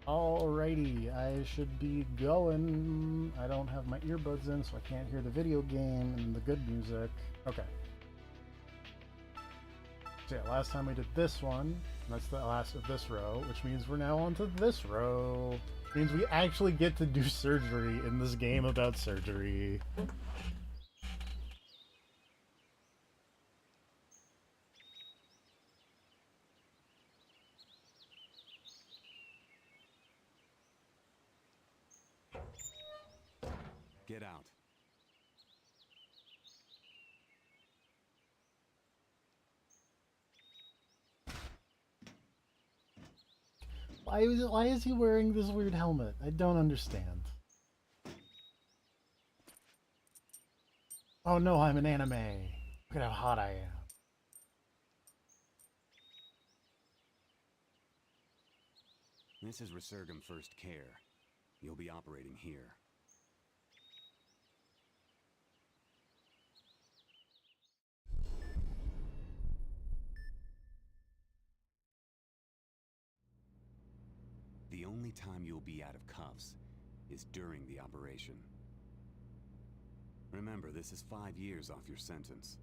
Alrighty, I should be going. I don't have my earbuds in, so I can't hear the video game and the good music. Okay. So yeah, last time we did this one. That's the last of this row, which means we're now on to this row. Means we actually get to do surgery in this game about surgery. Get out. Why is he wearing this weird helmet? I don't understand. Oh no, I'm an anime. Look at how hot I am. This is Resurgam First Care. You'll be operating here. The only time you'll be out of cuffs is during the operation. Remember, this is 5 years off your sentence.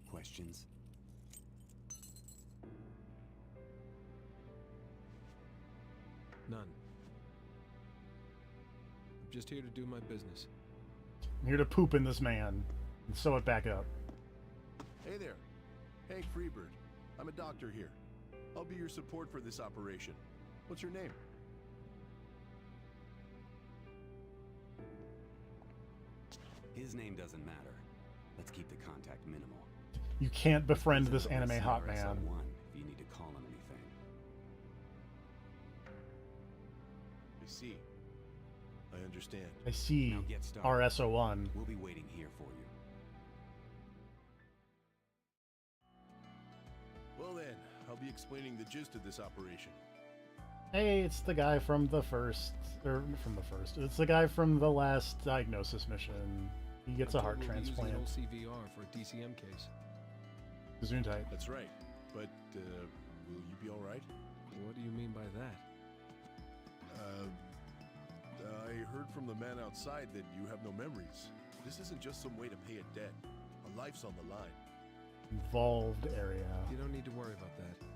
Questions? None. I'm just here to do my business. I'm here to poop in this man and sew it back up. Hey there, Hank Freebird. I'm a doctor here. I'll be your support for this operation. What's your name? His name doesn't matter. Let's keep the contact minimal. You can't befriend this Visit him on anime hot man. CRS-01 if you need to call him anything. I see. I understand. I see Now get started. RSO1. We'll be waiting here for you. Well then, I'll be explaining the gist of this operation. Hey, it's the guy from the first, it's the guy from the last diagnosis mission. He gets a heart transplant. We'll be using OCVR for a DCM case. Gesundheit. That's right. But, will you be alright? What do you mean by that? I heard from the man outside that you have no memories. This isn't just some way to pay a debt. A life's on the line. Involved area. You don't need to worry about that.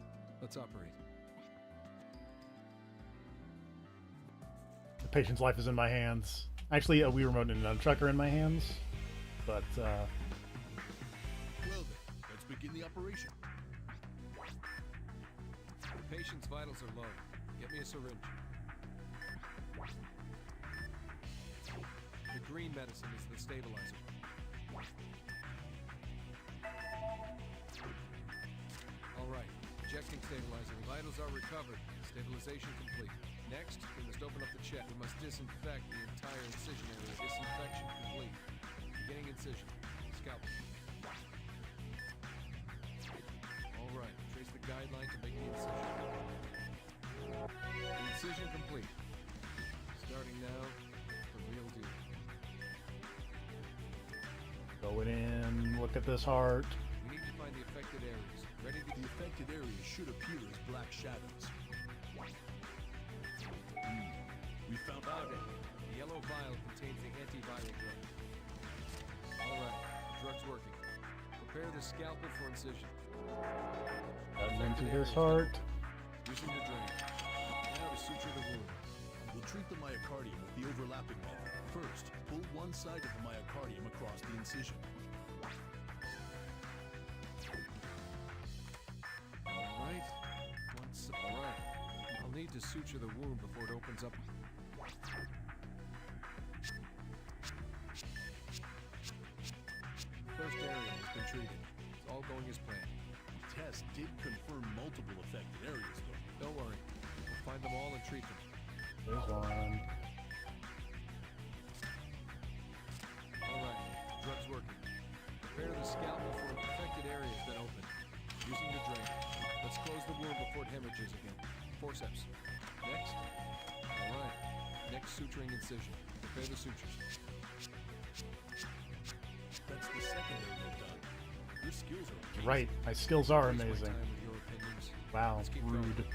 Let's operate. The patient's life is in my hands. Actually, a Wii remote and a nunchuck are in my hands. But, Well then, let's begin the operation. The patient's vitals are low. Get me a syringe. The green medicine is the stabilizer. All right. Injecting stabilizer. The vitals are recovered. Stabilization complete. Next, we must open up the chest. We must disinfect the entire incision area. Disinfection complete. Beginning incision. Scalpel. All right. Trace the guideline to make the incision. The incision complete. Starting now, the real deal. going in, look at this heart. We need to find the affected areas. Ready to... The affected areas should appear as black shadows. We found it. The yellow vial contains the antiviral drug. All right, the drug's working. Prepare the scalpel for incision. Cutting into this heart. Using the drain. Now to suture the wound. We'll treat the myocardium with the overlapping method. First, pull one side of the myocardium across the incision. All right. All right. I'll need to suture the wound before it opens up. First area has been treated. It's all going as planned. The test did confirm multiple affected areas, though. Don't worry. We'll find them all and treat them. There's one. All right. The drug's working. Prepare the scalpel for affected areas, then open. Using the drain. Let's close the wound before it hemorrhages again. Forceps. Next. All right. Next suturing incision. Prepare the sutures. That's the second area done. Your skills are amazing. Right, my skills are Waste my amazing. time with your opinions. Wow, Let's keep rude. going.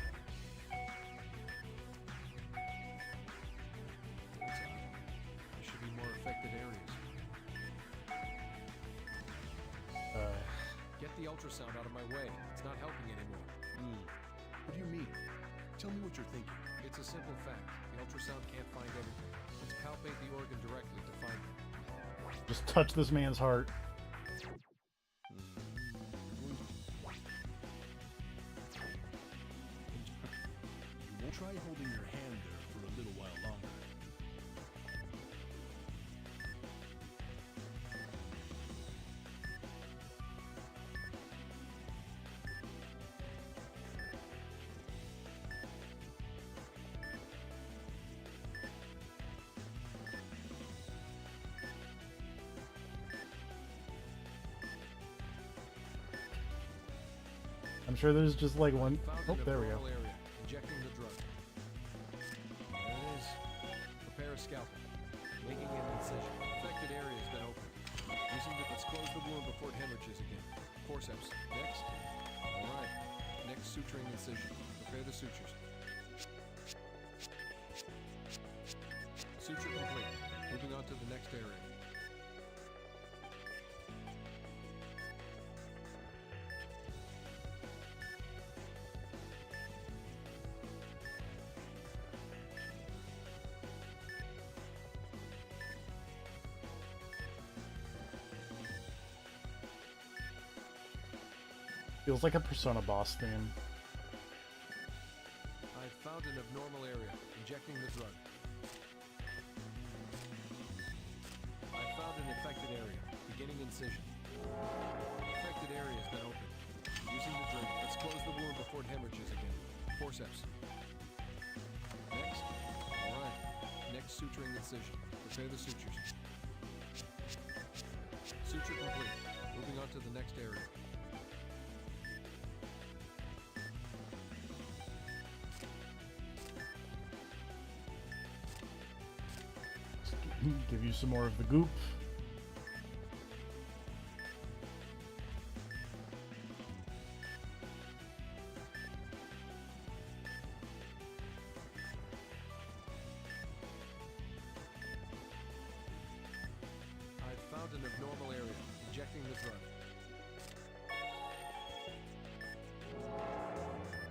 affected areas. Get the ultrasound out of my way. It's not helping anymore. What do you mean? Tell me what you're thinking. It's a simple fact. The ultrasound can't find everything. Let's palpate the organ directly to find it. Just touch this man's heart. We'll try holding your hand there for a little while longer. I'm sure there's just like one. Found Oh, an there we go. abnormal area. Injecting the drug. There it is. Prepare a scalpel. Making an incision. Affected area has been opened. Let's close the wound before it hemorrhages again. Forceps. Next. Alright. Next suturing incision. Prepare the sutures. Suture complete. Moving on to the next area. Feels like a Persona boss theme. I've found an abnormal area. Injecting the drug. I've found an infected area. Beginning incision. Affected area has been opened. Using the drain. Let's close the wound before it hemorrhages again. Forceps. Next. Alright. Next suturing incision. Prepare the sutures. Suture complete. Moving on to the next area. Give you some more of the goop. I've found an abnormal area. Injecting the drug.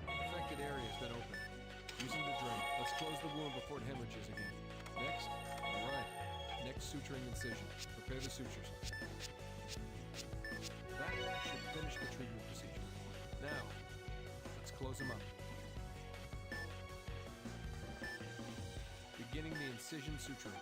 Affected area has been opened. Using the drain. Let's close the wound before it hemorrhages again. Next. Alright. Next suturing incision. Prepare the sutures. That should finish the treatment procedure. Now, let's close them up. Beginning the incision suturing.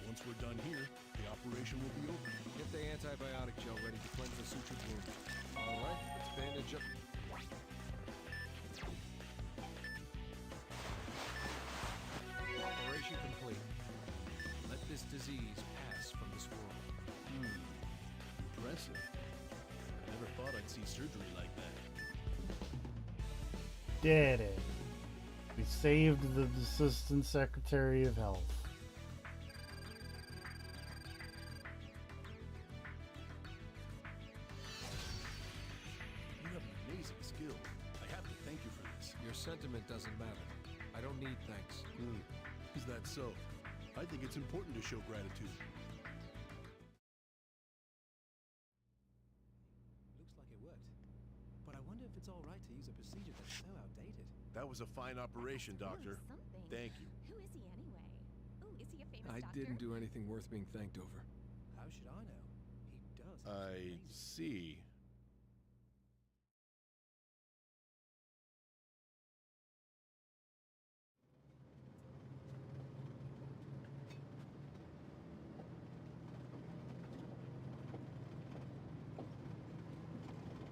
Once we're done here, the operation will be over. Get the antibiotic gel ready to cleanse the sutured wound. Alright, let's bandage up. Operation complete. Let this disease pass from this world. Impressive. I never thought I'd see surgery like that. Did it. We saved the Assistant Secretary of Health. You have an amazing skill. I have to thank you for this. Your sentiment doesn't matter. I don't need thanks. Is that so? I think it's important to show gratitude. Looks like it worked. But I wonder if it's all right to use a procedure that's so outdated. That was a fine operation, Doctor. Something. Thank you. Who is he anyway? Ooh, is he a famous I doctor? didn't do anything worth being thanked over. How should I know? He does. have I some amazing- see.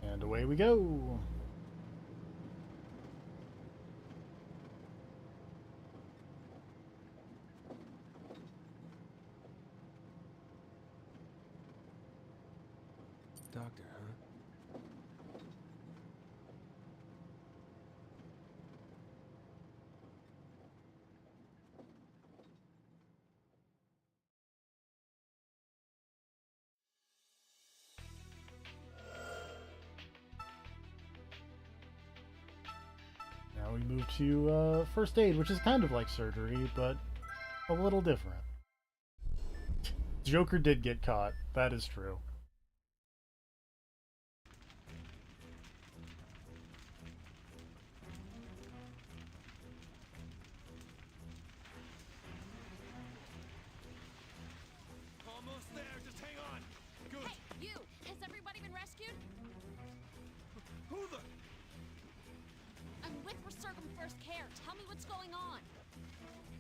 And away we go. Doctor, huh? move to first aid, which is kind of like surgery, but a little different. Joker did get caught. That is true. Almost there. Just hang on. Good. Hey, you! Has everybody been rescued? Who the? I'm with Resurgam First Care. Tell me what's going on.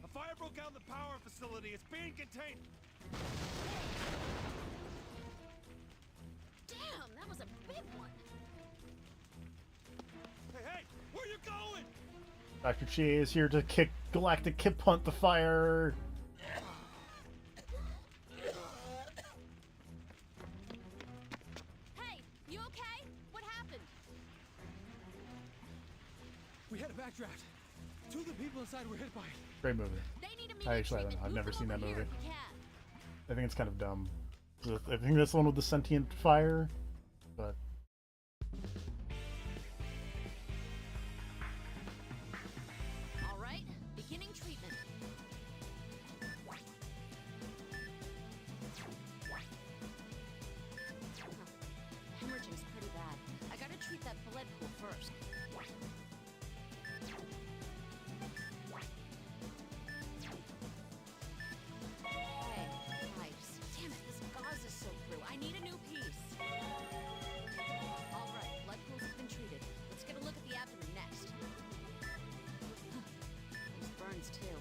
A fire broke out in the power facility. It's being contained. Damn, that was a big one. Hey, where you going? Dr. Chie is here to kick Galactic Kip Hunt the fire. Hey, you okay? What happened? We had a backdraft. Two of the people inside were hit by it. Great movie. They need I immediate actually treatment. haven't. I've Move never them seen that over here movie. if you can. I think it's kind of dumb. I think that's the one with the sentient fire, but All right, beginning treatment. Hemorrhaging's pretty bad. I gotta treat that blood pool first. Hey, pipes. Damn it, this gauze is soaked through. I need a new piece. All right, blood pools have been treated. Let's get a look at the abdomen next. There's burns too.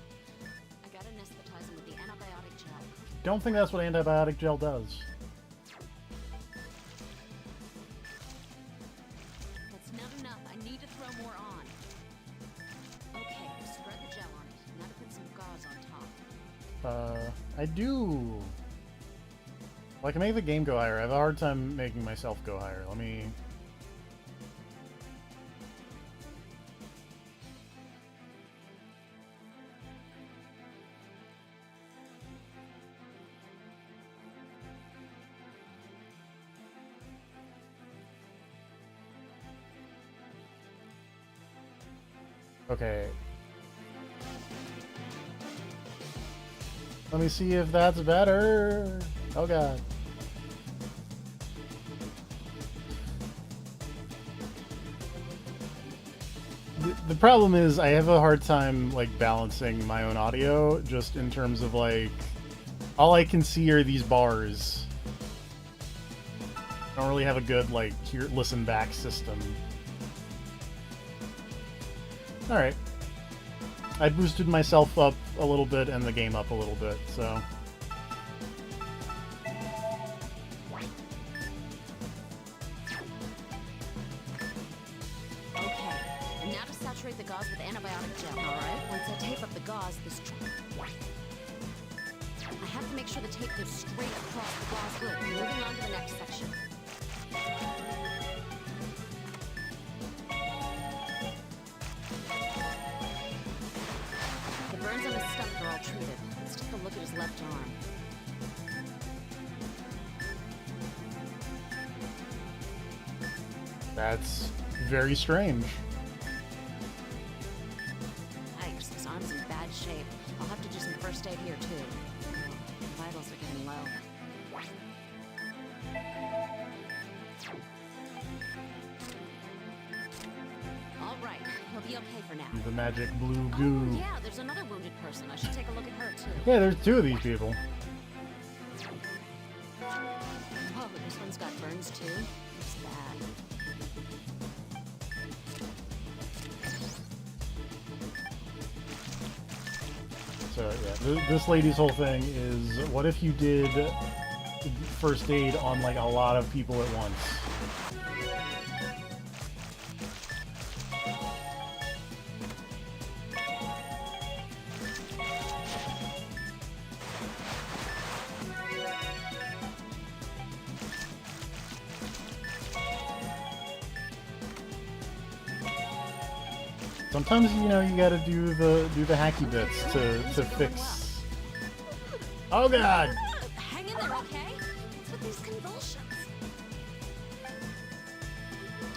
I gotta anesthetize him with the antibiotic gel. don't think that's what antibiotic gel does. That's not enough. I need to throw more on. Okay, spread the gel on it. Now to put some gauze on top. I do. Well, I can make the game go higher. I have a hard time making myself go higher. Let me... Okay. Let me see if that's better. Oh god. The problem is I have a hard time like balancing my own audio just in terms of like all I can see are these bars. I don't really have a good like hear listen back system. Alright. I boosted myself up a little bit and the game up a little bit, so... Okay, and now to saturate the gauze with antibiotic gel. All right. Once I tape up the gauze, I have to make sure the tape goes straight across the gauze hood. Moving on to the next section. The burns on his stomach are all treated. Let's take a look at his left arm. That's very strange. Yikes, his arm's in bad shape. I'll have to do some first aid here, too. Vitals are getting low. All right, he'll be okay for now. The magic blue Oh, goo. yeah, there's another wounded person. I should take a look at her, too. Yeah, there's two of these people. Oh, this one's got burns, too. Looks bad. So yeah, this lady's whole thing is, what if you did first aid on like a lot of people at once? Sometimes you know you gotta do the hacky bits to fix. Oh god! Hang in there, okay? What's with these convulsions?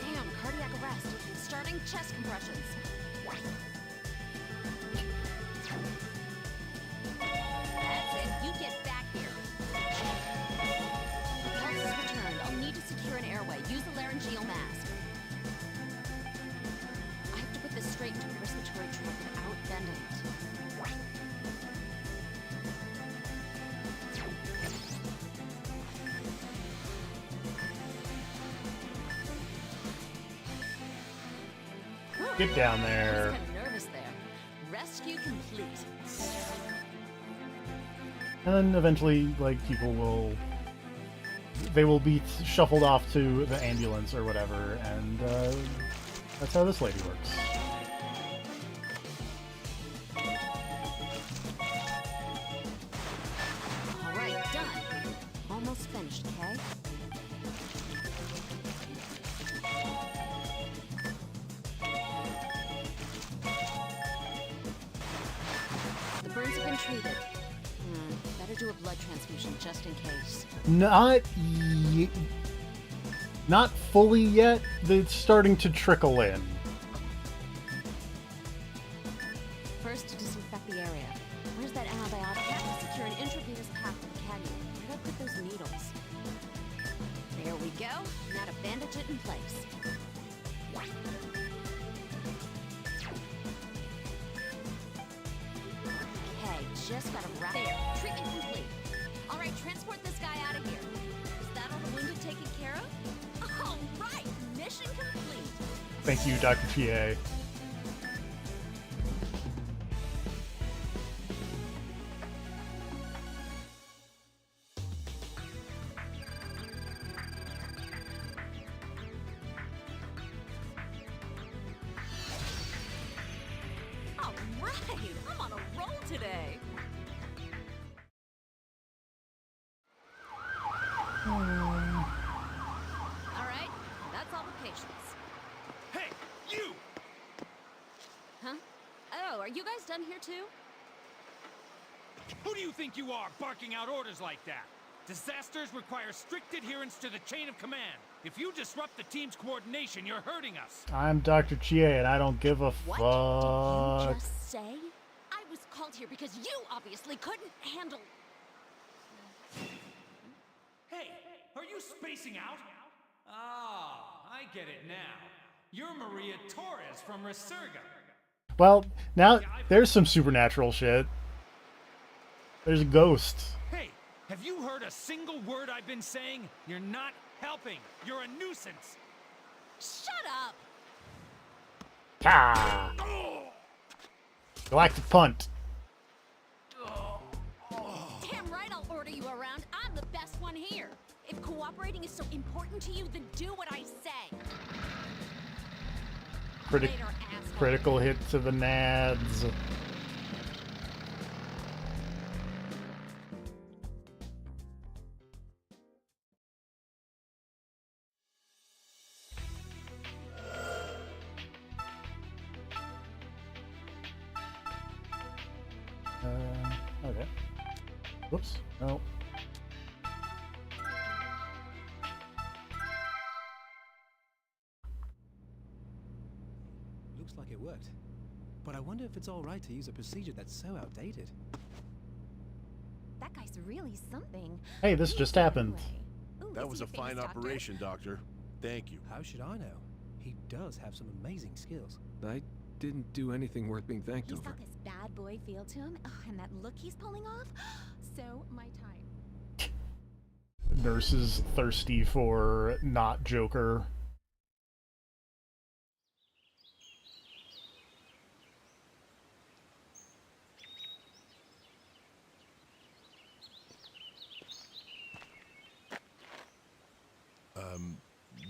Damn, cardiac arrest. Starting chest compressions. You get back here. The pulse is returned. I'll need to secure an airway. Use a laryngeal mask. I have to put this straight into the respiratory tract without bending it. Get down I was there. kind of nervous there. Rescue complete. And then eventually, like, they will be shuffled off to the ambulance or whatever, and that's how this lady works. All right, done. Almost finished, okay? The burns have been treated. Better do a blood transfusion just in case. Not fully yet. It's starting to trickle in. First, to disinfect the area. Where's that antibiotic? I have to secure an intravenous path to the cannula. Where did I put those needles? There we go. Now to bandage it in place. Okay, just gotta wrap. There, treatment complete. All right, transport this guy out of here. Is that all the wounded taken care of? All right, mission complete. Thank you, Dr. TA. All right, I'm on a roll today. All right, that's all the patients. Hey, you! Huh? Oh, are you guys done here too? Who do you think you are, barking out orders like that? Disasters require strict adherence to the chain of command. If you disrupt the team's coordination, you're hurting us. I'm Dr. Chie, and I don't give a What fuck. did you just say? I was called here because you obviously couldn't handle... Hey, are you spacing out? Ah, I get it now. You're Maria Torres from Resurgam. Well, now there's some supernatural shit. There's a ghost. Hey, have you heard a single word I've been saying? You're not helping. You're a nuisance. Shut up! Ah! Galactic punt. Damn right I'll order you around. I'm the best one here. If cooperating is so important to you, then do what I say. Later, asshole. Critical hit to the nads. Okay. Whoops. No. Looks like it worked. But I wonder if it's all right to use a procedure that's so outdated. That guy's really something. Hey, this just happened. Ooh, That is was he a your famous fine doctor? operation, Doctor. Thank you. How should I know? He does have some amazing skills. I didn't do anything worth being thanked He's over. got this bad boy feel to him, and that look he's pulling off. So my type. Nurse is thirsty for not Joker.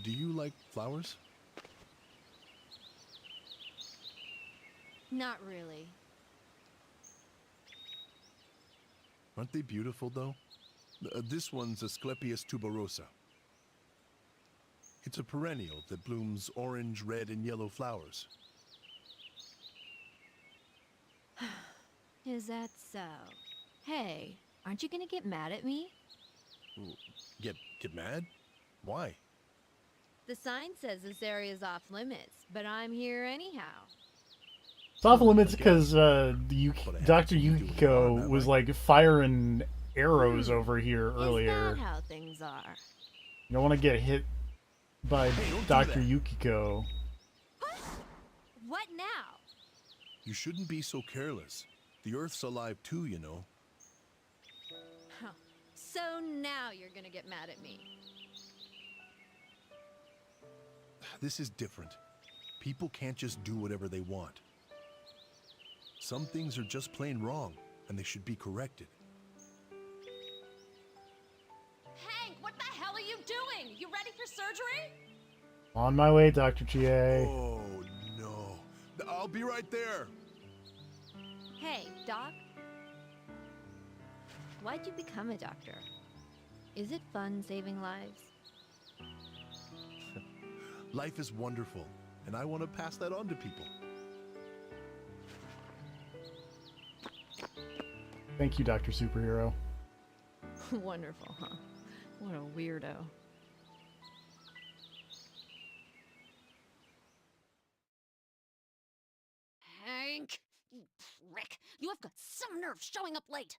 Do you like flowers? Not really. Aren't they beautiful, though? This one's Asclepias tuberosa. It's a perennial that blooms orange, red, and yellow flowers. Is that so? Hey, aren't you gonna get mad at me? Get mad? Why? The sign says this area's off limits, but I'm here anyhow. It's off limits Okay. because But I have Dr. something to do with Yukiko Ron, was right? like firing arrows over here earlier. Is that how things are? You don't want to get hit by Hey, don't do Dr. that. Yukiko. What now? You shouldn't be so careless. The Earth's alive too, you know. Huh. So now you're gonna get mad at me. This is different. People can't just do whatever they want. Some things are just plain wrong, and they should be corrected. Hank, what the hell are you doing? You ready for surgery? On my way, Dr. Chie. Oh, no. I'll be right there. Hey, Doc. Why'd you become a doctor? Is it fun saving lives? Life is wonderful, and I want to pass that on to people. Thank you, Dr. Superhero. Wonderful, huh? What a weirdo. Hank, you prick. You have got some nerve showing up late.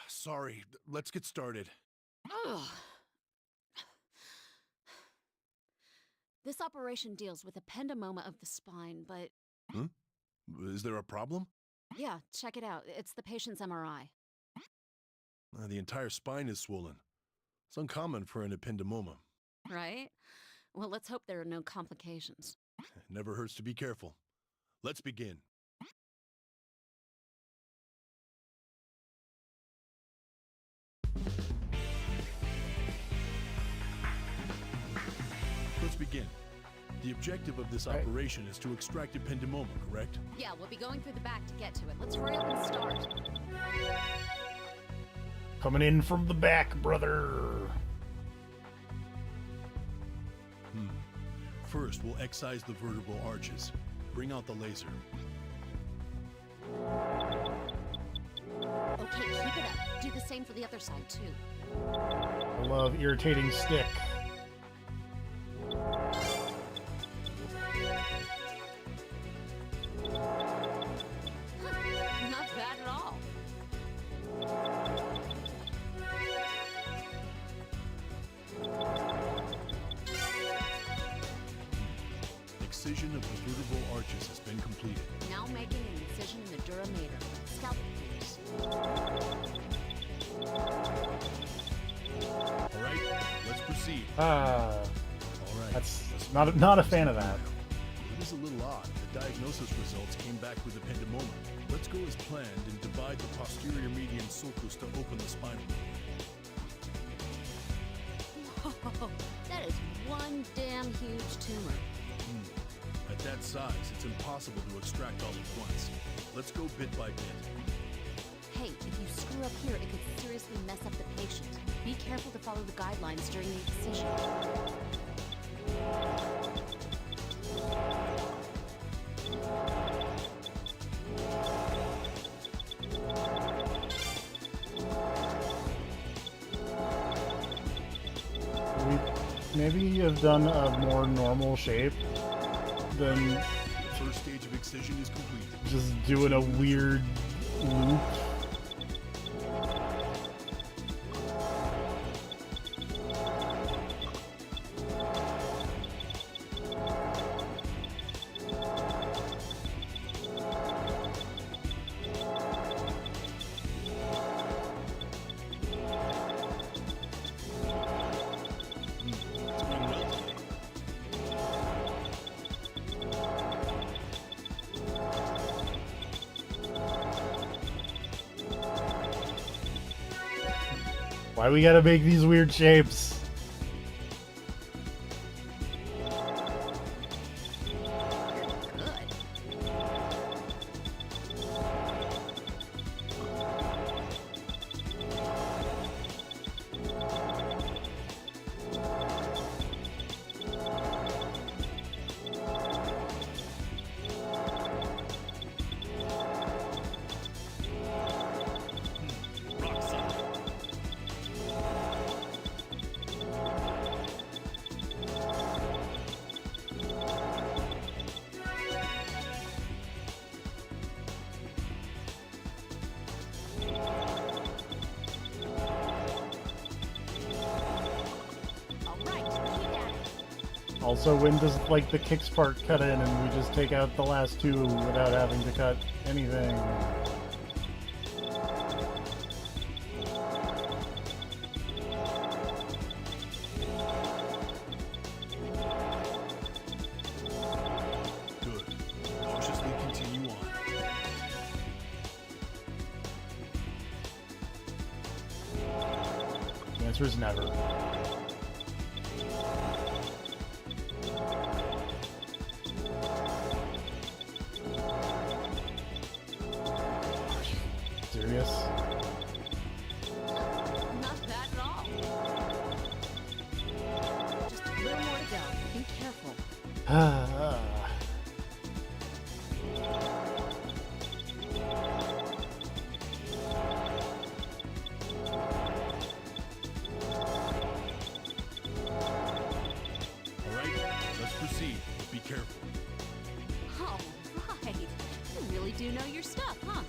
Sorry. Let's get started. Ugh. This operation deals with ependymoma of the spine, but Is there a problem? yeah, check it out. It's the patient's MRI. The entire spine is swollen. It's uncommon for an ependymoma. Right? Well, let's hope there are no complications. It never hurts to be careful. Let's begin. Let's begin. The objective of this Right. operation is to extract ependymoma, correct? Yeah, we'll be going through the back to get to it. Let's hurry up and start. Coming in from the back, brother. First, we'll excise the vertebral arches. Bring out the laser. Okay, keep it up. Do the same for the other side, too. I love irritating stick. Not bad at all. Excision of the vertebral arches has been completed. Now making an incision in the dura mater. Scalpel, please. All right, let's proceed. Ah, All right. that's let's not a fan of that. It is a little odd. The diagnosis results came back with ependymoma. Let's go as planned and divide the posterior median sulcus to open the spinal cord. Whoa, that is one damn huge tumor. At that size, it's impossible to extract all at once. Let's go bit by bit. Hey, if you screw up here, it could seriously mess up the patient. Be careful to follow the guidelines during the excision. We maybe have done a more normal shape than The first stage of excision is complete. just doing a weird loop. It's going well today. Why we gotta make these weird shapes? Good. Rock solid. Also, when does like the kicks part cut in and we just take out the last two without having to cut anything? Good. Cautiously continue on. The answer is never. Serious? Not bad at all. Just a little more to go. Be careful. All right, let's proceed. But be careful. All right. You really do know your stuff, huh?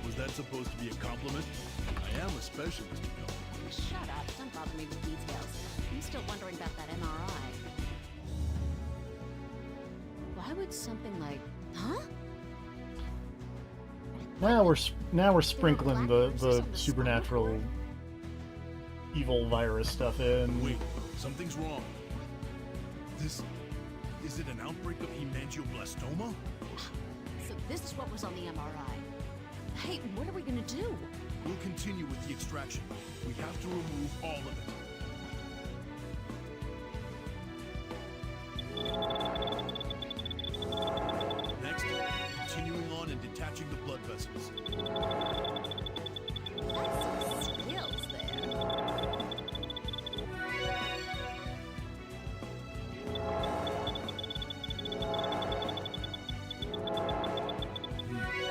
Was that supposed to be a compliment? I am a specialist, you know. Shut up. Don't bother me with details. I'm still wondering about that MRI. Why would something like... Huh? Now we're sprinkling the supernatural evil virus stuff in. Wait, something's wrong. This... Is it an outbreak of hemangioblastoma? So this is what was on the MRI. Hey, what are we gonna do? We'll continue with the extraction. We have to remove all of it. Next, continuing on and detaching the blood vessels. That's some skills there.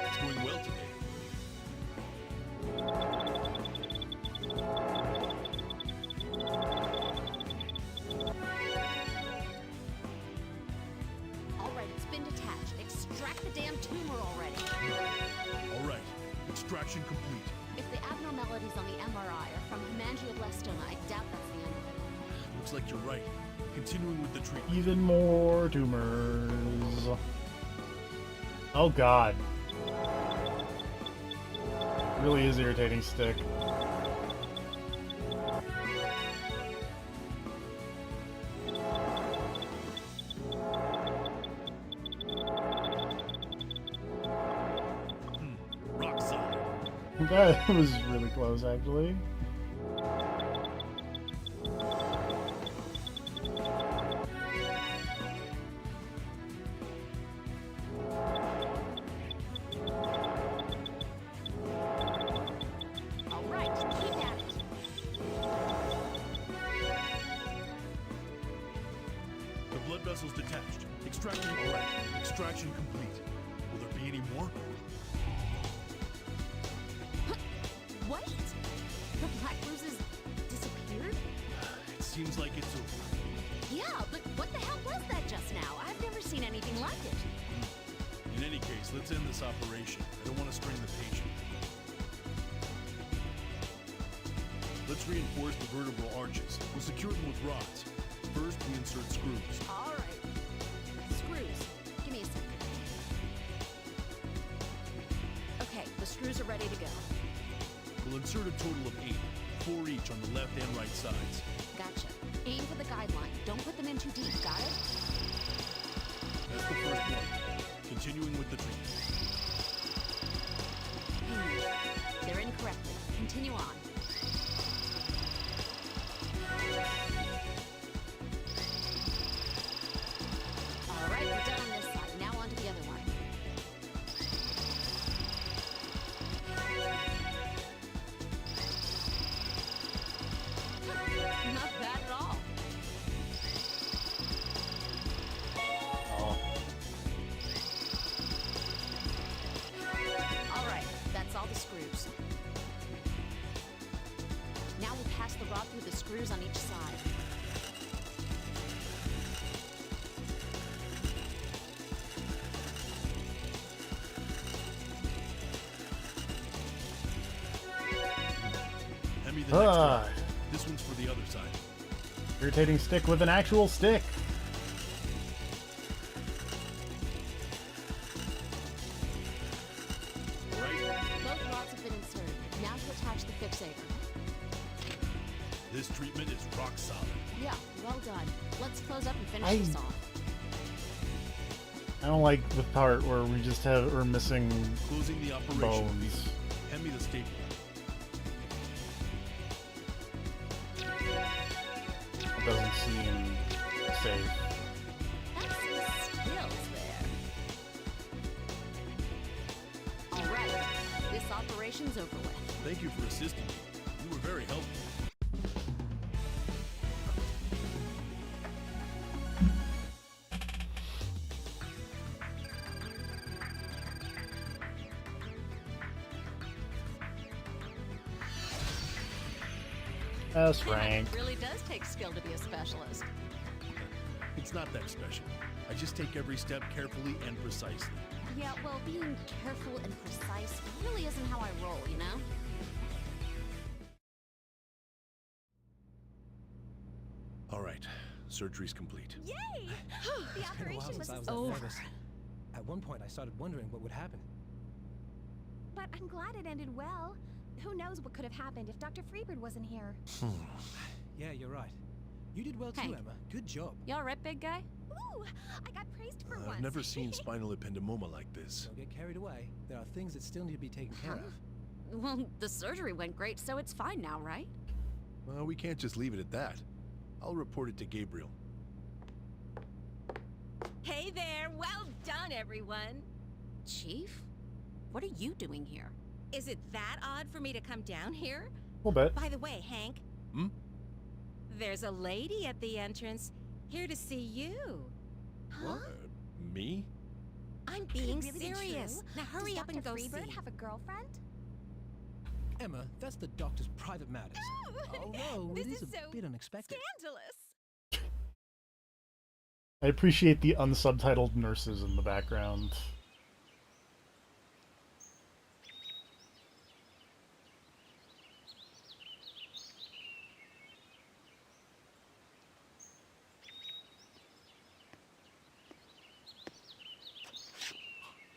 It's going well today. All right, it's been detached. Extract the damn tumor already. All right, extraction complete. If the abnormalities on the MRI are from hemangioblastoma, I doubt that's the end of it. Looks like you're right. Continuing with the treatment. Even more tumors. Oh god. Really is irritating stick. Rock solid. That was really close, actually. All right, keep at it. The blood vessel's detached. Extraction. All right. Extraction complete. Will there be any more? What? The black bruises disappeared? It seems like it's over. Yeah, but what the hell was that just now? I've never seen anything like it. In any case, let's end this operation. I don't want to strain the patient. Let's reinforce the vertebral arches. We'll secure them with rods. First, we insert screws. All right. Screws. Give me a second. Okay, the screws are ready to go. We'll insert a total of 8, 4 each on the left and right sides. Gotcha. Aim for the guideline. Don't put them in too deep, got it? That's the first one. Continuing with the treatment. They're in correctly. Continue on. All right, we're done on this side. Now on to the other one. Not bad at all. All right, that's all the screws. Now we'll pass the rod through the screws on each side. Hand me the next Ah, rod. This one's for the other side. irritating stick with an actual stick. This treatment is rock solid. Yeah, well done. Let's close up and finish I- this off. I don't like the part where we're missing Closing the operation. bones. Hand me the staple. It doesn't seem safe. That's some skills there. All right, this operation's over with. Thank you for assisting me. You were very helpful. S rank. It really does take skill to be a specialist. It's not that special. I just take every step carefully and precisely. Yeah, well, being careful and precise really isn't how I roll, you know? All right, surgery's complete. Yay! The It's been a while operation since I was over. that nervous. At one point, I started wondering what would happen. But I'm glad it ended well. Who knows what could have happened if Dr. Freebird wasn't here. Yeah, you're right. You did well too, Hank. Emma. Good job. You alright, big guy? Ooh, I got praised for once. I've never seen spinal ependymoma like this. Don't get carried away. There are things that still need to be taken care of. Well, the surgery went great, so it's fine now, right? Well, we can't just leave it at that. I'll report it to Gabriel. Hey there, well done, everyone. Chief? What are you doing here? Is it that odd for me to come down here? A little bit. By the way, Hank. Hmm? There's a lady at the entrance here to see you. Huh? Me? I'm Could it being really be serious. true? Now hurry Does up and Dr. go Freebird see. have a girlfriend? Emma, that's the doctor's private matters. Although This it is is a so bit unexpected. Scandalous. I appreciate the unsubtitled nurses in the background.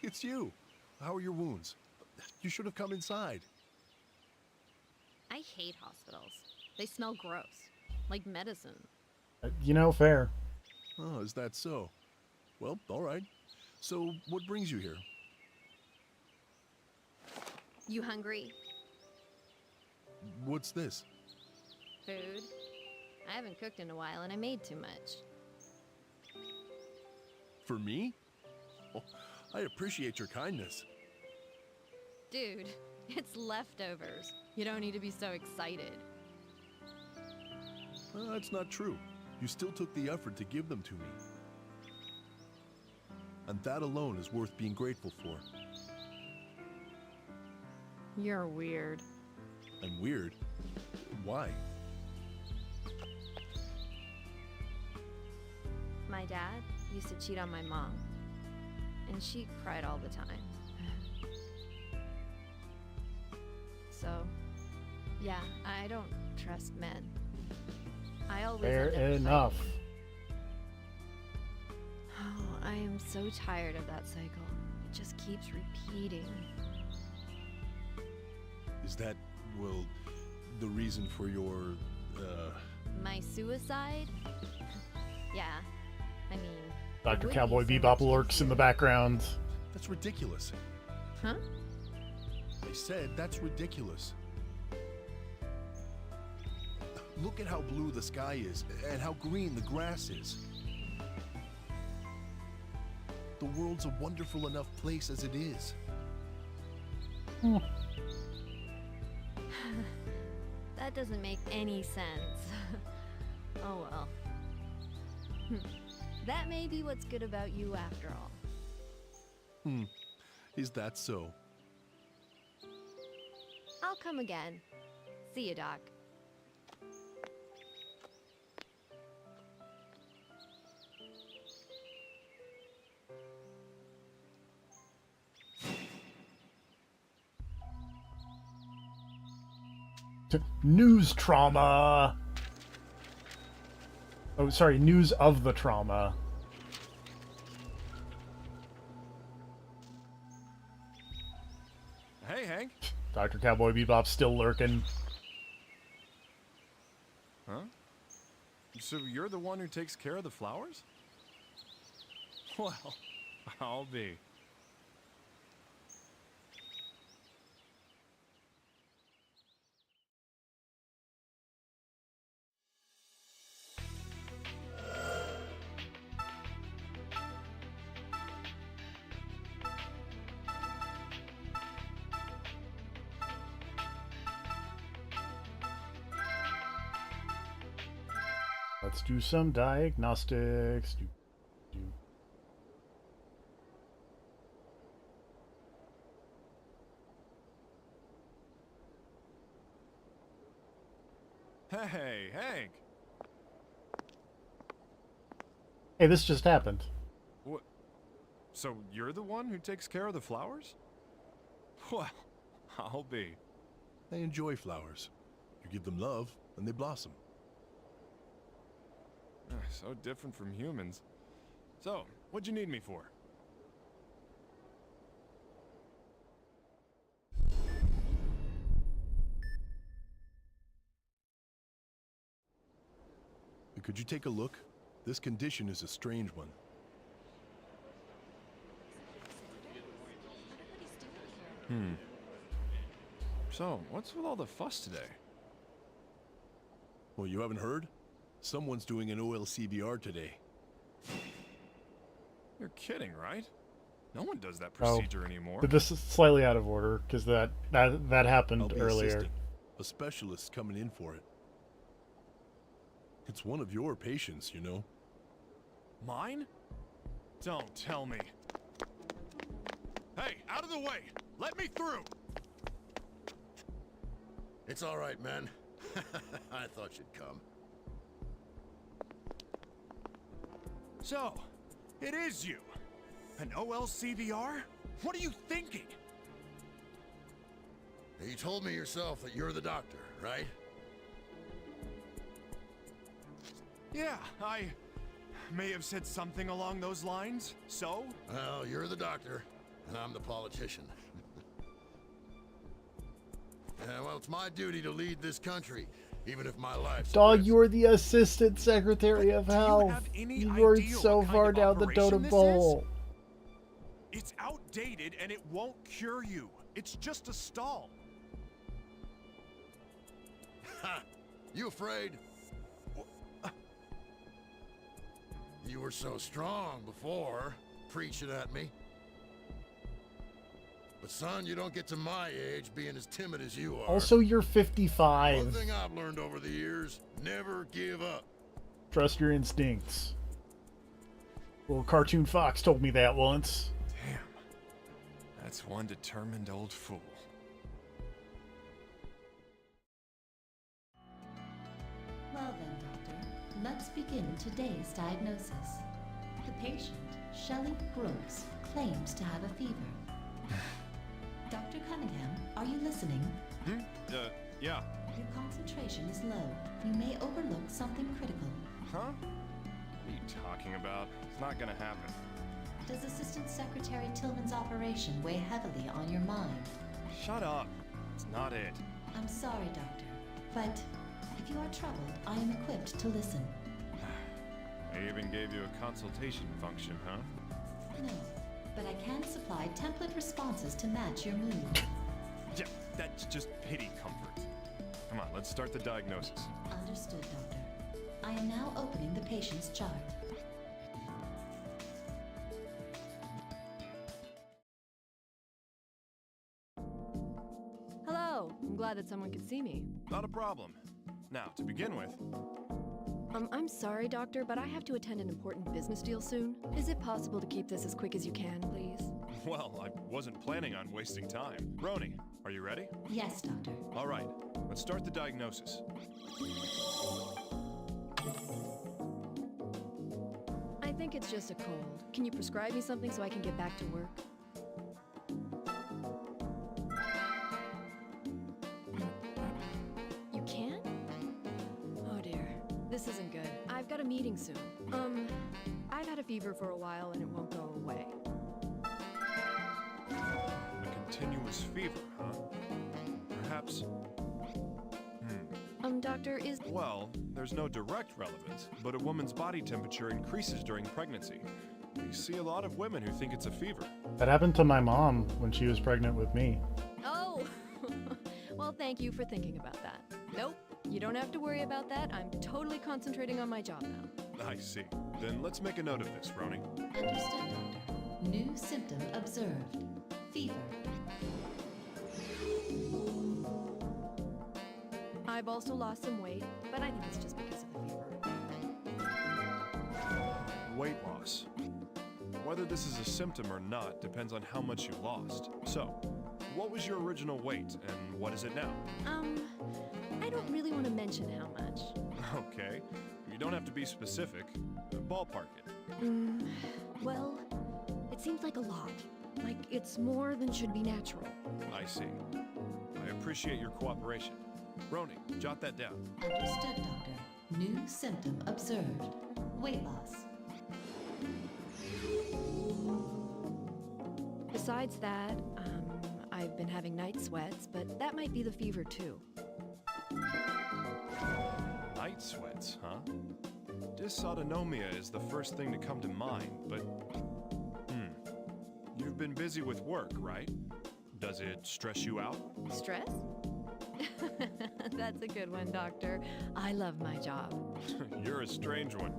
It's you. How are your wounds? You should have come inside. I hate hospitals. They smell gross. Like medicine. You know, fair. Oh, is that so? Well, all right. So, what brings you here? You hungry? What's this? Food? I haven't cooked in a while and I made too much. For me? Oh, I appreciate your kindness. Dude, it's leftovers. You don't need to be so excited. That's not true. You still took the effort to give them to me. And that alone is worth being grateful for. You're weird. I'm weird. Why? My dad used to cheat on my mom. And she cried all the time. So, yeah, I don't trust men. I always Fair end up fighting. enough. Oh, I am so tired of that cycle. It just keeps repeating. Is that, well, the reason for your, My suicide? Yeah. I mean, Dr. would be Cowboy so Bebop much lurks in the easier. background. that's ridiculous. Huh? I said that's ridiculous. Look at how blue the sky is and how green the grass is. The world's a wonderful enough place as it is. That doesn't make any sense. Oh well. That may be what's good about you after all. Is that so? I'll come again. See you, Doc. News trauma. Oh, sorry, news of the trauma. Hey, Hank. Dr. Cowboy Bebop's still lurking. Huh? So you're the one who takes care of the flowers? Well, I'll be. Let's do some diagnostics. Hey, Hank! Hey, this just happened. What? So you're the one who takes care of the flowers? Well, I'll be. They enjoy flowers. You give them love, and they blossom. So different from humans. So, what'd you need me for? Could you take a look? This condition is a strange one. So, what's with all the fuss today? Well, you haven't heard? Someone's doing an OLCVR today. You're kidding, right? No one does that procedure anymore. But this is slightly out of order because that happened I'll be earlier. assisting. A specialist coming in for it. It's one of your patients, you know. Mine? Don't tell me. Hey, out of the way! Let me through! It's all right, man. I thought you'd come. So, it is you. An OLCVR? What are you thinking? You told me yourself that you're the doctor, right? Yeah, I may have said something along those lines, so? Well, you're the doctor, and I'm the politician. Well, it's my duty to lead this country, even if my life's at Dog, risk. you're the Assistant Secretary of Do you Health. have any You idea worked what so kind far of down the operation totem this pole. It's outdated and it won't cure you. It's just a stall. Ha! You afraid? You were so strong before, preaching at me. But son, you don't get to my age being as timid as you are. Also, you're One 55. thing I've learned over the years, never give up. Trust your instincts. Little cartoon fox told me that once. Damn. That's one determined old fool. Well then, Doctor, let's begin today's diagnosis. The patient, Shelley Brooks, claims to have a fever. Dr. Cunningham, are you listening? Yeah. Your concentration is low. You may overlook something critical. Huh? What are you talking about? It's not gonna happen. Does Assistant Secretary Tillman's operation weigh heavily on your mind? Shut up. It's not it. I'm sorry, Doctor, but if you are troubled, I am equipped to listen. I even gave you a consultation function, huh? No, but I can supply template responses to match your mood. Yeah, that's just pity comfort. Come on, let's start the diagnosis. Understood, Doctor. I am now opening the patient's chart. Hello. I'm glad that someone could see me. Not a problem. Now, to begin with, I'm sorry, Doctor, but I have to attend an important business deal soon. Is it possible to keep this as quick as you can, please? well, I wasn't planning on wasting time. Roni, are you ready? Yes, Doctor. All right, let's start the diagnosis. I think it's just a cold. Can you prescribe me something so I can get back to work? You can? Oh dear. This isn't good. I've got a meeting soon. I've had a fever for a while and it won't go away. A continuous fever, huh? Perhaps... doctor, is... Well, there's no direct relevance, but a woman's body temperature increases during pregnancy. We see a lot of women who think it's a fever. That happened to my mom when she was pregnant with me. Oh! Well, thank you for thinking about that. Nope, you don't have to worry about that. I'm totally concentrating on my job now. I see. Then let's make a note of this, Roni. Understood, Doctor. New symptom observed. Fever. I've also lost some weight, but I think it's just because of the fever. Weight loss. Whether this is a symptom or not depends on how much you lost. So, what was your original weight, and what is it now? I don't really want to mention how much. Okay. You don't have to be specific. Ballpark it. Well, it seems like a lot. Like it's more than should be natural. I see. I appreciate your cooperation. Roni, jot that down. Understood, Doctor. New symptom observed. Weight loss. Besides that, I've been having night sweats, but that might be the fever too. Night sweats, huh? Dysautonomia is the first thing to come to mind, but... You've been busy with work, right? Does it stress you out? Stress? That's a good one, Doctor. I love my job. You're a strange one.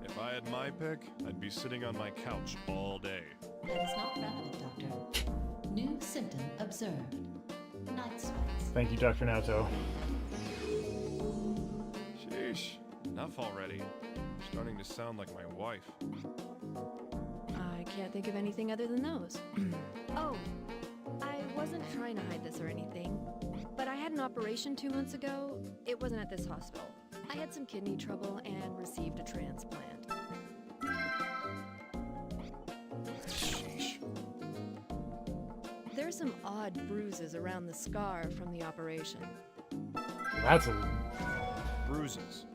If I had my pick, I'd be sitting on my couch all day. That is not relevant, Doctor. New symptom observed. Night sweats. Thank you, Dr. Naoto. Sheesh. Enough already. You're starting to sound like my wife. I can't think of anything other than those. Oh, I wasn't trying to hide this or anything, but I had an operation 2 months ago. It wasn't at this hospital. I had some kidney trouble and received a transplant. Sheesh. There's some odd bruises around the scar from the operation. That's a... Bruises.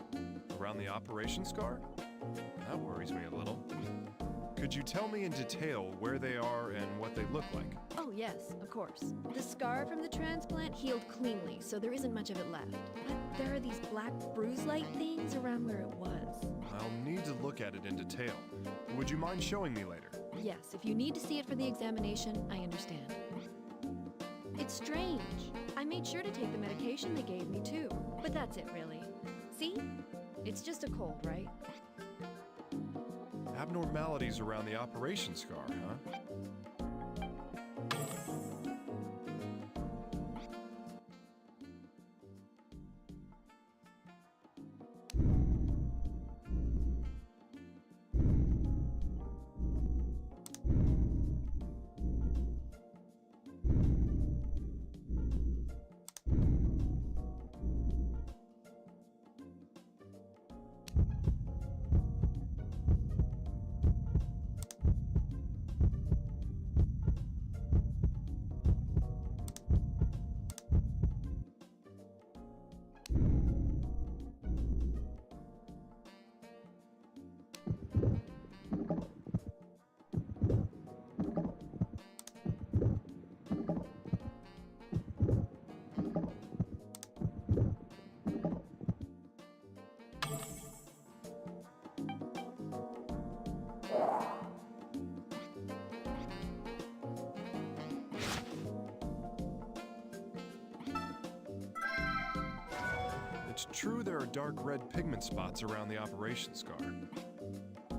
Around the operation scar? That worries me a little. Could you tell me in detail where they are and what they look like? Oh yes, of course. The scar from the transplant healed cleanly, so there isn't much of it left. But there are these black bruise-like things around where it was. I'll need to look at it in detail. Would you mind showing me later? Yes, if you need to see it for the examination, I understand. It's strange. I made sure to take the medication they gave me too. But that's it really. See? It's just a cold, right? Abnormalities around the operation scar, huh? It's true there are dark red pigment spots around the operation scar.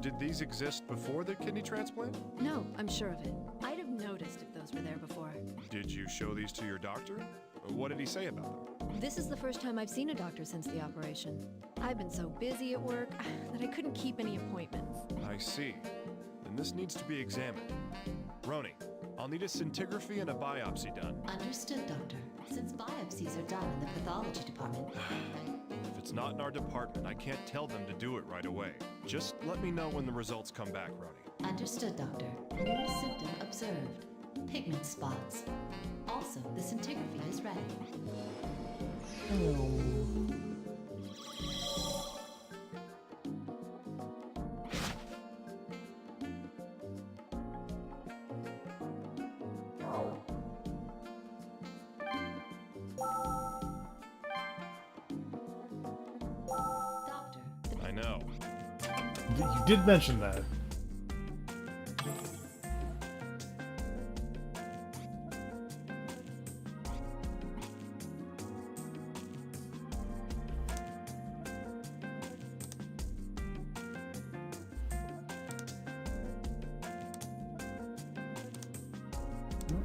Did these exist before the kidney transplant? No, I'm sure of it. I'd have noticed if those were there before. Did you show these to your doctor? What did he say about them? This is the first time I've seen a doctor since the operation. I've been so busy at work that I couldn't keep any appointments. I see. Then this needs to be examined. Roni, I'll need a scintigraphy and a biopsy done. Understood, Doctor. Since biopsies are done in the pathology department. If it's not in our department, I can't tell them to do it right away. Just let me know when the results come back, Roni. Understood, Doctor. New symptom observed. Pigment spots. Also, the scintigraphy is ready. know. You did mention that.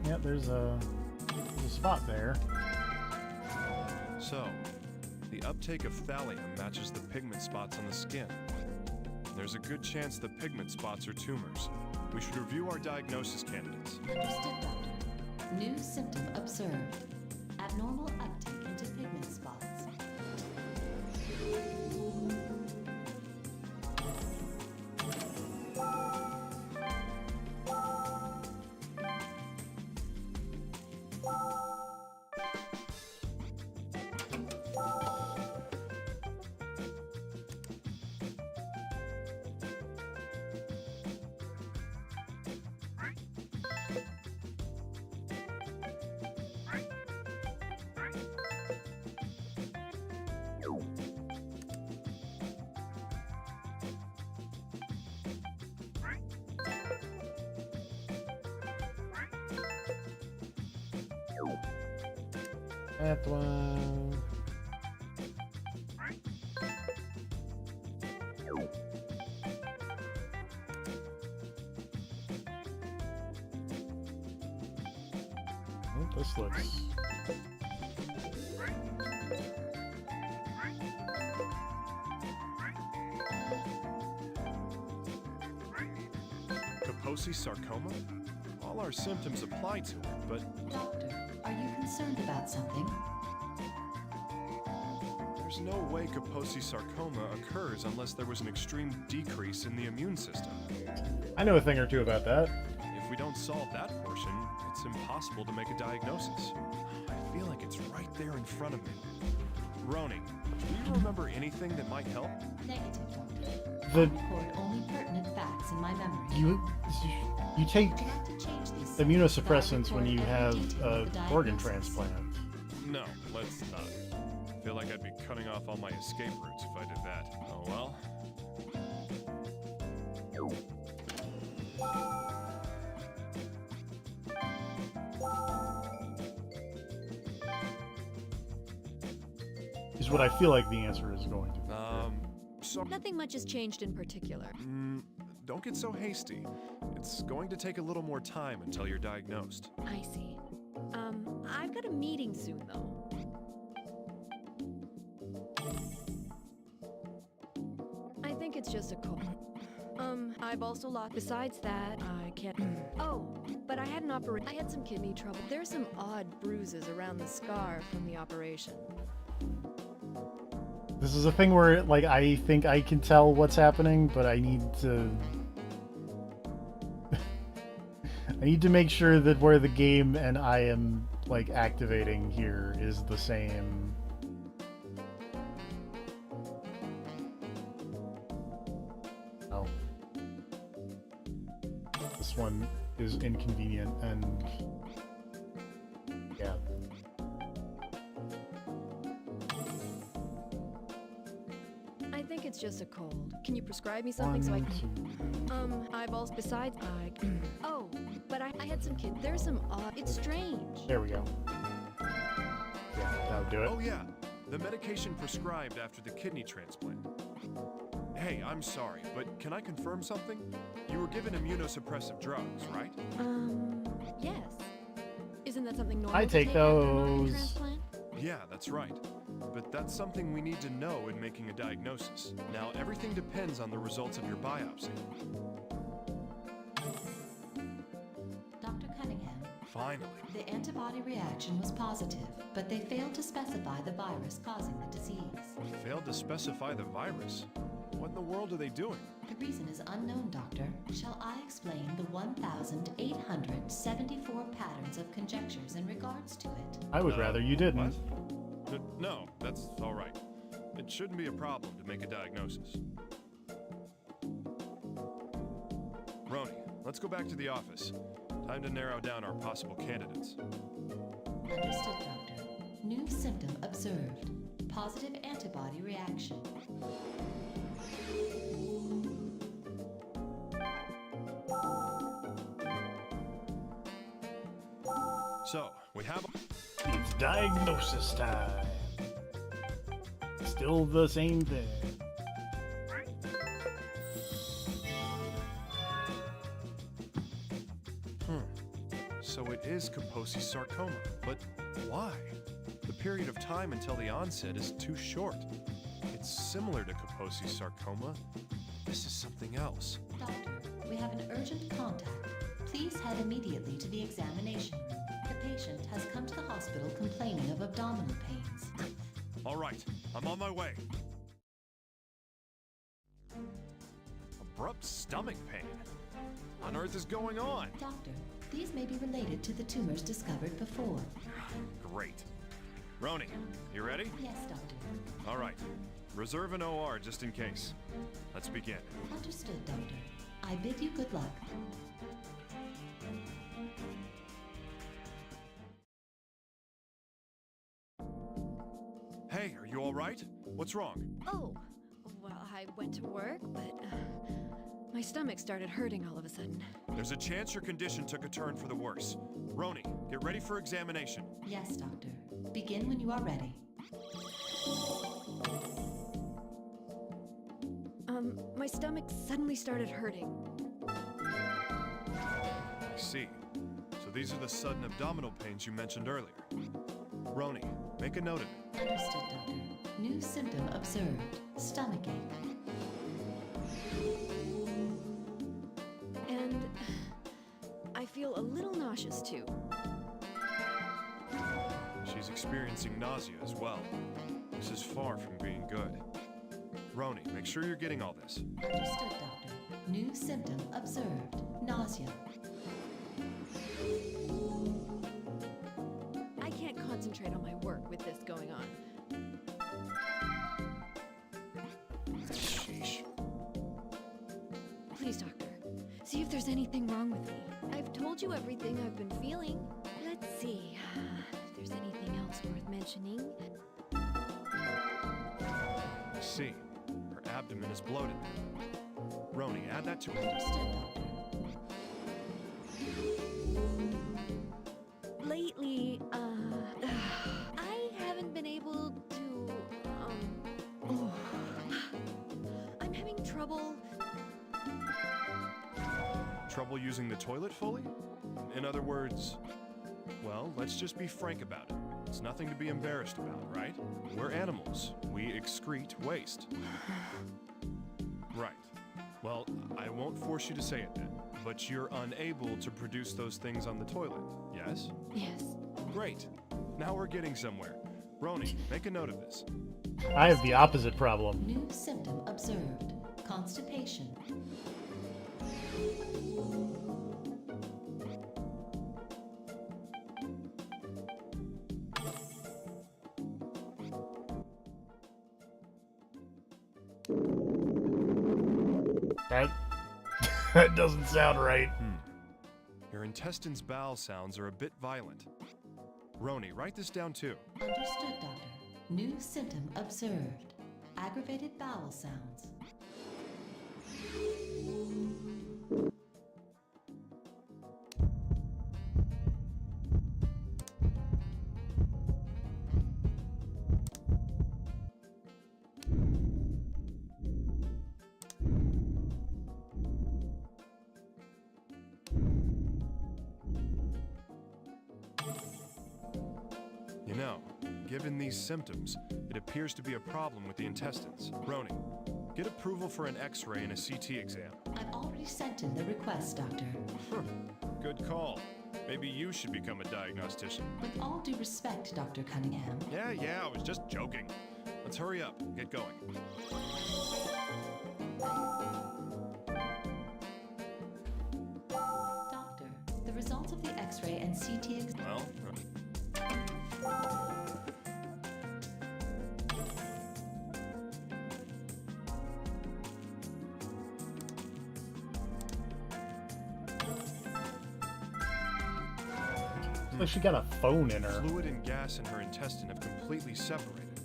Yeah, there's a spot there. So, the uptake of thallium matches the pigment spots on the skin. There's a good chance the pigment spots are tumors. We should review our diagnosis candidates. Understood, Doctor. New symptom observed. Abnormal uptake into pigment spots. That one. Oh, this looks. Kaposi sarcoma? All our symptoms apply to it, but... Doctor, are you concerned about something? There's no way Kaposi sarcoma occurs unless there was an extreme decrease in the immune system. I know a thing or two about that. If we don't solve that portion, it's impossible to make a diagnosis. I feel like it's right there in front of me. Roni, do you remember anything that might help? Negative, Doctor. The- I record only pertinent facts in my memory. You take Would you like to change these immunosuppressants when so I you record have every detail an of the organ diagnosis? transplant. No, let's not. I feel like I'd be cutting off all my escape routes if I did that. Oh well. Is what I feel like the answer is going to be. So... Nothing much has changed in particular. Don't get so hasty. It's going to take a little more time until you're diagnosed. I see. I've got a meeting soon, though. I think it's just a cold. I've also lost. Besides that, I can't. Oh, but I had an operation. I had some kidney trouble. There's some odd bruises around the scar from the operation. This is a thing where, like, I think I can tell what's happening, but I need to... I need to make sure that where the game and I am, like, activating here is the same. Oh. This one is inconvenient and... yeah. I think it's just a cold. Can you prescribe me something so I can... I've also... Besides, oh, but I had some kid... There's some odd... It's strange. There we go. Yeah, that'll do it. Oh yeah, the medication prescribed after the kidney transplant. Hey, I'm sorry, but can I confirm something? You were given immunosuppressive drugs, right? Yes. Isn't that something normal I to take after an organ those. transplant? Yeah, that's right. But that's something we need to know in making a diagnosis. Now, everything depends on the results of your biopsy. Dr. Cunningham. Finally. The antibody reaction was positive, but they failed to specify the virus causing the disease. Failed to specify the virus? What in the world are they doing? The reason is unknown, Doctor. Shall I explain the 1,874 patterns of conjectures in regards to it? I would rather you didn't. What? No, that's all right. It shouldn't be a problem to make a diagnosis. Roni, let's go back to the office. Time to narrow down our possible candidates. Understood, Doctor. New symptom observed. Positive antibody reaction. So, we have... It's diagnosis time. Still the same thing. So it is Kaposi sarcoma, but why? The period of time until the onset is too short. It's similar to Kaposi sarcoma. This is something else. Doctor, we have an urgent contact. Please head immediately to the examination room. The patient has come to the hospital complaining of abdominal pains. All right, I'm on my way. Abrupt stomach pain. What on earth is going on? Doctor, these may be related to the tumors discovered before. Great. Roni, you ready? Yes, Doctor. All right. Reserve an OR just in case. Let's begin. Understood, Doctor. I bid you good luck. Hey, are you all right? What's wrong? Oh, well, I went to work, but my stomach started hurting all of a sudden. There's a chance your condition took a turn for the worse. Roni, get ready for examination. Yes, Doctor. Begin when you are ready. My stomach suddenly started hurting. I see. So these are the sudden abdominal pains you mentioned earlier. Roni, make a note of it. Understood, Doctor. New symptom observed. Stomachache. And I feel a little nauseous too. She's experiencing nausea as well. This is far from being good. Roni, make sure you're getting all this. Understood, Doctor. New symptom observed. Nausea. I can't concentrate on my work with this going on. Sheesh. Please, Doctor, see if there's anything wrong with me. I've told you everything I've been feeling. Let's see if there's anything else worth mentioning. I see. Her abdomen is bloated. Roni, add that to it. Understood, Doctor. Lately, I haven't been able to, I'm having trouble. Trouble using the toilet fully? In other words, well, let's just be frank about it. It's nothing to be embarrassed about, right? We're animals. We excrete waste. Right. Well, I won't force you to say it then, but you're unable to produce those things on the toilet, yes? Yes. Great. Now we're getting somewhere. Roni, make a note of this. I have the opposite problem. New symptom observed. Constipation. That doesn't sound right. Your intestines' bowel sounds are a bit violent. Roni, write this down too. Understood, Doctor. New symptom observed. Aggravated bowel sounds. You know, given these symptoms, it appears to be a problem with the intestines. Roni, get approval for an X-ray and a CT exam. I've already sent in the request, Doctor. Good call. Maybe you should become a diagnostician. With all due respect, Dr. Cunningham. Yeah, I was just joking. Let's hurry up and get going. Doctor, the results of the X-ray and CT exam. Well, Like she got a phone in her. fluid and gas in her intestine have completely separated.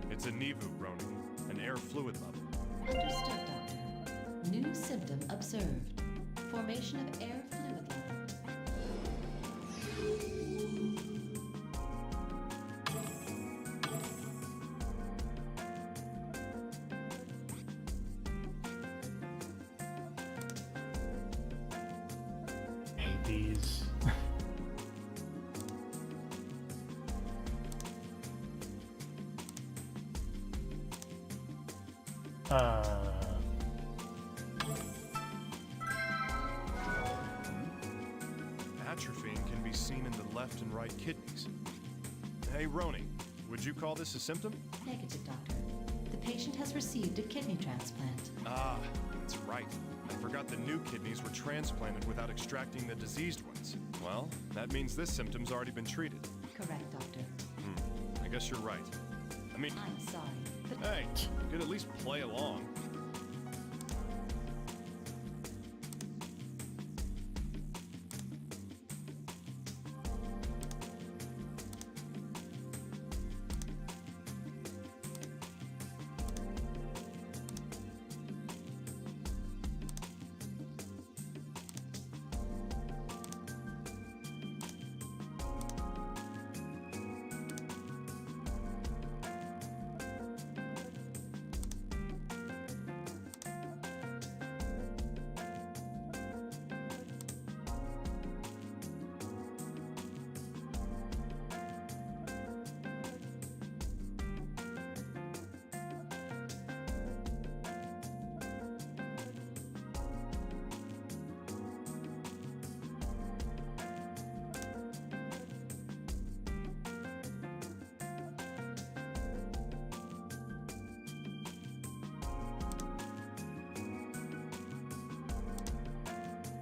It's a NIVU, Roni, an air fluid level. Understood, Doctor. New symptom observed. Formation of air fluid level. these. Atrophying can be seen in the left and right kidneys. Hey, Roni, would you call this a symptom? Negative, Doctor. The patient has received a kidney transplant. Ah, that's right. I forgot the new kidneys were transplanted without extracting the diseased ones. Well, that means this symptom's already been treated. Correct, Doctor. I guess you're right. I mean, I'm sorry, but... hey, you could at least play along.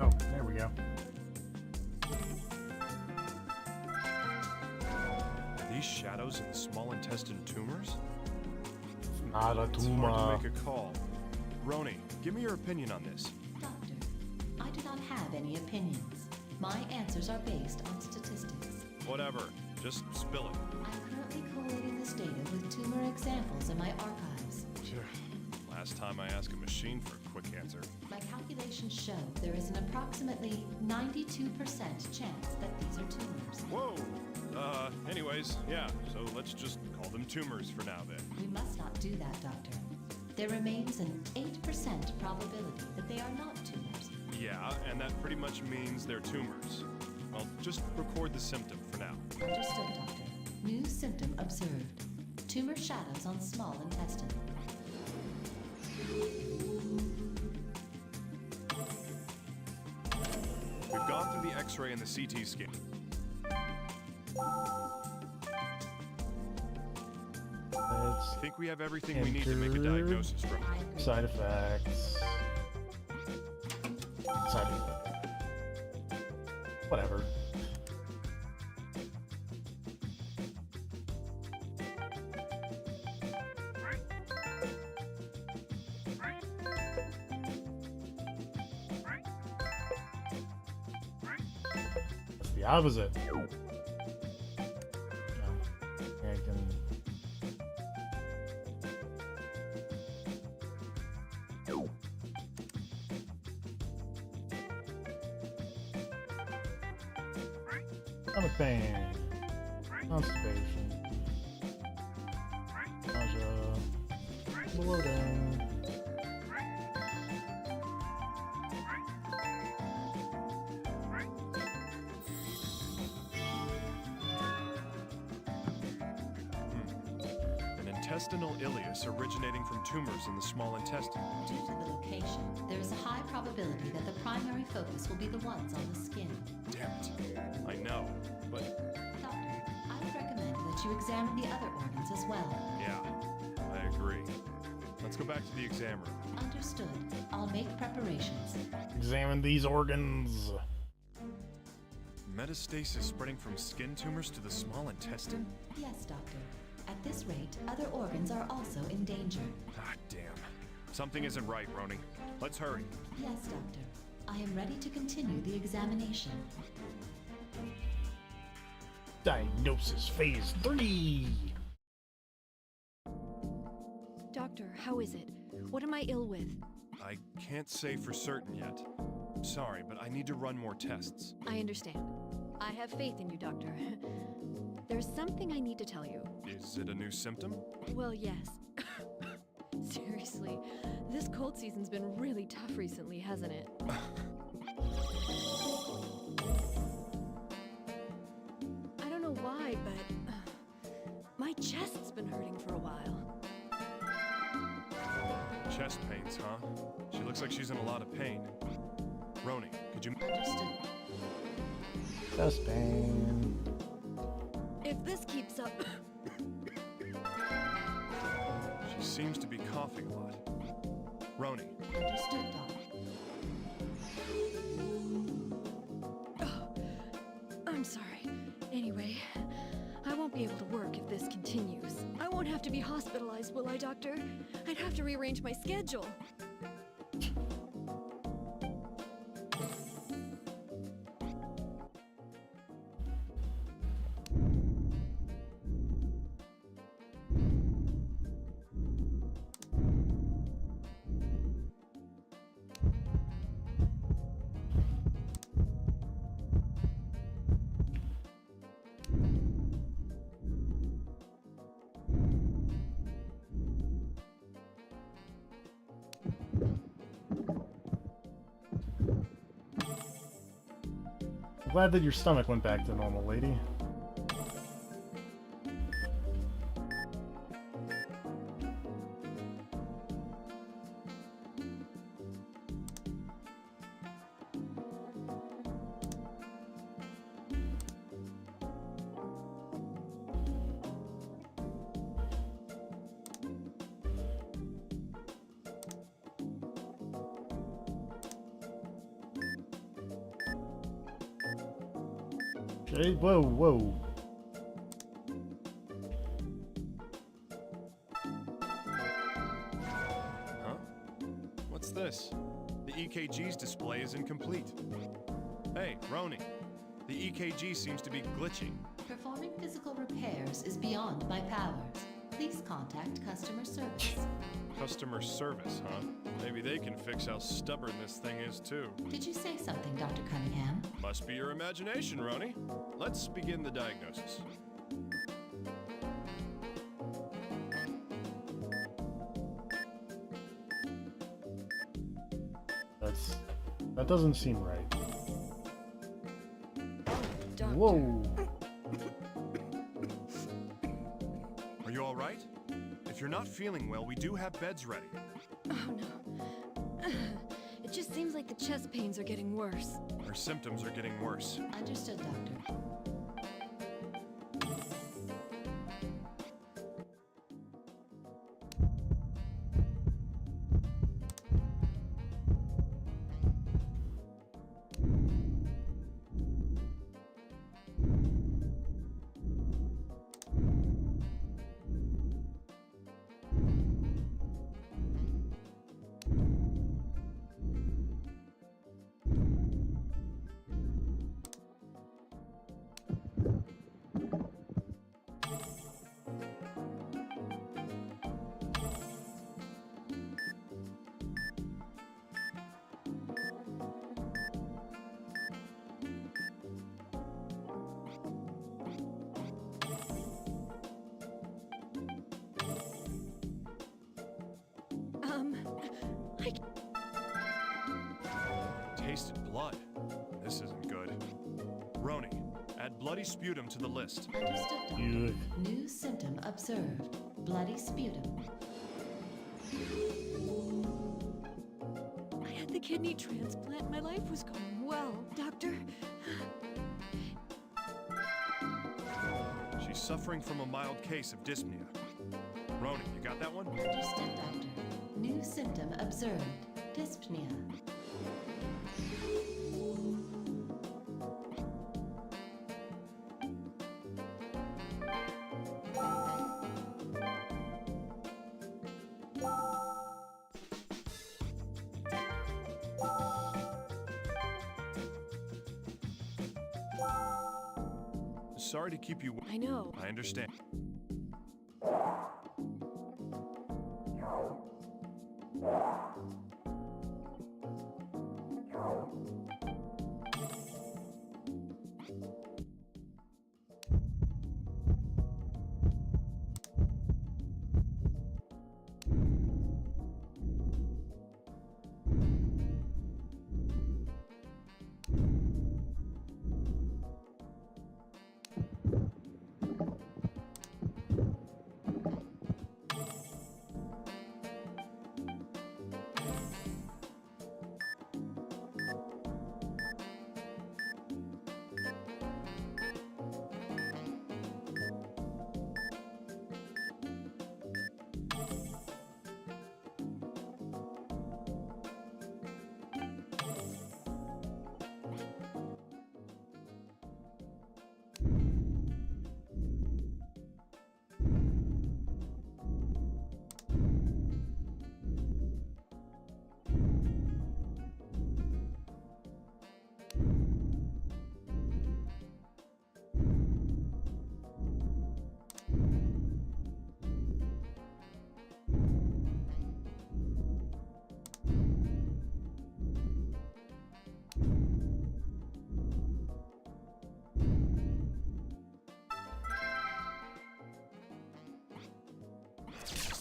Oh, there we go. Are these shadows in the small intestine tumors? It's not a It's tumor. hard to make a call. Roni, give me your opinion on this. Doctor, I do not have any opinions. My answers are based on statistics. Whatever, just spill it. I'm currently collating this data with tumor examples in my archives. Last time I asked a machine for a quick answer. My calculations show there is an approximately 92% chance that these are tumors. Whoa! Anyways, yeah, so let's just call them tumors for now then. We must not do that, Doctor. There remains an 8% probability that they are not tumors. Yeah, and that pretty much means they're tumors. Well, just record the symptom for now. Understood, Doctor. New symptom observed. Tumor shadows on small intestine. We've gone through the X-ray and the CT scan. Let's I think we have everything we need to make a enter diagnosis from it. side effects. Side effects. Whatever. That's the opposite. No. I can... Stomach pain, constipation, nausea, bloating. An intestinal ileus originating from tumors in the small intestine. Due to the location, there is a high probability that the primary focus will be the ones on the skin. Damn it. I know, but Doctor, I would recommend that you examine the other organs as well. yeah, I agree. Let's go back to the exam room. Understood. I'll make preparations. Examine these organs. Metastasis spreading from skin tumors to the small intestine? Yes, Doctor. At this rate, other organs are also in danger. Ah, damn. Something isn't right, Roni. Let's hurry. Yes, Doctor. I am ready to continue the examination. Diagnosis phase 3. Doctor, how is it? What am I ill with? I can't say for certain yet. Sorry, but I need to run more tests. I understand. I have faith in you, Doctor. There's something I need to tell you. Is it a new symptom? Well, yes. Seriously, this cold season's been really tough recently, hasn't it? try, but my chest's been hurting for a while. Chest pains, huh? She looks like she's in a lot of pain. Roni, could you... Understood. Chest pain. If this keeps up... She seems to be coughing a lot. Roni. Understood, Doc. I'm sorry. Anyway, I won't be able to work if this continues. I won't have to be hospitalized, will I, Doctor? I'd have to rearrange my schedule. I'm glad that your stomach went back to normal, lady. Okay, whoa, whoa. Huh? What's this? The EKG's display is incomplete. Hey, Roni. The EKG seems to be glitching. Performing physical repairs is beyond my powers. Please contact customer service. Customer service, huh? Maybe they can fix how stubborn this thing is, too. Did you say something, Dr. Cunningham? Must be your imagination, Roni. Let's begin the diagnosis. That doesn't seem right. Doctor. Whoa. Are you all right? If you're not feeling well, we do have beds ready. Oh, no. It just seems like the chest pains are getting worse. Her symptoms are getting worse. Understood, Doctor. Tasted blood. This isn't good. Roni, add bloody sputum to the list. Understood, Doctor. Yuck. New symptom observed. Bloody sputum. I had the kidney transplant. My life was going well, Doctor. She's suffering from a mild case of dyspnea. Roni, you got that one? Understood, Doctor. New symptom observed. Dyspnea. Sorry to keep you... I know. I understand.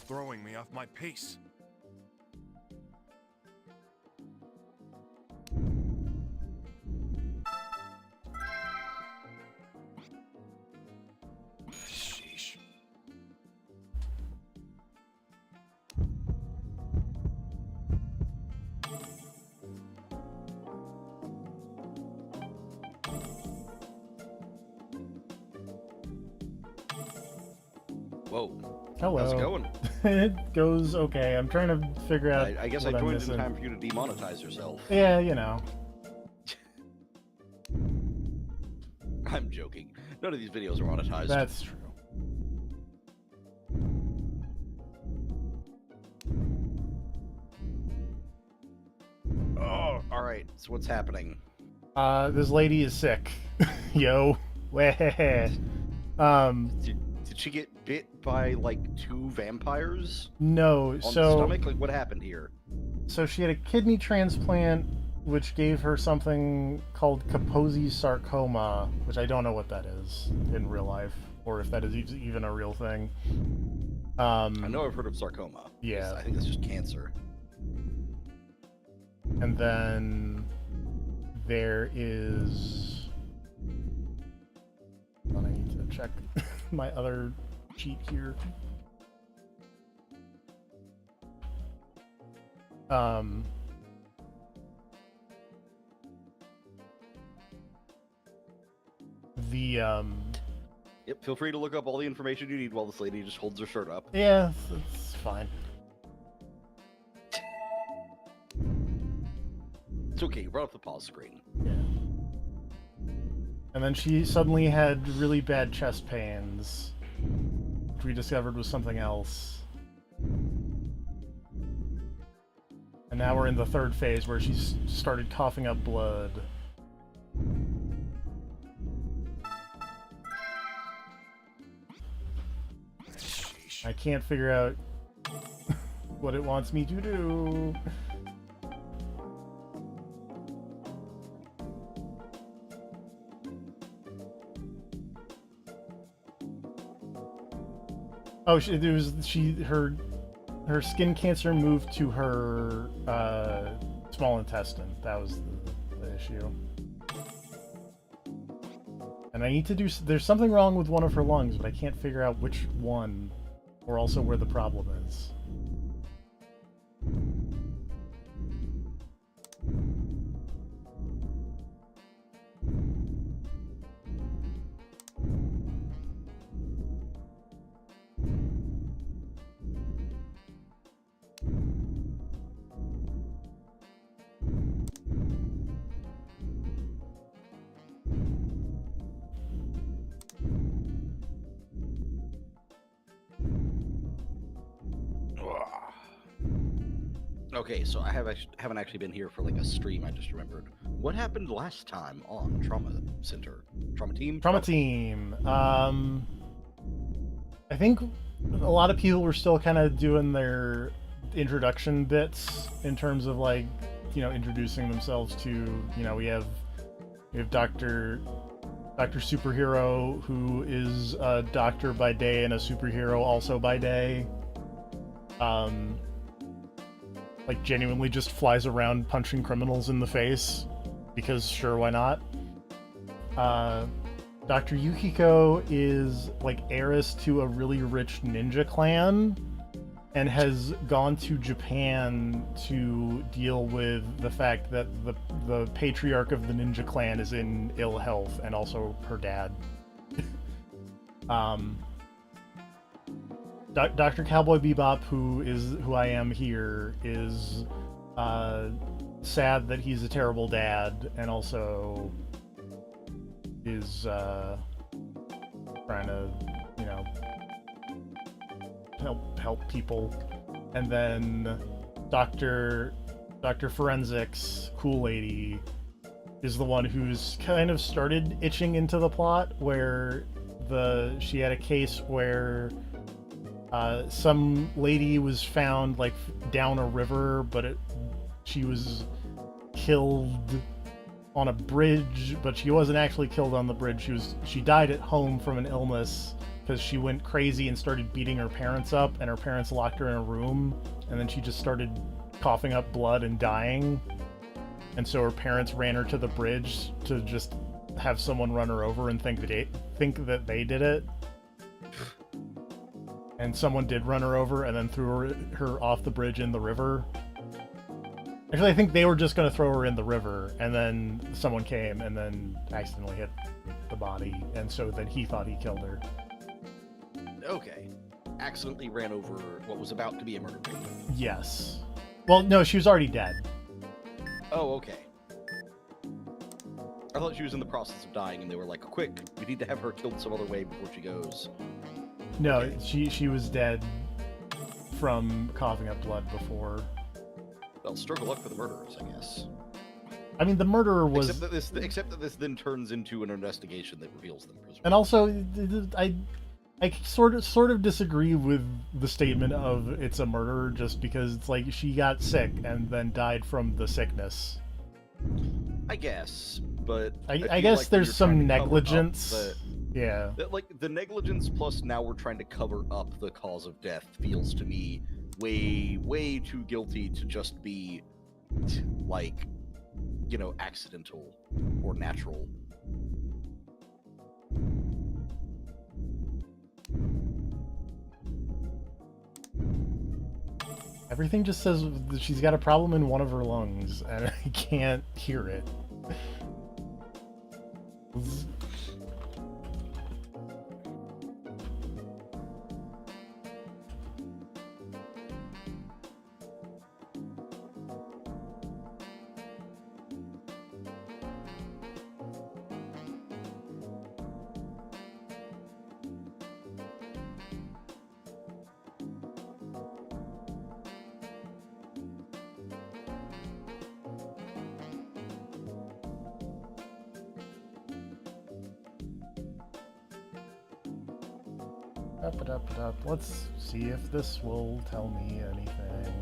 throwing me off my pace. Sheesh. Whoa. Hello. How's it going? It goes okay. I'm trying to figure out. I guess I what I'm joined missing. in time for you to demonetize yourself. Yeah, you know. I'm joking. None of these videos are monetized. That's true. Oh, all right. So what's happening? This lady is sick. Yo. Weh. Did she get bit by like 2 vampires? No. On So. the stomach? Like what happened here? So she had a kidney transplant, which gave her something called Kaposi sarcoma, which I don't know what that is in real life, or if that is even a real thing. I know I've heard of sarcoma. Yeah. I think it's just cancer. And then there is. Hold on, I need to check my other sheet here. Yep, feel free to look up all the information you need while this lady just holds her shirt up. Yeah, it's fine. It's okay, run up the pause screen. Yeah. And then she suddenly had really bad chest pains, which we discovered was something else. And now we're in the 3rd phase where she's started coughing up blood. I can't figure out what it wants me to do. Oh, her skin cancer moved to her small intestine. That was the issue. And I need to do. There's something wrong with one of her lungs, but I can't figure out which one, or also where the problem is. Okay, so I haven't actually been here for like a stream. I just remembered. What happened last time on Trauma Center? Trauma Team? Trauma Team. I think a lot of people were still kind of doing their introduction bits in terms of like, you know, introducing themselves to, you know, we have Dr. Superhero, who is a doctor by day and a superhero also by day. Like genuinely just flies around punching criminals in the face because sure, why not? Dr. Yukiko is like heiress to a really rich ninja clan and has gone to Japan to deal with the fact that the patriarch of the ninja clan is in ill health, and also her dad. Dr. Cowboy Bebop, who I am here, is sad that he's a terrible dad, and also is trying to, you know, help people. And then Dr. Forensics, Cool Lady, is the one who's kind of started itching into the plot, where she had a case where some lady was found like down a river, but she was killed on a bridge, but she wasn't actually killed on the bridge. She died at home from an illness because she went crazy and started beating her parents up, and her parents locked her in a room, and then she just started coughing up blood and dying. And so her parents ran her to the bridge to just have someone run her over and think that they did it. And someone did run her over and then threw her off the bridge in the river. Actually, I think they were just going to throw her in the river, and then someone came and then accidentally hit the body, and so then he thought he killed her. Okay. Accidentally ran over what was about to be a murder victim. Yes. Well, no, she was already dead. Oh, okay. I thought she was in the process of dying, and they were like, quick, we need to have her killed some other way before she goes. No, okay. she was dead from coughing up blood before. Well, stroke of luck for the murderers, I guess. I mean, the murderer was... Except that this then turns into an investigation that reveals them. And also, I sort of disagree with the statement of it's a murder, just because it's like she got sick and then died from the sickness. I guess, but... I guess like there's some negligence. Yeah. Like, the negligence plus now we're trying to cover up the cause of death feels to me way too guilty to just be, like, you know, accidental or natural. Everything just says that she's got a problem in one of her lungs, and I can't hear it. Up. Let's see if this will tell me anything.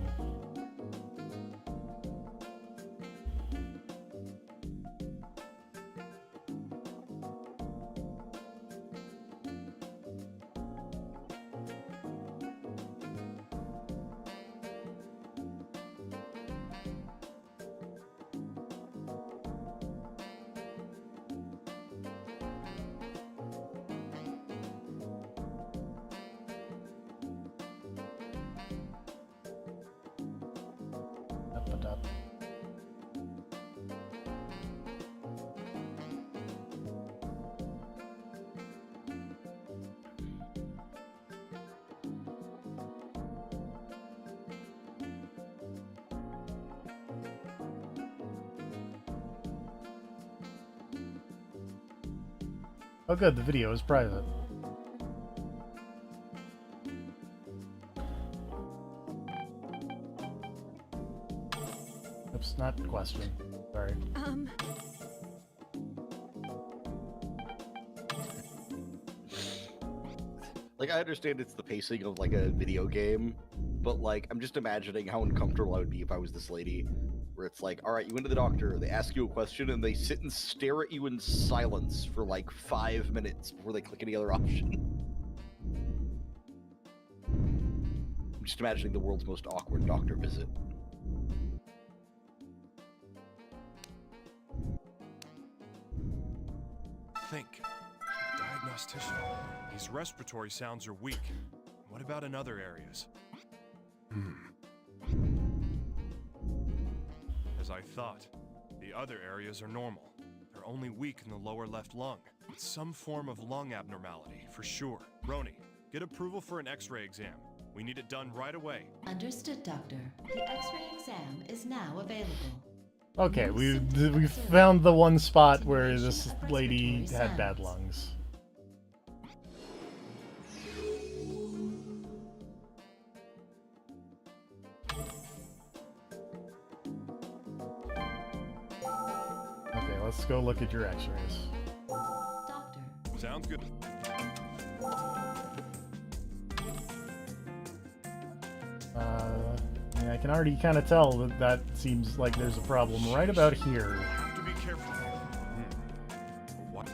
Oh good, the video is private. Oops, not question. Sorry. Like, I understand it's the pacing of, like, a video game, but, like, I'm just imagining how uncomfortable I would be if I was this lady, where it's like, alright, you went to the doctor, they ask you a question, and they sit and stare at you in silence for, like, 5 minutes before they click any other option. I'm just imagining the world's most awkward doctor visit. Think. Diagnostician. These respiratory sounds are weak. What about in other areas? As I thought, the other areas are normal. They're only weak in the lower left lung. It's some form of lung abnormality, for sure. Roni, get approval for an X-ray exam. We need it done right away. Understood, Doctor. The X-ray exam is now available. Okay, we found the one spot where this lady had bad lungs. Okay, let's go look at your x-rays. Doctor. Sounds good. Yeah, I can already kind of tell that that seems like there's a problem right about here. Have to be careful. What?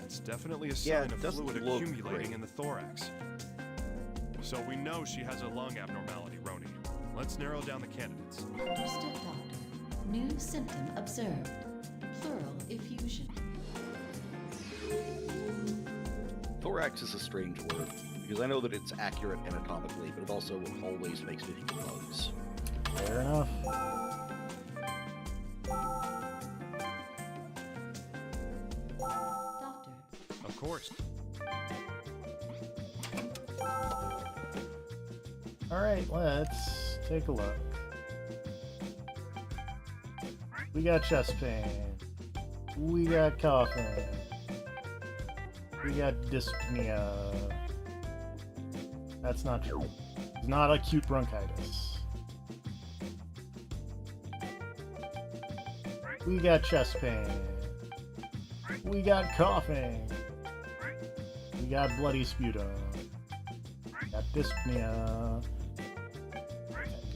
It's Definitely a Yeah, sign it of doesn't fluid look accumulating great. in the thorax. So we know she has a lung abnormality, Roni. Let's narrow down the candidates. Understood, Doctor. New symptom observed. Pleural effusion. Thorax is a strange word, because I know that it's accurate anatomically, but it also always makes me think of bugs. Fair enough. Doctor, Of course. Alright, let's take a look. We got chest pain. We got coughing. We got dyspnea. That's not true. It's not acute bronchitis. We got chest pain. We got coughing. We got bloody sputum. We got dyspnea.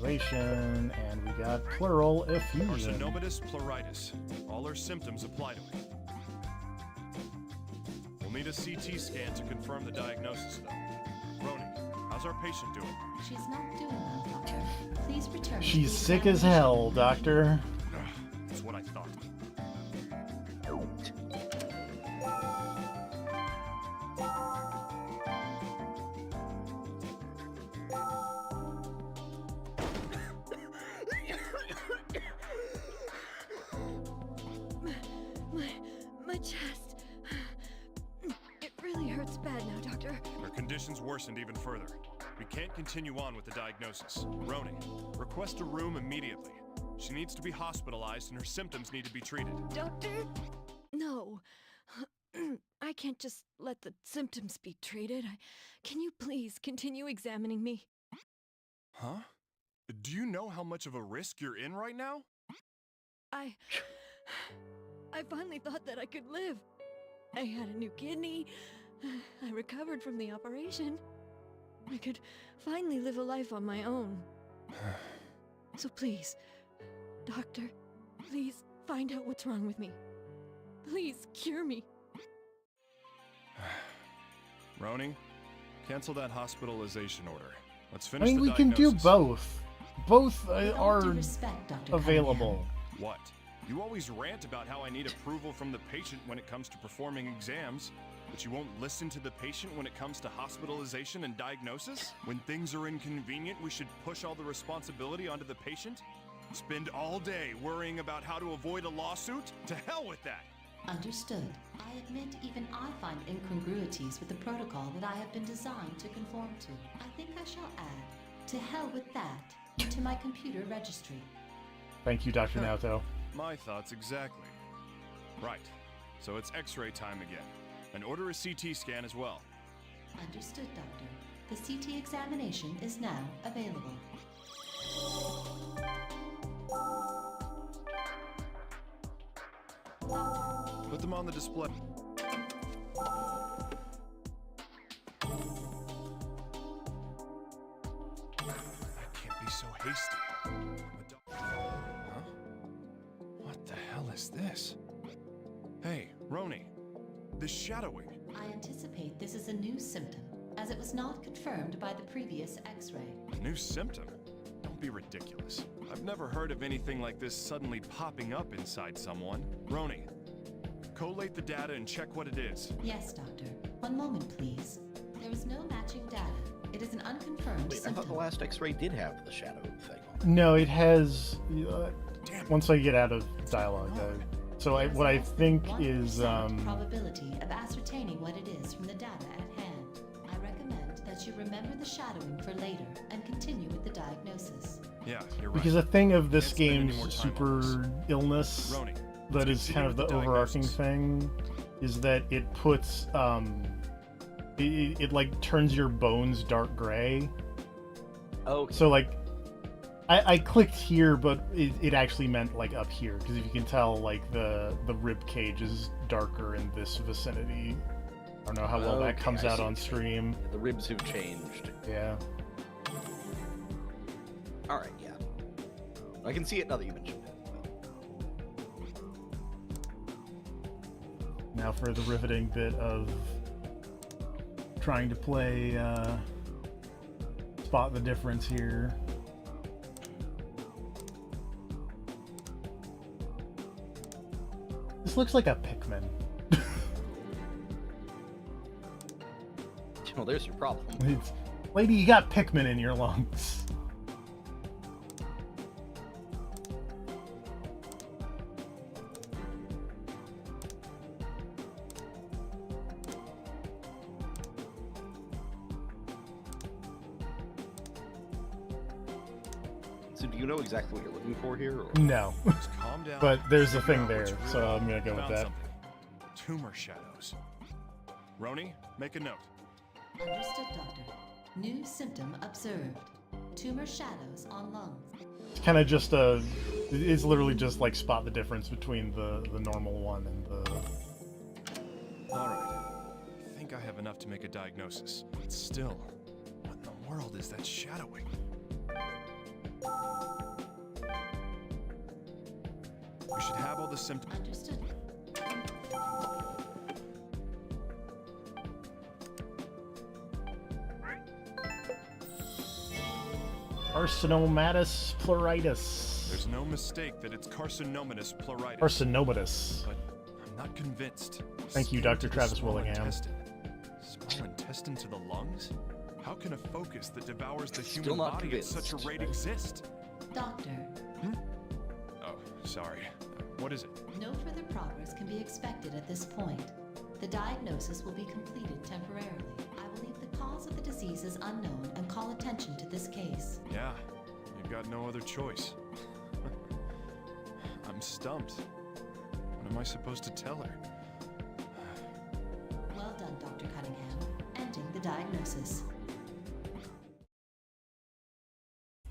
Evaluation, and we got pleural effusion. Arsenomatous pleuritis. All her symptoms apply to it. We'll need a CT scan to confirm the diagnosis, though. Roni, how's our patient doing? she's not doing well, Doctor. Please return. to She's the sick as examination hell, room Doctor. That's what I thought. My chest. It really hurts bad now, Doctor. Her condition's worsened even further. We can't continue on with the diagnosis. Roni, request a room immediately. She needs to be hospitalized and her symptoms need to be treated. Doctor? No. I can't just let the symptoms be treated. Can you please continue examining me? Huh? Do you know how much of a risk you're in right now? I finally thought that I could live. I had a new kidney. I recovered from the operation. I could finally live a life on my own. So please, Doctor, please find out what's wrong with me. Please cure me. Roni, cancel that hospitalization order. Let's I finish mean, the we can do diagnosis. both. Both With all are due respect, Dr. available. What? You always rant about how I need approval from the patient when it comes to performing exams, but you won't listen to the patient when it comes to hospitalization and diagnosis? When things are inconvenient, we should push all the responsibility onto the patient? Spend all day worrying about how to avoid a lawsuit? To hell with that! Understood. I admit even I find incongruities with the protocol that I have been designed to conform to. I think I shall add, to hell with that, to my computer registry. Thank you, Dr. Naoto. My thoughts exactly. Right. So it's X-ray time again. And order a CT scan as well. Understood, Doctor. The CT examination is now available. Put them on the display. I can't be so hasty. Huh? What the hell is this? Hey, Roni. This shadowing. I anticipate this is a new symptom, as it was not confirmed by the previous X-ray. New symptom? Don't be ridiculous. I've never heard of anything like this suddenly popping up inside someone. Roni, collate the data and check what it is. Yes, Doctor. One moment, please. There is no matching data. It is an unconfirmed Wait, I symptom. thought the last X-ray did have the shadow thing on it. No, it has. Once I get out of dialogue, so what I think is probability of ascertaining what it is from the data at hand. I recommend that you remember the shadowing for later and continue with the diagnosis. Yeah, you're right. because a thing of this Can't spend any game's more time on super illness Roni, that let's is kind of the continue with the overarching diagnosis. thing is that it puts it like turns your bones dark gray. Okay. So like I clicked here, but it actually meant like up here, because if you can tell, like the rib cage is darker in this vicinity. I don't know how well that Okay, comes I out see on what you're stream. The ribs have changed. Yeah. Alright, yeah. I can see it now that you mentioned it. Now for the riveting bit of trying to play spot the difference here. This looks like a Pikmin. Well, there's your problem. Lady, you got Pikmin in your lungs. So do you know exactly what you're looking for here? Or? No. Just calm down. But there's a thing there, Figure out what's so real. I'm gonna go with Found that. something. Tumor shadows. Roni, make a note. Understood, Doctor. New symptom observed. Tumor shadows on lungs. It's kind of just a... It's literally just like spot the difference between the normal one and the... Alright. I think I have enough to make a diagnosis. But still, what in the world is that shadowing? We should have all the symptoms. Understood. Carcinomatous pleuritis. There's no mistake that it's carcinomatous pleuritis. Carcinomatous. But I'm not convinced. Thank you, Skin Dr. to the Travis small Willingham. intestine. Small intestine to the lungs? How can a focus that devours the Still human not body at convinced. such a rate exist? Doctor, Oh, sorry. What is it? no further progress can be expected at this point. The diagnosis will be completed temporarily. I will leave the cause of the disease as unknown and call attention to this case. Yeah, you've got no other choice. I'm stumped. What am I supposed to tell her? Well done, Dr. Cunningham. Ending the diagnosis.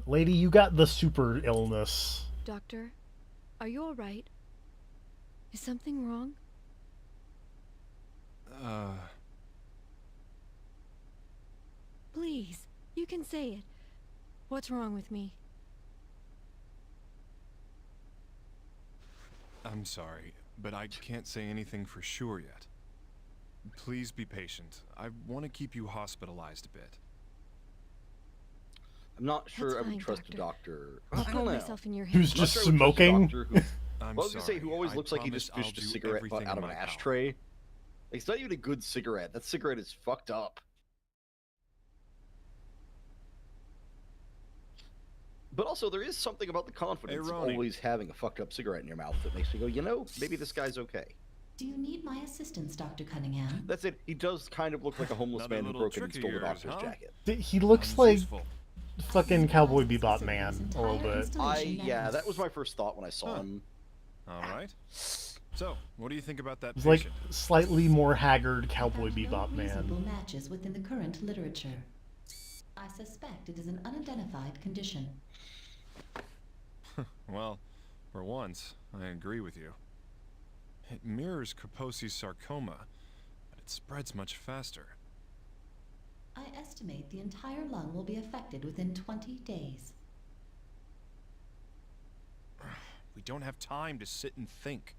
Lady, you got the super illness. Doctor, are you alright? Is something wrong? Please, you can say it. What's wrong with me? I'm sorry, but I can't say anything for sure yet. Please be patient. I want to keep you hospitalized a bit. I'm not sure I fine, would trust Doctor. a doctor. I'll I put don't know. myself in your Who's hands. I'm not just sure I would trust a smoking? doctor who- I'm Well, I was gonna say, who sorry. always I looks like he promise just I'll fished a do cigarette butt everything out in of an my power. ashtray. Like, it's not even a good cigarette. That cigarette is fucked up. But also, there is something about the confidence of Ronnie. always having a fucked up cigarette in your mouth that makes me go, you know, maybe this guy's okay. Do you need my assistance, Dr. Cunningham? That's it. He does kind of look like a homeless Another man who little broke in and trick stole of the yours, doctor's huh? jacket. He looks Sounds like useful. fucking Cowboy Bebop man a little bit. Yeah, that was my first thought when I saw him. All right. So, what do you think about that He's like patient? slightly more haggard Cowboy Found Bebop no reasonable man. matches within the current literature. I suspect it is an unidentified condition. Well, for once, I agree with you. It mirrors Kaposi's sarcoma, but it spreads much faster. I estimate the entire lung will be affected within 20 days. We don't have time to sit and think.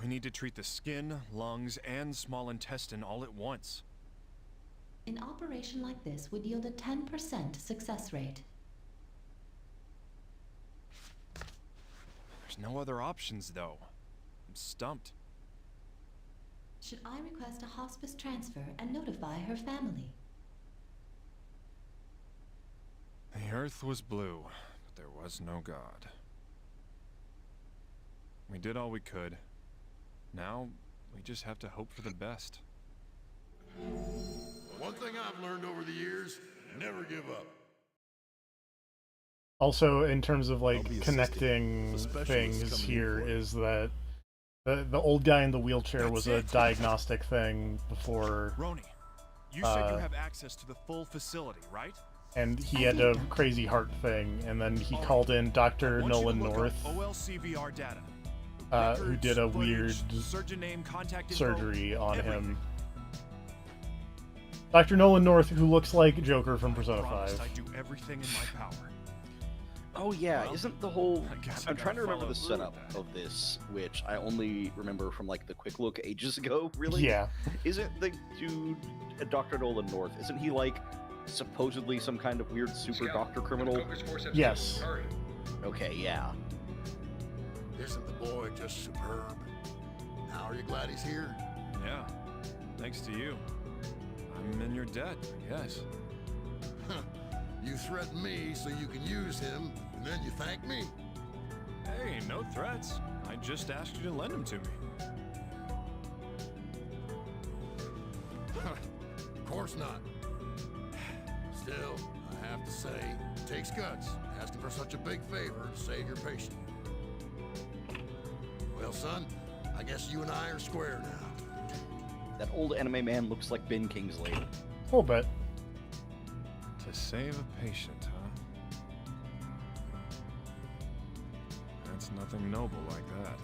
We need to treat the skin, lungs, and small intestine all at once. An operation like this would yield a 10% success rate. There's no other options, though. I'm stumped. Should I request a hospice transfer and notify her family? The earth was blue, but there was no God. We did all we could. Now, we just have to hope for the best. One thing I've learned over the years, never give up. Also, in terms of I'll like be assisting. connecting The specialist's things coming in here, for you. is that the old guy in the wheelchair was a That's it. diagnostic thing before, Roni, you said you have access to the full facility, right? and he had a crazy heart thing, and then he called in Dr. I want you Nolan to look North, up OLCVR data. who Records, did a footage, weird surgeon name, contact info, surgery on everything. him. Dr. Nolan North, who looks like Joker from I Persona promised 5. I'd do everything in my power. Oh yeah, Well, isn't the whole... I guess I I'm trying to gotta remember the follow through setup with that. of this, which I only remember from like the quick look ages ago, really? Yeah. Isn't the dude, Dr. Nolan North, isn't he like supposedly some kind of weird super doctor criminal? Yes. Okay, yeah. Isn't the boy just superb? Now are you glad he's here? Yeah, thanks to you. I'm in your debt, I guess. You threaten me so you can use him, and then you thank me? Hey, no threats. I just asked you to lend him to me. Of course not. Still, I have to say, it takes guts asking for such a big favor to save your patient. Well, son, I guess you and I are square now. That old anime man looks like Ben Kingsley. A little bit. To save a patient, huh? That's nothing noble like that.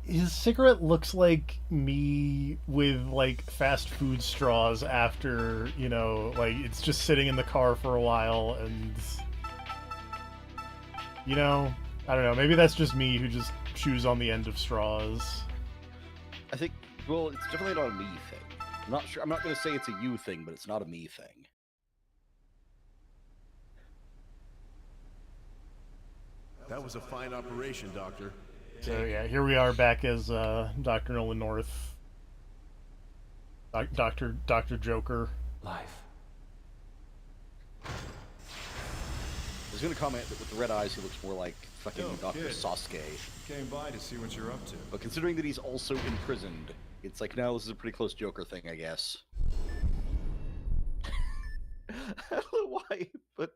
His cigarette looks like me with like fast food straws after, you know, like it's just sitting in the car for a while and, you know, I don't know, maybe that's just me who just chews on the end of straws. I think, well, it's definitely not a me thing. I'm not sure, I'm not going to say it's a you thing, but it's not a me thing. That was a fine operation, Doctor. So yeah, here we are back as Dr. Nolan North. Dr. Joker. Life. I was going to comment that with the red eyes, he looks more like fucking Yo, Dr. kid. Sasuke. Came by to see what you're up to. But considering that he's also imprisoned, it's like, no, this is a pretty close Joker thing, I guess. I don't know why, but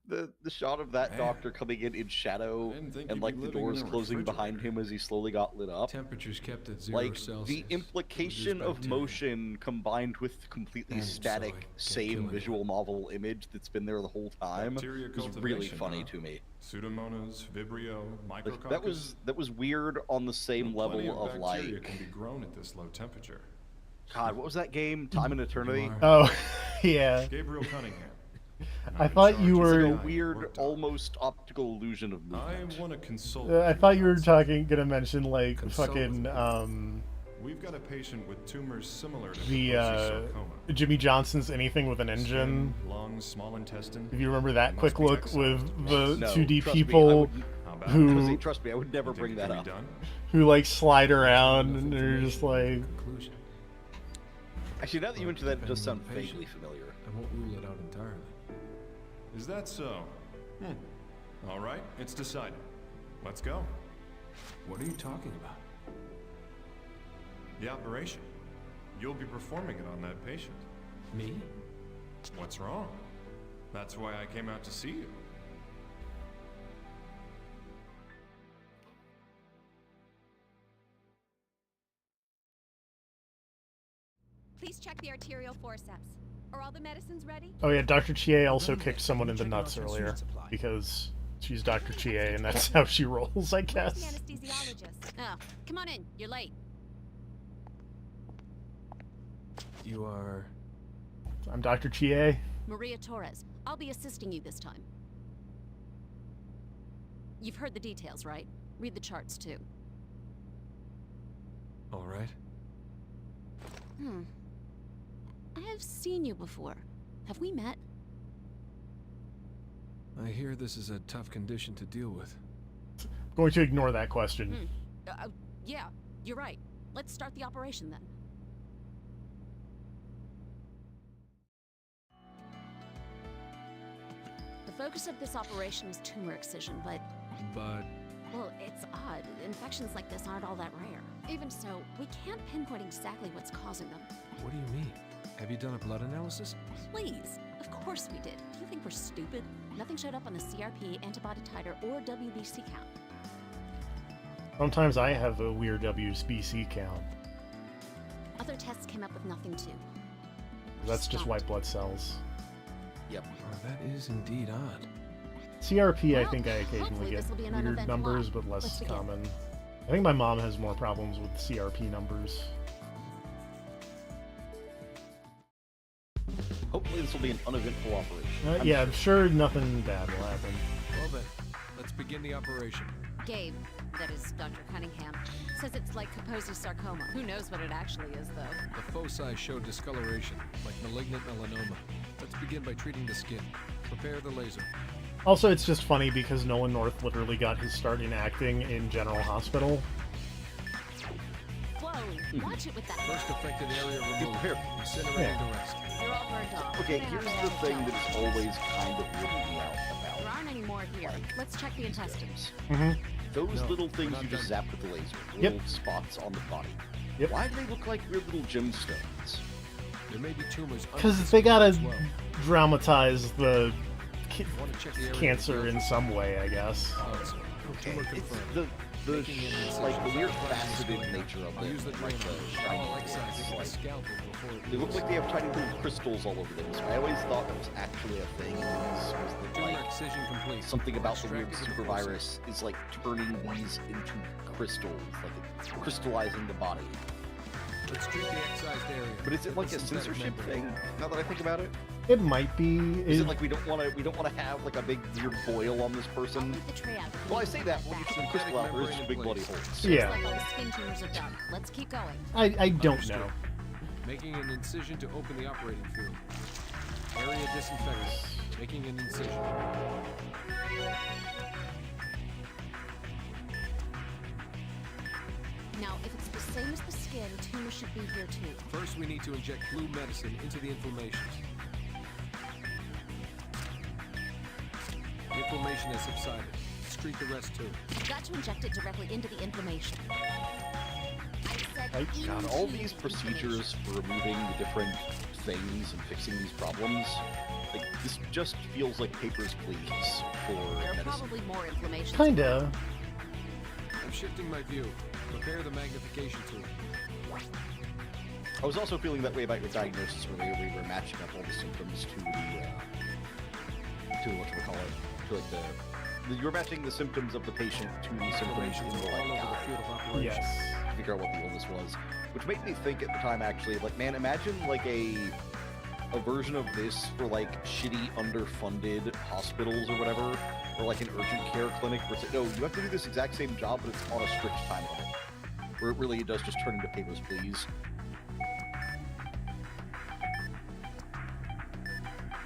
the shot of that Man. doctor coming in shadow didn't think and you'd like be the living in doors a closing behind him as he slowly got lit up. Temperatures kept at 0 Like Celsius. the implication Reduced of bacteria. motion combined with the completely And so static, it kept same killing visual novel image that's been there the whole time Bacteria was really cultivation, funny huh? to me. Pseudomonas, Vibrio, Like, Micrococcus. that was weird on the same Plenty level of bacteria like, can be grown at this low temperature. God, what was that game? Time and Eternity. Oh, yeah. Gabriel Cunningham. I thought you It's were. like a weird, almost optical illusion of I movement. want to consult. I thought you were gonna mention like Consult fucking We've got a patient with tumors similar to the Kaposi's sarcoma. Jimmy Johnson's Anything with an Engine. Skin, lungs, small intestine. If you remember that Must quick be look excised. with the No, 2D trust me, I people wouldn't- How about who Trust me, I would never You think bring it that can up. be done? who like slide around and they're just like. Conclusion. Actually, now that you mention that, it does sound Depending on the vaguely familiar. I won't rule it out entirely. Is that so? All right, it's decided. Let's go. What are you talking about? The operation. You'll be performing it on that patient. Me? What's wrong? That's why I came out to see you. Please check the arterial forceps. Are all the medicines ready? Oh yeah, Dr. Chie also kicked someone in the nuts earlier because she's Dr. Chie and that's how she rolls, I Where's the guess. anesthesiologist? Oh, come on in. You're late. You are... I'm Dr. Chie. Maria Torres. I'll be assisting you this time. You've heard the details, right? Read the charts, too. all right? I have seen you before. Have we met? I hear this is a tough condition to deal with. Going to ignore that question. Yeah, you're right. Let's start the operation then. The focus of this operation is tumor excision, but... But... Well, it's odd. Infections like this aren't all that rare. Even so, we can't pinpoint exactly what's causing them. What do you mean? Have you done a blood analysis? Please. Of course we did. Do you think we're stupid? Nothing showed up on the CRP, antibody titer, or WBC count. Sometimes I have a weird WBC count. Other tests came up with nothing too. That's just white blood cells. Yep. Oh, that is indeed odd. CRP, I Well, think I occasionally hopefully get this'll be an weird uneventful numbers, op. but less Let's begin. common. I think my mom has more problems with CRP numbers. Hopefully this will be an uneventful operation. Yeah, I'm sure nothing bad will happen. Well then, let's begin the operation. Gabe, that is Dr. Cunningham, says it's like Kaposi's sarcoma. Who knows what it actually is, though? The foci show discoloration, like malignant melanoma. Let's begin by treating the skin. Prepare the laser. Also, it's just funny because Nolan North literally got his start in acting in General Hospital. Whoa, watch it with that. First affected area removed. Here. Incinerating the rest. You're all burned off. Okay, here's the thing that's always kind of weirded me out There about aren't any more here. Let's check the intestines. those No, little we're things not you just done. zap with the laser. Yep. Little spots on the body. Yep. Why do they look like weird little gemstones? There may be tumors. under Because the they skin gotta as well. dramatize the Want to check the area cancer in some way, I guess. Tumor It's confirmed. the Making an incision like the weird through the faceted spine. nature of I'll it, use the like the drainage. shiny I'll excise bits, it with a like scalpel before it they look leaves. like they have tiny little crystals all over them. So I always thought that was actually a thing. Was that, Tumor like excision complete. something about the weird Extracted super the foci. virus is like turning these into crystals, like it's crystallizing the body. Let's treat the excised area. But is it like a With synthetic censorship membrane. thing? Now that I think about it, It might be. is it like we don't want to have like a big weird boil on this person? Move the tray out. Well, I say that when you shoot the crystal out, there's just big bloody holes. Looks Yeah. like all the skin tumors are done. Let's keep going. I don't Understood. know. Making an incision to open the operating field. Area disinfected. Making an incision. Now, if it's the same as the skin, tumors should be here too. First, we need to inject blue medicine into the inflammations. The inflammation has subsided. Let's treat the rest too. You've got to inject it directly into the inflammation. I said God, into all the these inflammation. procedures for removing the different things and fixing these problems, like this just feels like Papers, Please for There are medicine. probably more inflammation. Kinda. I'm shifting my view. Prepare the magnification tool. I was also feeling that way about your diagnosis earlier. We were matching up all the symptoms to the to like you were matching the symptoms of the patient to the symptoms in Inflammations the are all like over the guide field of operation. Yes. to figure out what the illness was, which made me think at the time actually, like, man, imagine like a version of this for like shitty underfunded hospitals or whatever, or like an urgent care clinic where it's like, no, you have to do this exact same job, but it's on a strict time limit, where it really does just turn into Papers, Please.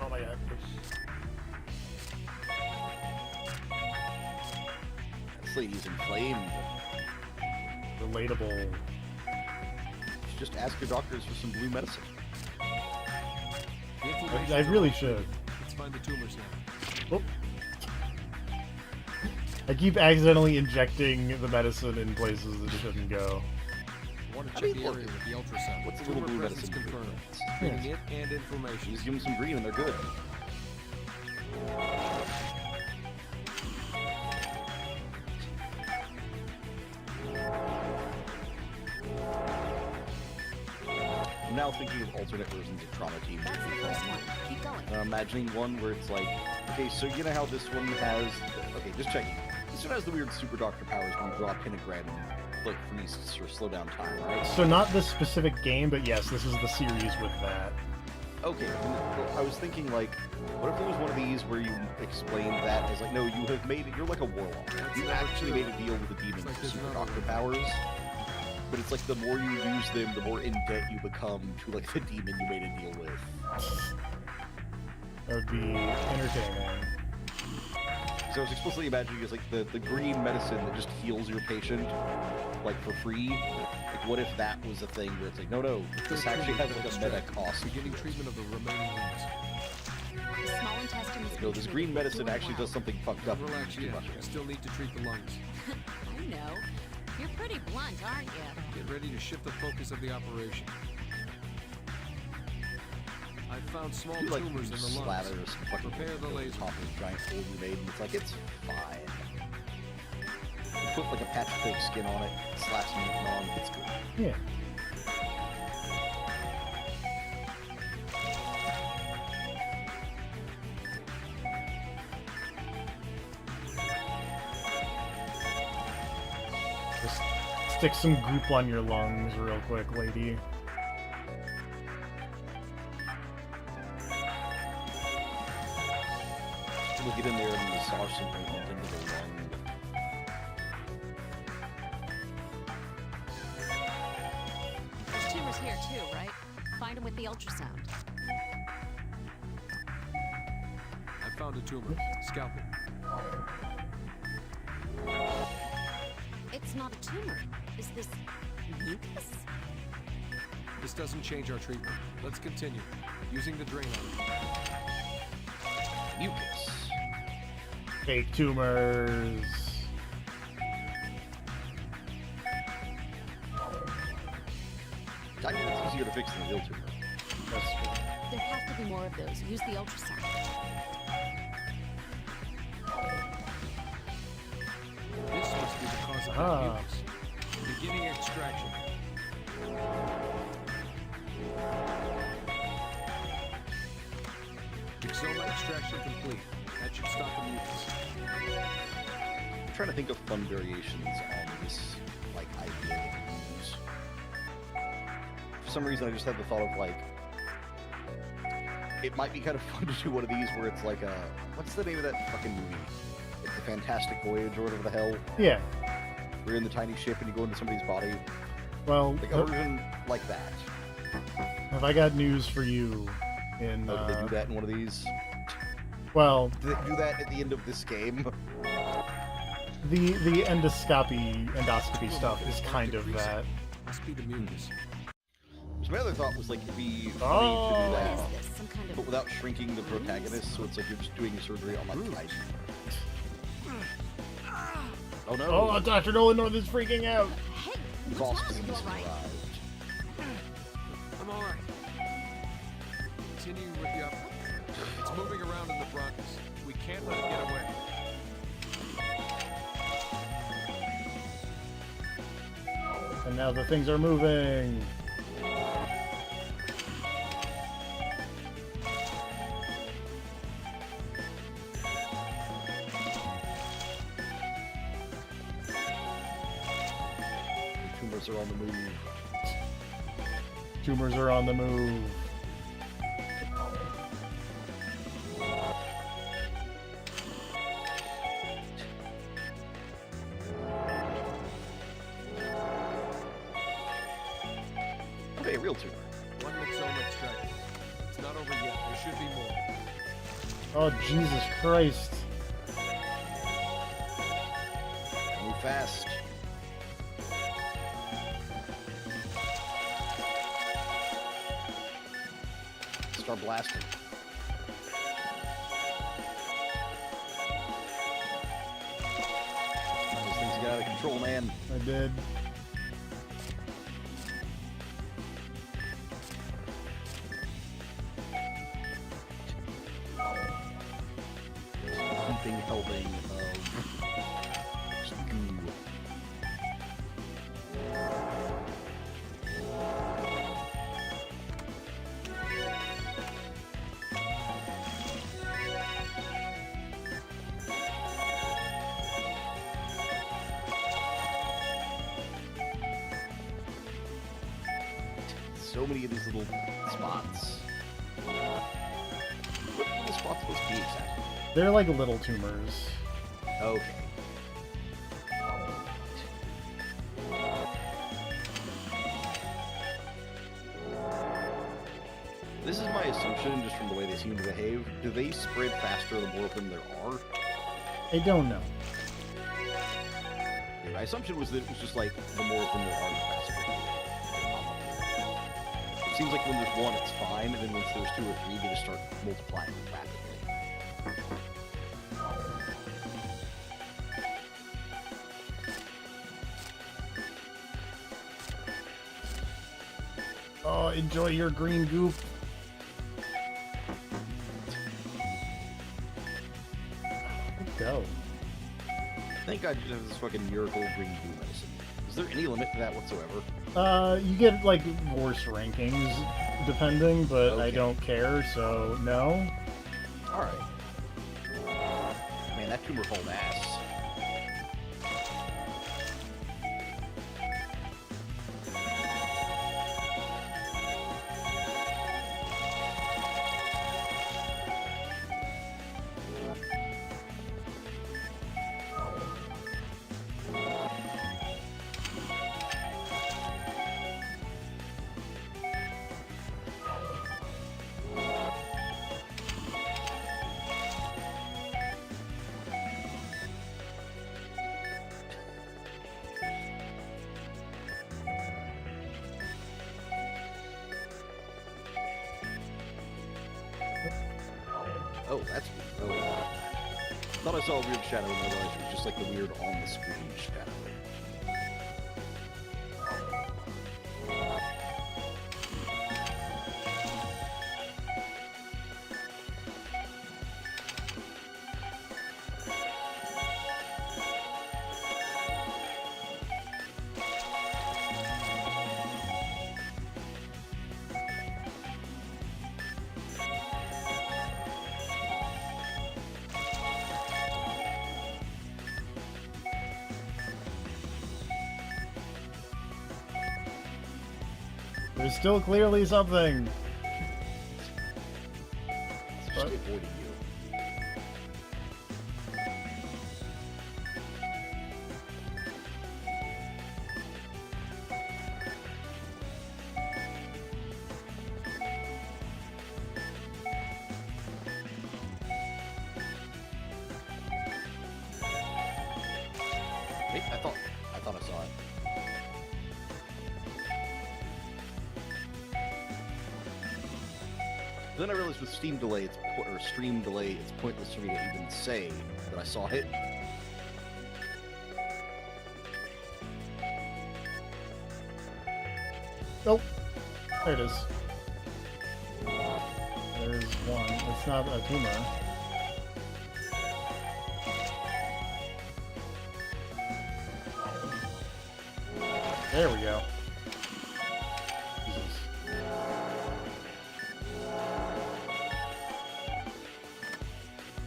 Oh my god. This lady's inflamed. Relatable. You should just ask your doctors for some blue medicine. The inflammations I are really all should. clear. Let's find the tumors now. Oh. I keep accidentally injecting the medicine in places that it shouldn't go. I want to I check mean, the look, area with the ultrasound. what's a little Tumor blue presence medicine do? confirmed. Treating it and inflammation. Just give them some green and they're good. I'm now thinking of alternate versions of Trauma Team. That's the first one. Keep going. I'm imagining one where it's like, okay, so you know how this one has, okay, just checking. This one has the weird super doctor powers when you draw a pentagram and like phrenesis or slow down time, right? So not this specific game, but yes, this is the series with that. Okay, I was thinking like, what if there was one of these where you explained that as like, no, you have made it, you're like a warlock. You actually made a deal with the demons with super doctor powers. But it's like the more you use them, the more in debt you become to like the demon you made a deal with. That would be entertaining. So I was explicitly imagining as like the green medicine that just heals your patient like for free. Like what if that was a thing where it's like, no, this actually has like a meta cost. Beginning treatment of the remaining wounds. The small intestine is No, this green medicine actually does something fucked up. Relax Too yet. much. You still need to treat the lungs. I know. You're pretty blunt, aren't you? Get ready to shift the focus of the operation. I found small You like tumors in the lungs. slather some fucking Prepare the laser. top of the giant hole you made, and it's like it's fine. You put like a patch of fake skin on it, slap some ink on, it's good. Yeah. Just stick some goop on your lungs real quick, lady. We'll get in there and massage something up into the lung. There's tumors here too, right? Find them with the ultrasound. I found a tumor. Scalpel. It's not a tumor. Is this mucus? This doesn't change our treatment. Let's continue. Using the drain on it. Mucus. Fake tumors. Technically, it's easier to fix than a real tumor. That's true. There have to be more of those. Use the ultrasound. This must be the cause of Ah. that mucus. Beginning extraction. Exoma extraction complete. That should stop the mucus. I'm trying to think of fun variations on this, like, idea that we use. For some reason, I just had the thought of, like, it might be kind of fun to do one of these where it's like a, what's the name of that fucking movie? It's The Fantastic Voyage or whatever the hell. Yeah. Where you're in the tiny ship and you go into somebody's body. Well, Like a version like that. have I got news for you? In Oh, did they do that in one of these? well, Did they do that at the end of this game? the endoscopy stuff is kind of that. Must be the mucus. So my other thought was like it'd be funny to Oh. do What that, is this? Some kind but of... without shrinking the protagonist, so it's like you're just doing surgery on like the ice. Oh no! Oh, Dr. Nolan North is freaking out. Hey, Boss what's disease wrong? has You all right? arrived. I'm all right. Continuing with the upper. It's moving around in the bronchus. We can't let it get away. And now the things are moving. The tumors are on the move. Tumors are on the move. Okay, real tumor. One myxoma extraction. It's not over yet. There should be more. Oh, Jesus Christ. Move fast. Start blasting. Those things got out of control, man. I did. Heaping helping of just goo. So many of these little spots. What are the spots supposed to be exactly? They're like little tumors. Okay. This is my assumption, just from the way they seem to behave. Do they spread faster the more of them there are? I don't know. Yeah, my assumption was that it was just like the more of them there are, the faster. It seems like when there's one, it's fine, and then once there's two or three, they just start multiplying rapidly. Oh, enjoy your green goop. Go. Thank God you have this fucking miracle green goo medicine. Is there any limit to that whatsoever? You get like worse rankings depending, but I Okay. don't care, so no. Alright. Man, that tumor hauled ass. that's really odd. Thought I saw a weird shadow, and I realized it was just like the weird on-the-screen shadow. There's still clearly something. It's just avoiding you. Wait, I thought I saw it. Then I realized with stream delay, it's pointless for me to even say that I saw it. Nope. There it is. There's one. It's not a tumor. There we go. Jesus.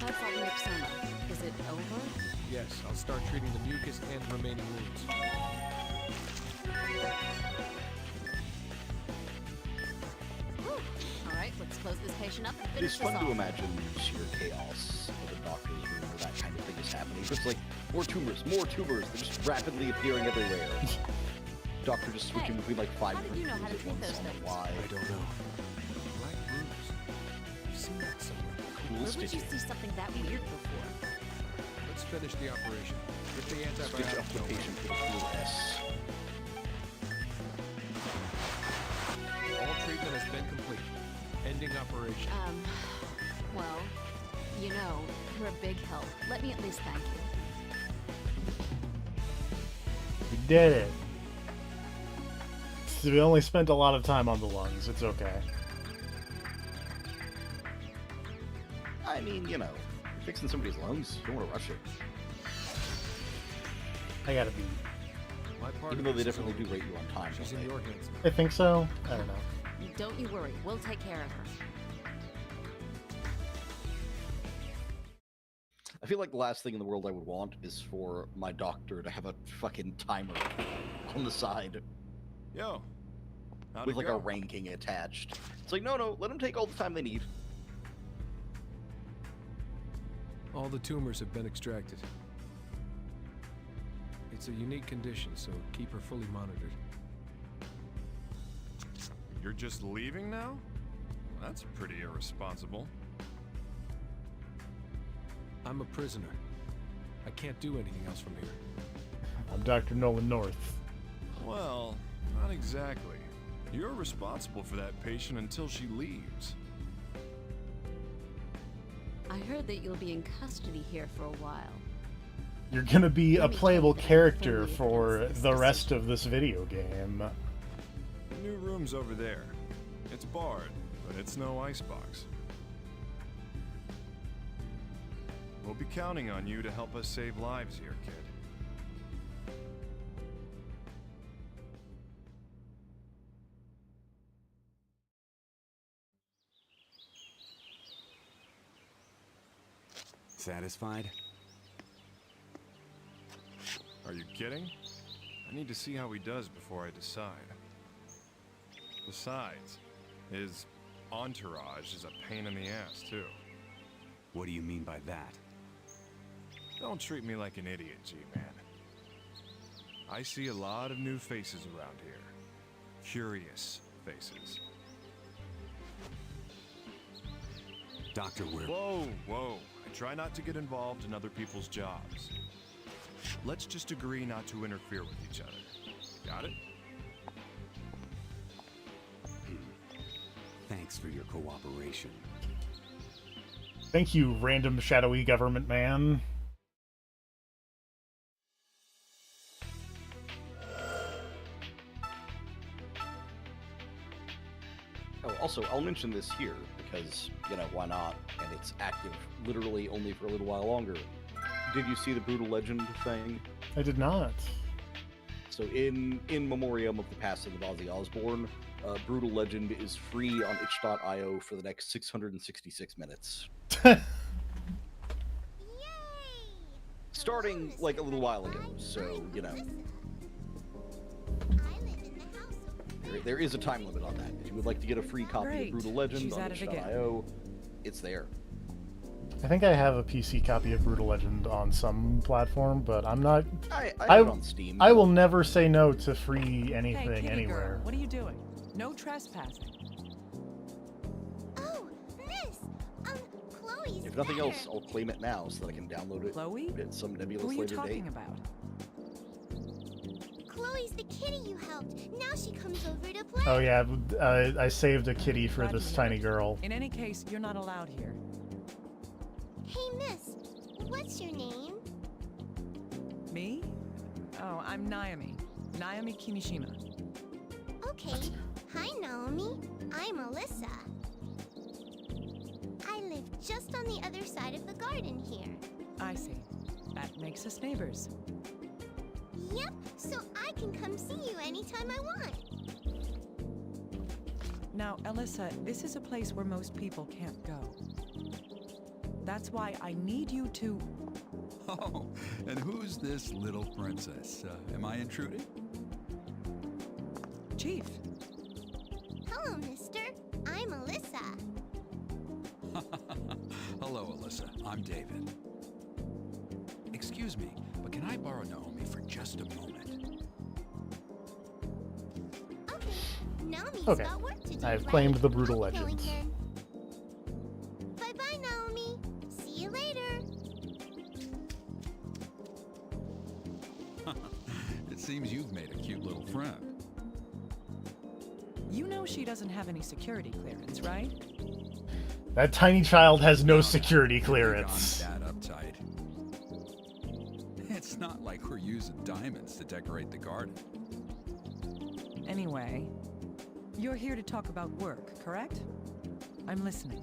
How's that myxoma? Is it over? Yes, I'll start treating the mucus and remaining wounds. Alright, let's close this patient up and It's finish this fun off. to imagine sheer chaos of a doctor's room where that kind of thing is happening. Just like, more tumors, they're just rapidly appearing everywhere. Doctor just switching between like 5 how did you different know how to things treat at once those on the things? fly. I don't know. Black bruise. I've seen that somewhere. Cool Where would you stitching. see something that weird before? Let's finish the operation. Get the Stitch antibiotic up the going. patient with a cool S. All treatment has been complete. Ending operation. Well, you know, you're a big help. Let me at least thank you. We did it. So we only spent a lot of time on the lungs. It's okay. I mean, you know, you're fixing somebody's lungs, you don't want to rush it. I gotta be. My part Even of though they this is definitely do over. rate you on time, She's don't in they? your hands now. I think so. I don't know. Don't you worry. We'll take care of her. I feel like the last thing in the world I would want is for my doctor to have a fucking timer on the side Yo, how'd with it like go? a ranking attached. It's like, no, let them take all the time they need. All the tumors have been extracted. It's a unique condition, so keep her fully monitored. You're just leaving now? That's pretty irresponsible. I'm a prisoner. I can't do anything else from here. I'm Dr. Nolan North. Well, not exactly. You're responsible for that patient until she leaves. I heard that you'll be in custody here for a while. You're gonna be a Let me playable take that character fully for against the this rest of this video game. The new room's over there. It's barred, but it's no icebox. We'll be counting on you to help us save lives here, kid. Satisfied? Are you kidding? I need to see how he does before I decide. Besides, his entourage is a pain in the ass, too. What do you mean by that? Don't treat me like an idiot, G-Man. I see a lot of new faces around here. Curious faces. Doctor, we're... Whoa. I try not to get involved in other people's jobs. Let's just agree not to interfere with each other. Got it? Thanks for your cooperation. Thank you, random shadowy government man. Oh, also, I'll mention this here because, you know, why not? And it's active literally only for a little while longer. Did you see the Brutal Legend thing? I did not. So in memoriam of the passing of Ozzy Osbourne, Brutal Legend is free on itch.io for the next 666 minutes. Starting like a little while ago, so, you know. There is a time limit on that. If you would like to get a free copy of Brutal Legend on itch.io, it's there. I think I have a PC copy of Brutal Legend on some platform, but I'm not. I have it on Steam. I will never say no to free anything Hey, kitty anywhere. girl, what are you doing? No trespassing. Oh, Miss! Chloe's If nothing better. else, I'll claim it now so that I can download it Chloe? at some nebulous Who are you later talking date. about? Chloe's the kitty you helped. Now she comes over to play. Oh yeah, I saved a kitty for Glad this to tiny hear it. girl. In any case, you're not allowed here. Hey, Miss. What's your name? Me? Oh, I'm Naomi. Naomi Kimishima. Okay. Hi, Naomi. I'm Alyssa. I live just on the other side of the garden here. I see. That makes us neighbors. Yep, so I can come see you anytime I want. Now, Alyssa, this is a place where most people can't go. That's why I need you to... Oh, and who's this little princess? Am I intruding? Chief. Hello, mister. I'm Alyssa. Hello, Alyssa. I'm David. Excuse me, but can I borrow Naomi for just a moment? Okay. Naomi's Okay, got work to do. I've right? claimed the Brutal I'm Legend. Killingham. Bye-bye, Naomi. See you later. It seems you've made a cute little friend. You know she doesn't have any security clearance, right? That tiny child has no security clearance. I'm that uptight. It's not like we're using diamonds to decorate the garden. Anyway, you're here to talk about work, correct? I'm listening.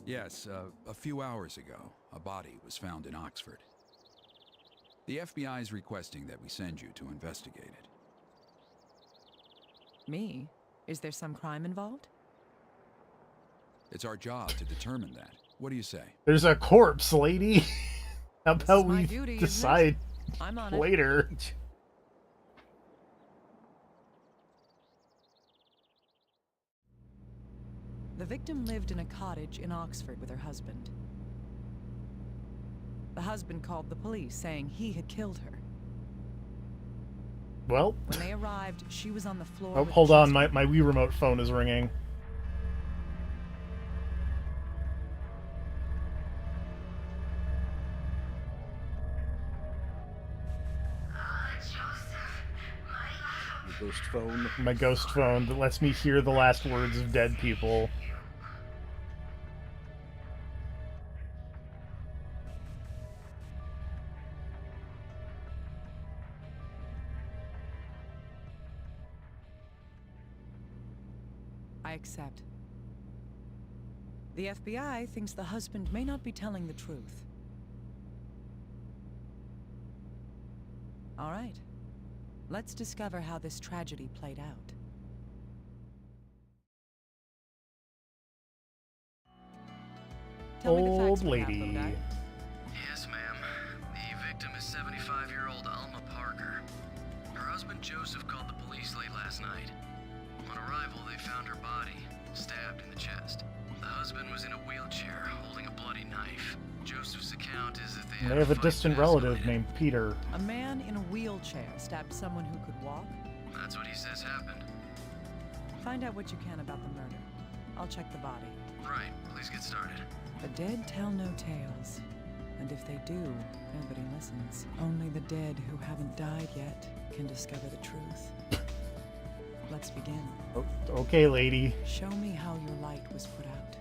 Yes, a few hours ago, a body was found in Oxford. The FBI is requesting that we send you to investigate it. Me? Is there some crime involved? It's our job to determine that. What do you say? There's a corpse, lady. How This about is my we duty, isn't it? decide I'm on it. later? The victim lived in a cottage in Oxford with her husband. The husband called the police, saying he had killed her. Well, When they arrived, she was on the floor. oh, with hold on, chest- my Wii remote phone is ringing. Your ghost phone. My ghost phone that lets me hear the last words of dead people. I accept. The FBI thinks the husband may not be telling the truth. All right. Let's discover how this tragedy played out. Tell me the facts Old for now, lady. little guy. Yes, ma'am. The victim is 75-year-old Alma Parker. Her husband Joseph called the police late last night. On arrival, they found her body, stabbed in the chest. The husband was in a wheelchair, holding a bloody knife. Joseph's account is that They have a distant relative named Peter. A man in a wheelchair stabbed someone who could walk? That's what he says happened. Find out what you can about the murder. I'll check the body. Right, please get started. The dead tell no tales. And if they do, nobody listens. Only the dead who haven't died yet can discover the truth. Let's begin. Oh, okay, lady. Show me how your light was put out.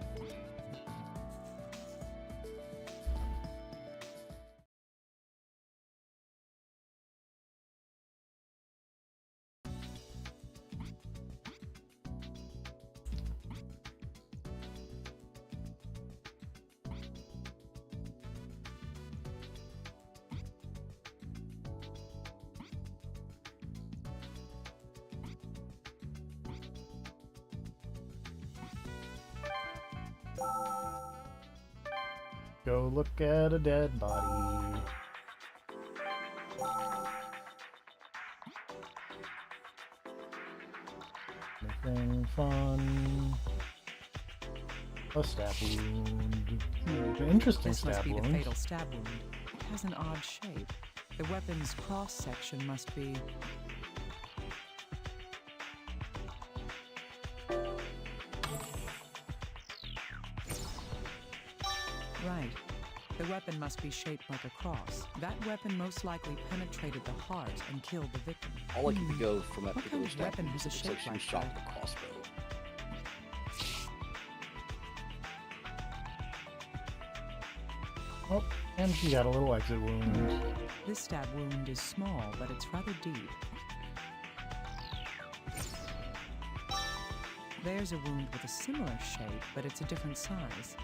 go look at a dead body. Anything fun? A stab wound. Interesting This must stab be the wound. fatal stab wound. It has an odd shape. The weapon's cross-section must be... Right. The weapon must be shaped like a cross. That weapon most likely penetrated the heart and killed the victim. All I can think of from that What kind particular of stab weapon has a looks shape like she was like shot that? with a crossbow. Oh, and she got a little exit wound. This stab wound is small, but it's rather deep. There's a wound with a similar shape, but it's a different size.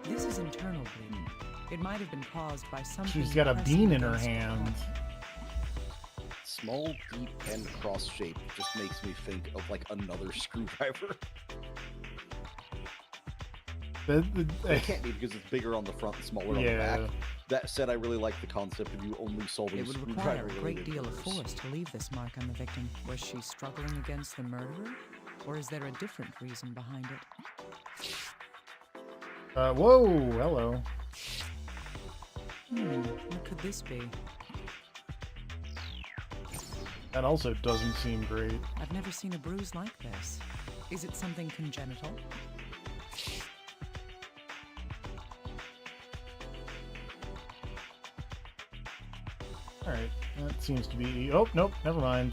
This is internal bleeding. It might have been caused by something. She's got a pressing bean in her against the hand. heart. Small, deep, and cross shape just makes me think of like another screwdriver. It can't be because it's bigger on the front and smaller on the back. That said, I really like the concept of you only solving It would require a screwdriver great deal of murders. force to leave this mark on the victim. Was she struggling against the murderer? Or is there a different reason behind it? Whoa, hello. What could this be? That also doesn't seem great. I've never seen a bruise like this. Is it something congenital? Alright, that seems to be... Oh, nope, never mind.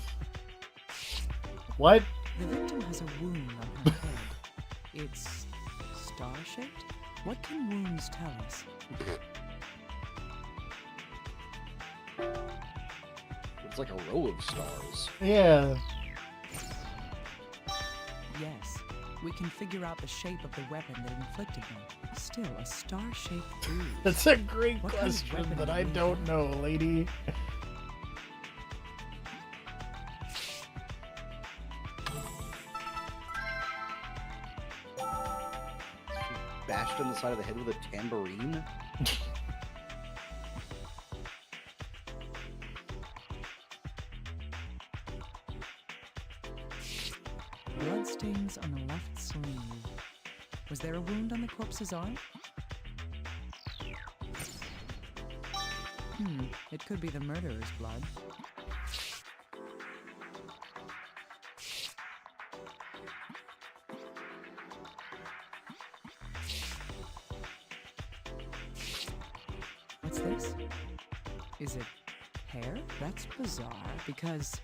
What? The victim has a wound on her head. It's star-shaped? What can wounds tell us? It's like a row of stars. Yeah. Yes, we can figure out the shape of the weapon that inflicted them. Still, a star-shaped bruise. That's a great What kind of question weapon that did I we don't have? know, lady. Bashed on the side of the head with a tambourine? Bloodstains on the left sleeve. Was there a wound on the corpse's arm? It could be the murderer's blood. What's this? Is it hair? That's bizarre, because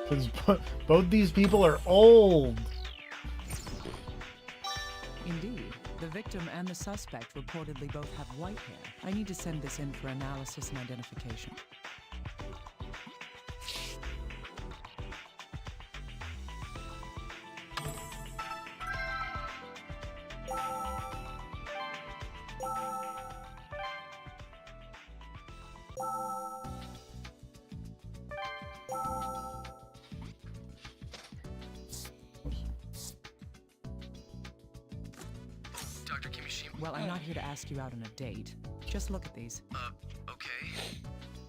Because both these people are old. indeed, the victim and the suspect reportedly both have white hair. I need to send this in for analysis and identification. Dr. Kimishima. Well, I'm not here to ask you out on a date. Just look at these. Okay.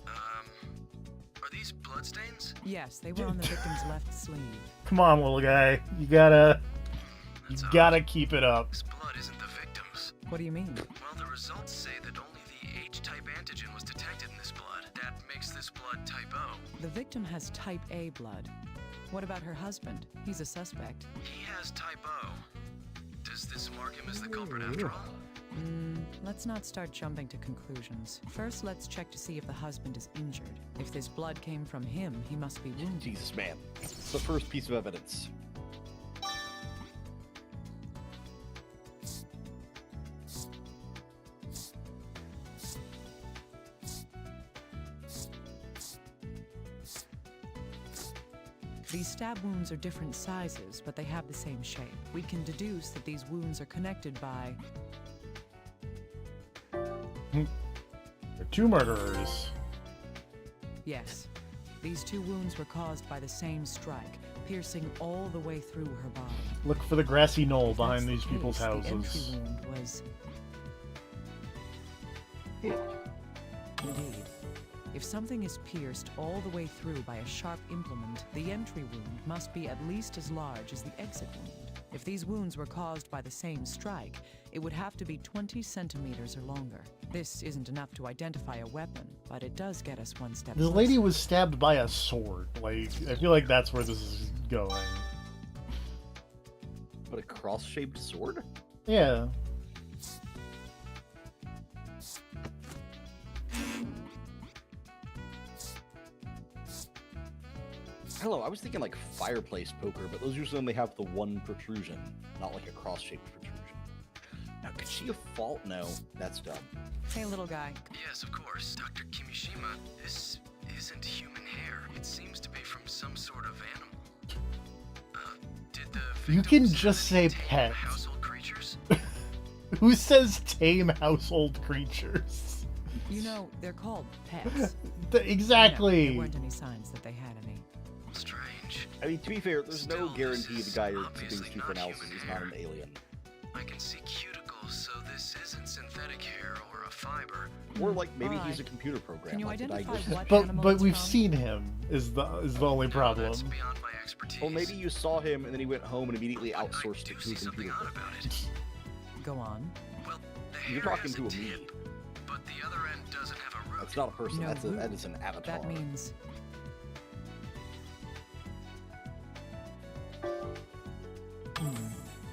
Are these bloodstains? Yes, they were on the victim's left sleeve. Come on, little guy. You gotta keep it up. This blood isn't the victim's. What do you mean? Well, the results say that only the H-type antigen was detected in this blood. That makes this blood type O. The victim has type A blood. What about her husband? He's a suspect. He has type O. Does this mark him as the culprit after all? Let's not start jumping to conclusions. First, let's check to see if the husband is injured. If this blood came from him, he must be wounded. Jesus, man. It's the first piece of evidence. These stab wounds are different sizes, but they have the same shape. We can deduce that these wounds are connected by... They're two murderers. Yes. These two wounds were caused by the same strike, piercing all the way through her body. Look for the grassy knoll If that's behind the these people's case, the entry houses. wound was... Indeed. If something is pierced all the way through by a sharp implement, the entry wound must be at least as large as the exit wound. If these wounds were caused by the same strike, it would have to be 20 centimeters or longer. This isn't enough to identify a weapon, but it does get us one step This closer. lady was stabbed by a sword. Like, I feel like that's where this is going. But a cross-shaped sword? Yeah. Hello, I was thinking like fireplace poker, but those usually only have the one protrusion, not like a cross-shaped protrusion. Now, could she have fault? No, that's dumb. Hey, little guy. Yes, of course. Dr. Kimishima, this isn't human hair. It seems to be from some sort of animal. Did the You can just say pet. household creatures? Who says tame household creatures? You know, they're called pets. Exactly. No, there weren't any signs that they had any. Strange. I mean, to be fair, there's no guarantee the guy you're doing super analysis is not an alien. I can see cuticles, so this isn't synthetic hair or a fiber. Or like maybe Alright. he's a computer program. Can you like the identify diagnosis. what But animal but it's we've from? seen him is the only problem. That's beyond my expertise. Well, maybe you saw him and then he went home and immediately outsourced it to a something computer odd program. about it. Go on. Well, the hair You're talking has to a tip, me. but the other end doesn't have a root. That's not a person. No root. That is an avatar. That means...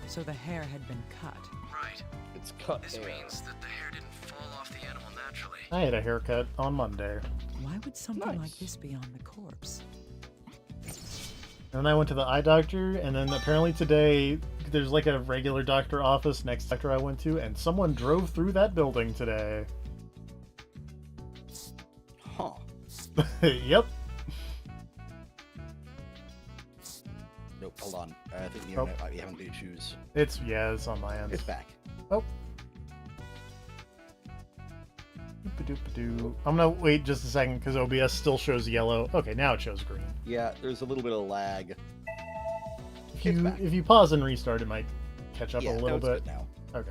So the hair had been cut. Right. It's cut This hair. means that the hair didn't fall off the animal naturally. I had a haircut on Monday. Why would something like Nice. this be on the corpse? And then I went to the eye doctor, and then apparently today there's like a regular doctor office next to the doctor I went to, and someone drove through that building today. Huh. Yep. Nope, hold on. I think the Oh. internet might be having issues. It's on my end. It's back. Oh. Doop-a-doop-a-doo. I'm gonna wait just a second because OBS still shows yellow. Okay, now it shows green. Yeah, there's a little bit of lag. If you pause and restart, it might catch up Yeah, a no, little it's bit. good now. Okay.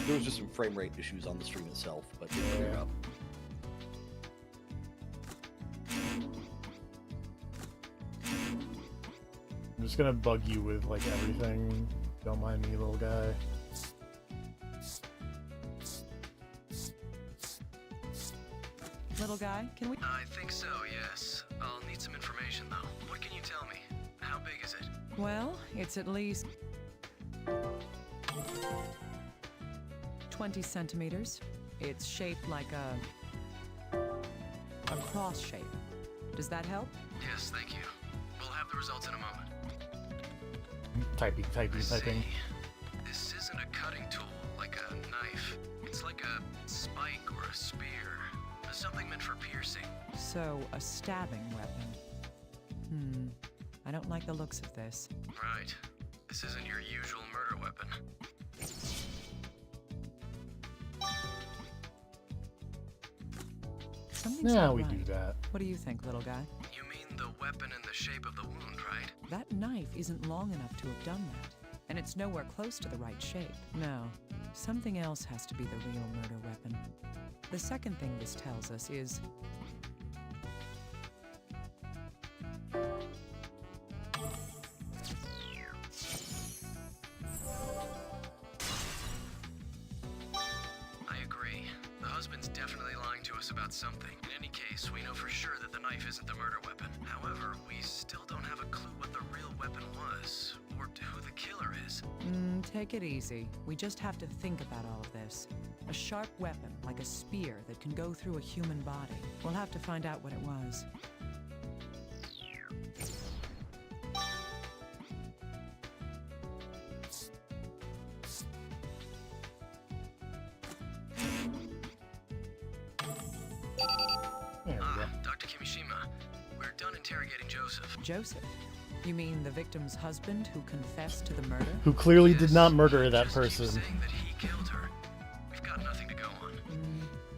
There was just some frame rate issues on the stream itself, but it's cleared up. I'm just gonna bug you with like everything. Don't mind me, little guy. Little guy, can we... I think so, yes. I'll need some information, though. What can you tell me? How big is it? Well, it's at least... 20 centimeters. It's shaped like a cross shape. Does that help? Yes, thank you. We'll have the results in a moment. Typing. This isn't a cutting tool like a knife. It's like a spike or a spear. Something meant for piercing. So, a stabbing weapon. I don't like the looks of this. Right. This isn't your usual murder weapon. Something's Now not we right. do that. What do you think, little guy? You mean the weapon in the shape of the wound, right? That knife isn't long enough to have done that. And it's nowhere close to the right shape. No, something else has to be the real murder weapon. The second thing this tells us is... I agree. The husband's definitely lying to us about something. In any case, we know for sure that the knife isn't the murder weapon. However, we still don't have a clue what the real weapon was, or who the killer is. Take it easy. We just have to think about all of this. A sharp weapon, like a spear, that can go through a human body. We'll have to find out what it was. Dr. Kimishima, we're done interrogating Joseph. Joseph? You mean the victim's husband who confessed to the murder? Who clearly did not murder that person. Saying that he killed her. We've got nothing to go on.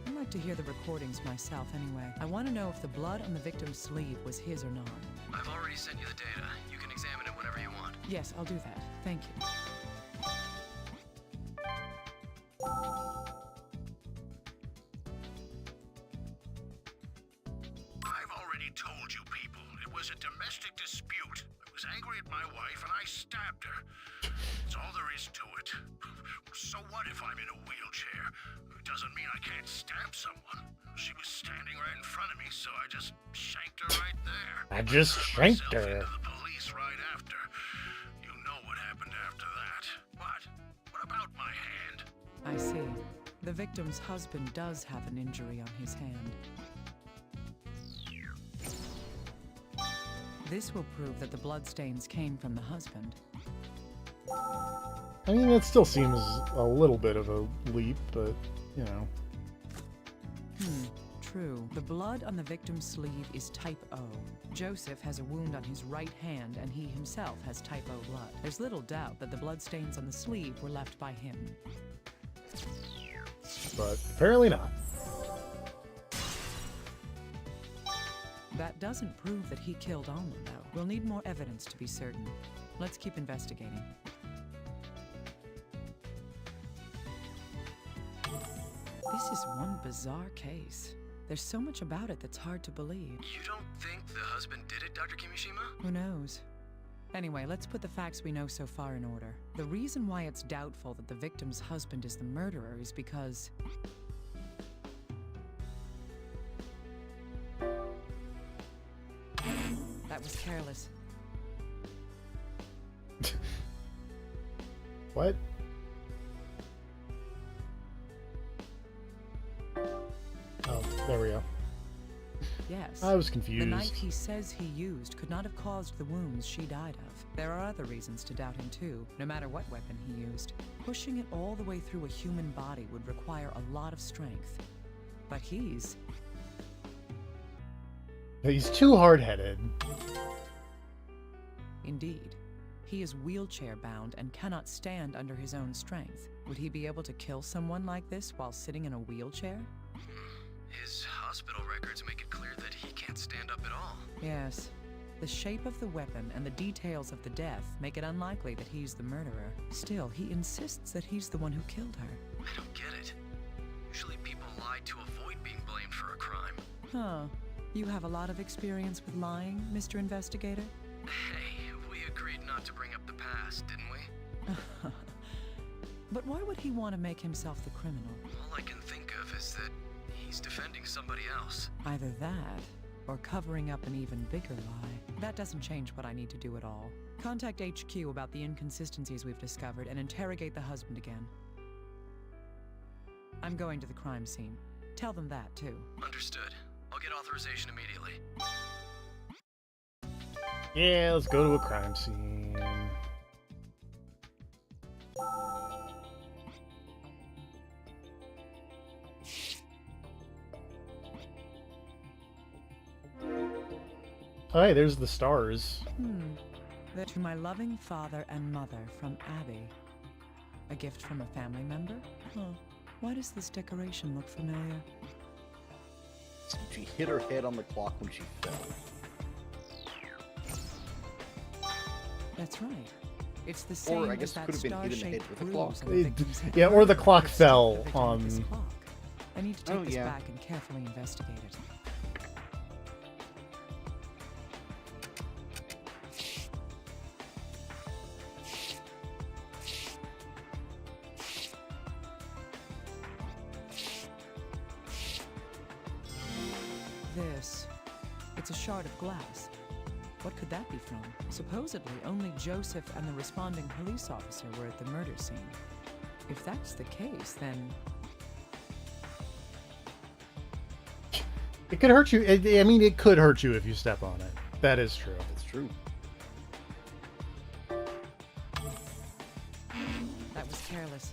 I might to hear the recordings myself anyway. I want to know if the blood on the victim's sleeve was his or not. I've already sent you the data. You can examine it whenever you want. Yes, I'll do that. Thank you. I've already told you people, it was a domestic dispute. I was angry at my wife and I stabbed her. That's all there is to it. So what if I'm in a wheelchair? It doesn't mean I can't stab someone. She was standing right in front of me, so I just shanked her right there. I just shanked Myself her. into the police right after. You know what happened after that. What about my hand? I see. The victim's husband does have an injury on his hand. This will prove that the bloodstains came from the husband. I mean, that still seems a little bit of a leap, but, you know. True. The blood on the victim's sleeve is type O. Joseph has a wound on his right hand, and he himself has type O blood. There's little doubt that the bloodstains on the sleeve were left by him. But apparently not. That doesn't prove that he killed Alma, though. We'll need more evidence to be certain. Let's keep investigating. This is one bizarre case. There's so much about it that's hard to believe. You don't think the husband did it, Dr. Kimishima? Who knows? Anyway, let's put the facts we know so far in order. The reason why it's doubtful that the victim's husband is the murderer is because... that was careless. What? Oh, there we go. Yes. I was confused. The knife he says he used could not have caused the wounds she died of. There are other reasons to doubt him too, no matter what weapon he used. Pushing it all the way through a human body would require a lot of strength. But he's too hard-headed. Indeed. He is wheelchair-bound and cannot stand under his own strength. Would he be able to kill someone like this while sitting in a wheelchair? His hospital records make it clear that he can't stand up at all. Yes. The shape of the weapon and the details of the death make it unlikely that he's the murderer. Still, he insists that he's the one who killed her. I don't get it. Usually people lie to avoid being blamed for a crime. Huh. You have a lot of experience with lying, Mr. Investigator? Hey, we agreed not to bring up the past, didn't we? But why would he want to make himself the criminal? All I can think of is that he's defending somebody else. Either that, or covering up an even bigger lie. That doesn't change what I need to do at all. Contact HQ about the inconsistencies we've discovered and interrogate the husband again. I'm going to the crime scene. Tell them that, too. Understood. I'll get authorization immediately. Yeah, let's go to a crime scene. Hi, there's the stars. To my loving father and mother from Abby. A gift from a family member? Huh. Why does this decoration look familiar? She hit her head on the clock when she fell. That's right. It's the same Or I guess as it could have that been hit in the head star-shaped with a clock. bruise on the victim's head. Yeah, or the clock fell on... I need to take Oh, this yeah. back and carefully investigate it. This. It's a shard of glass. What could that be from? Supposedly, only Joseph and the responding police officer were at the murder scene. If that's the case, then... It could hurt you. I mean, it could hurt you if you step on it. That is true. That's true. That was careless.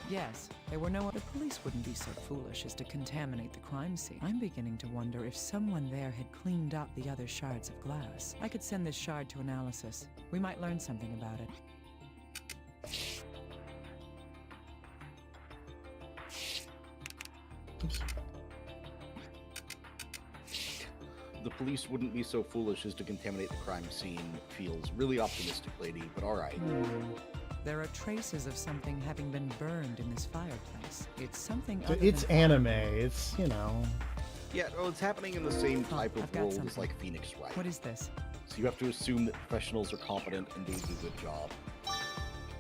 Yes, there were no other. The police wouldn't be so foolish as to contaminate the crime scene. I'm beginning to wonder if someone there had cleaned up the other shards of glass. I could send this shard to analysis. We might learn something about it. Oops. The police wouldn't be so foolish as to contaminate the crime scene. Feels really optimistic, lady, but alright. There are traces of something having been burned in this fireplace. It's something other It's than anime. It's, you know. Yeah, well, it's happening in the same type I've of got world as something. like Phoenix Wright. What is this? So you have to assume that professionals are competent and doing a good job.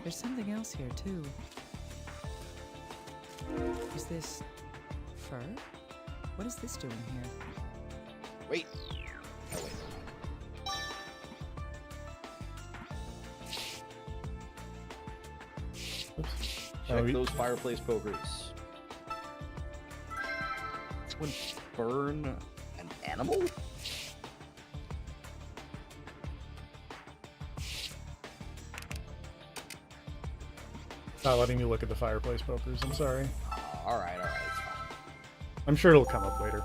There's something else here, too. Is this fur? What is this doing here? Wait. Oh, wait. Check those fireplace pokers. Would burn an animal? Not letting me look at the fireplace pokers. I'm sorry. Alright, it's fine. I'm sure it'll come up later.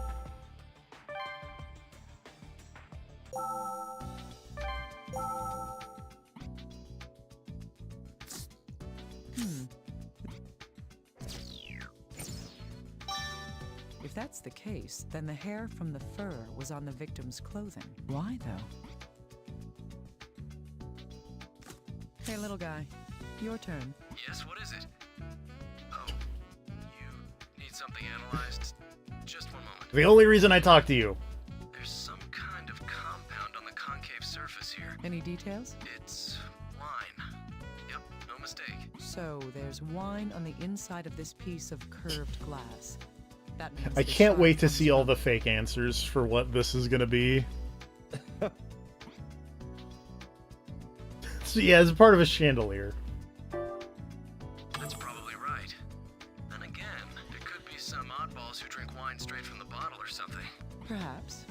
If that's the case, then the hair from the fur was on the victim's clothing. Why, though? Hey, little guy. Your turn. Yes, what is it? Oh, you need something analyzed? Just one moment. The only reason I talk to you. There's some kind of compound on the concave surface here. Any details? It's wine. Yep, no mistake. So, there's wine on the inside of this piece of curved glass. That means I the can't shard wait to comes see all from- the fake answers for what this is gonna be. So yeah, it's part of a chandelier. That's probably right. Then again, there could be some oddballs who drink wine straight from the bottle or something. Perhaps.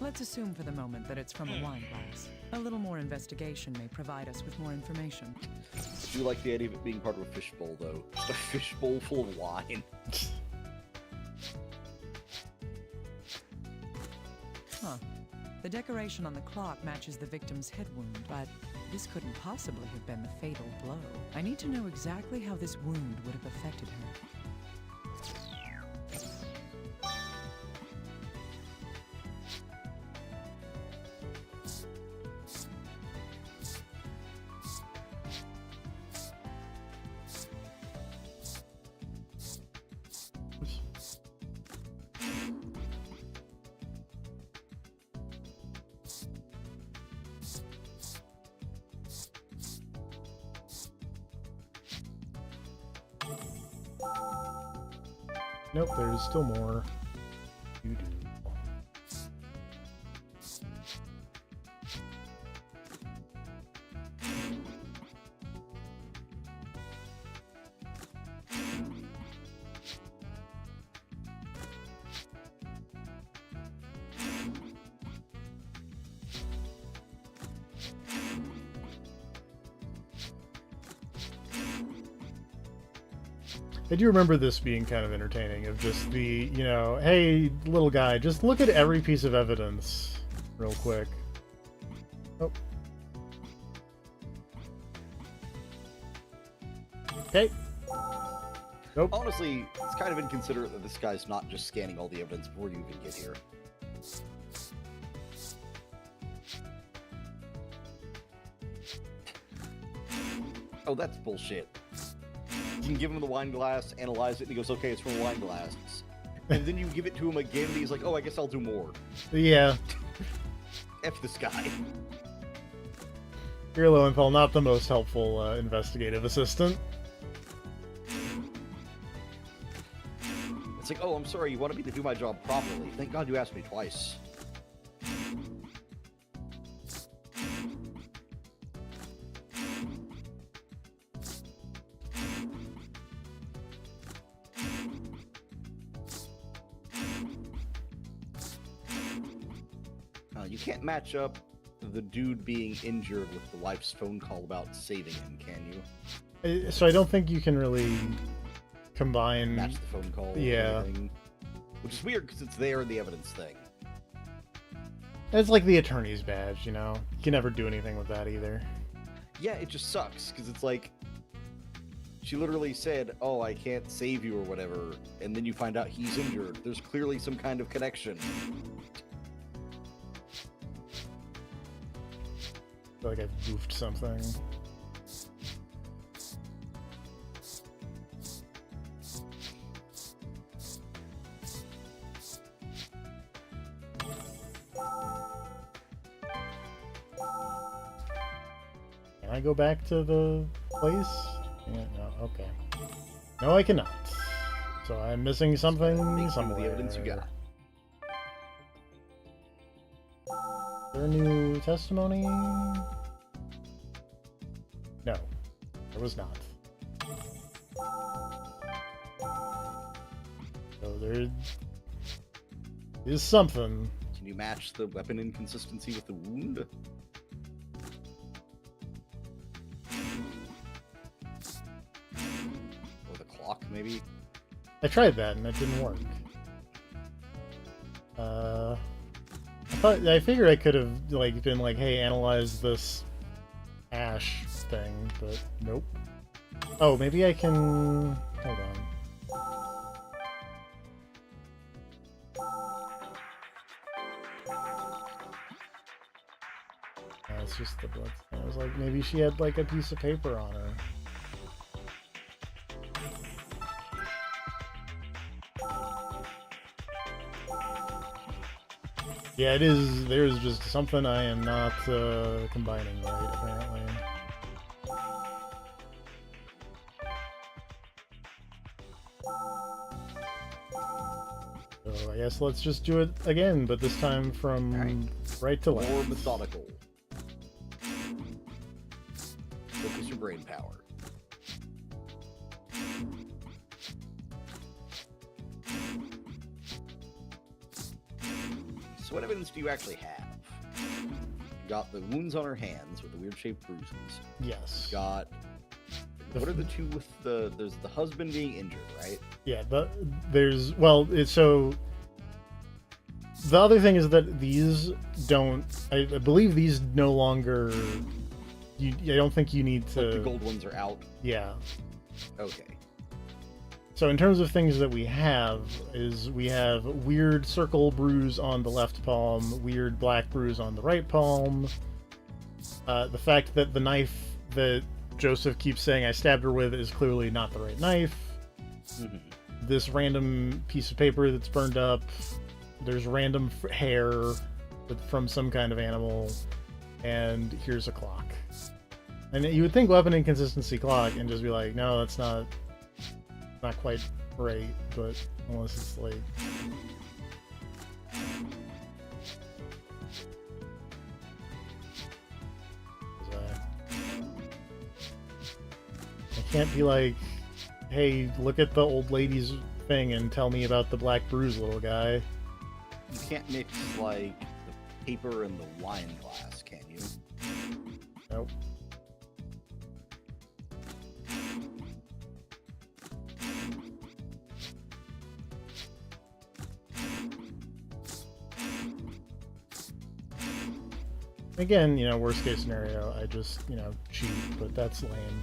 Let's assume for the moment that it's from a wine glass. A little more investigation may provide us with more information. I do like the idea of it being part of a fishbowl, though. Just a fishbowl full of wine. Huh. The decoration on the clock matches the victim's head wound, but this couldn't possibly have been the fatal blow. I need to know exactly how this wound would have affected her. Nope, there's still more. I do remember this being kind of entertaining, of just the, you know, hey, little guy, just look at every piece of evidence real quick. Oh. Okay. Nope. Honestly, it's kind of inconsiderate that this guy's not just scanning all the evidence before you even get here. Oh, that's bullshit. You can give him the wine glass, analyze it, and he goes, okay, it's from a wine glass. And then you give it to him again, and he's like, oh, I guess I'll do more. Yeah. F this guy. Here, Lowenthal, not the most helpful investigative assistant. It's like, oh, I'm sorry, you wanted me to do my job properly. Thank God you asked me twice. You can't match up the dude being injured with the wife's phone call about saving him, can you? So I don't think you can really combine... Match the phone call. Yeah. Which is weird, because it's there in the evidence thing. It's like the attorney's badge, you know? You can never do anything with that either. Yeah, it just sucks, because it's like, She literally said, "Oh, I can't save you" or whatever, and then you find out he's injured. There's clearly some kind of connection. I feel like I've goofed something. Can I go back to the place? Yeah, no, okay. No, I cannot. So I'm missing something somewhere. The evidence you got. Is there a new testimony? No, there was not. So there is something. Can you match the weapon inconsistency with the wound? Or the clock, maybe? I tried that and it didn't work. I figured I could have like been like, hey, analyze this ash thing, but nope. Oh, maybe I can. Hold on. It's just the blood. I was like, maybe she had like a piece of paper on her. Yeah, it is. There's just something I am not combining right, apparently. So I guess let's just do it again, but this time from right to left. More methodical. Focus your brain power. So what evidence do you actually have? You got the wounds on her hands with the weird shaped bruises. Yes. You got... What are the two with the... There's the husband being injured, right? Yeah, there's... Well, it's so... The other thing is that these don't... I believe these no longer... I don't think you need to... Like the gold ones are out? Yeah. Okay. So in terms of things that we have, is we have weird circle bruise on the left palm, weird black bruise on the right palm. The fact that the knife that Joseph keeps saying I stabbed her with is clearly not the right knife. Mm-hmm. This random piece of paper that's burned up. There's random hair from some kind of animal. And here's a clock. And you would think weapon inconsistency clock and just be like, no, that's not quite right, but unless it's like... I can't be like, hey, look at the old lady's thing and tell me about the black bruise, little guy. You can't mix, like, the paper and the wine glass, can you? Nope. Again, worst case scenario, I just, cheat, but that's lame.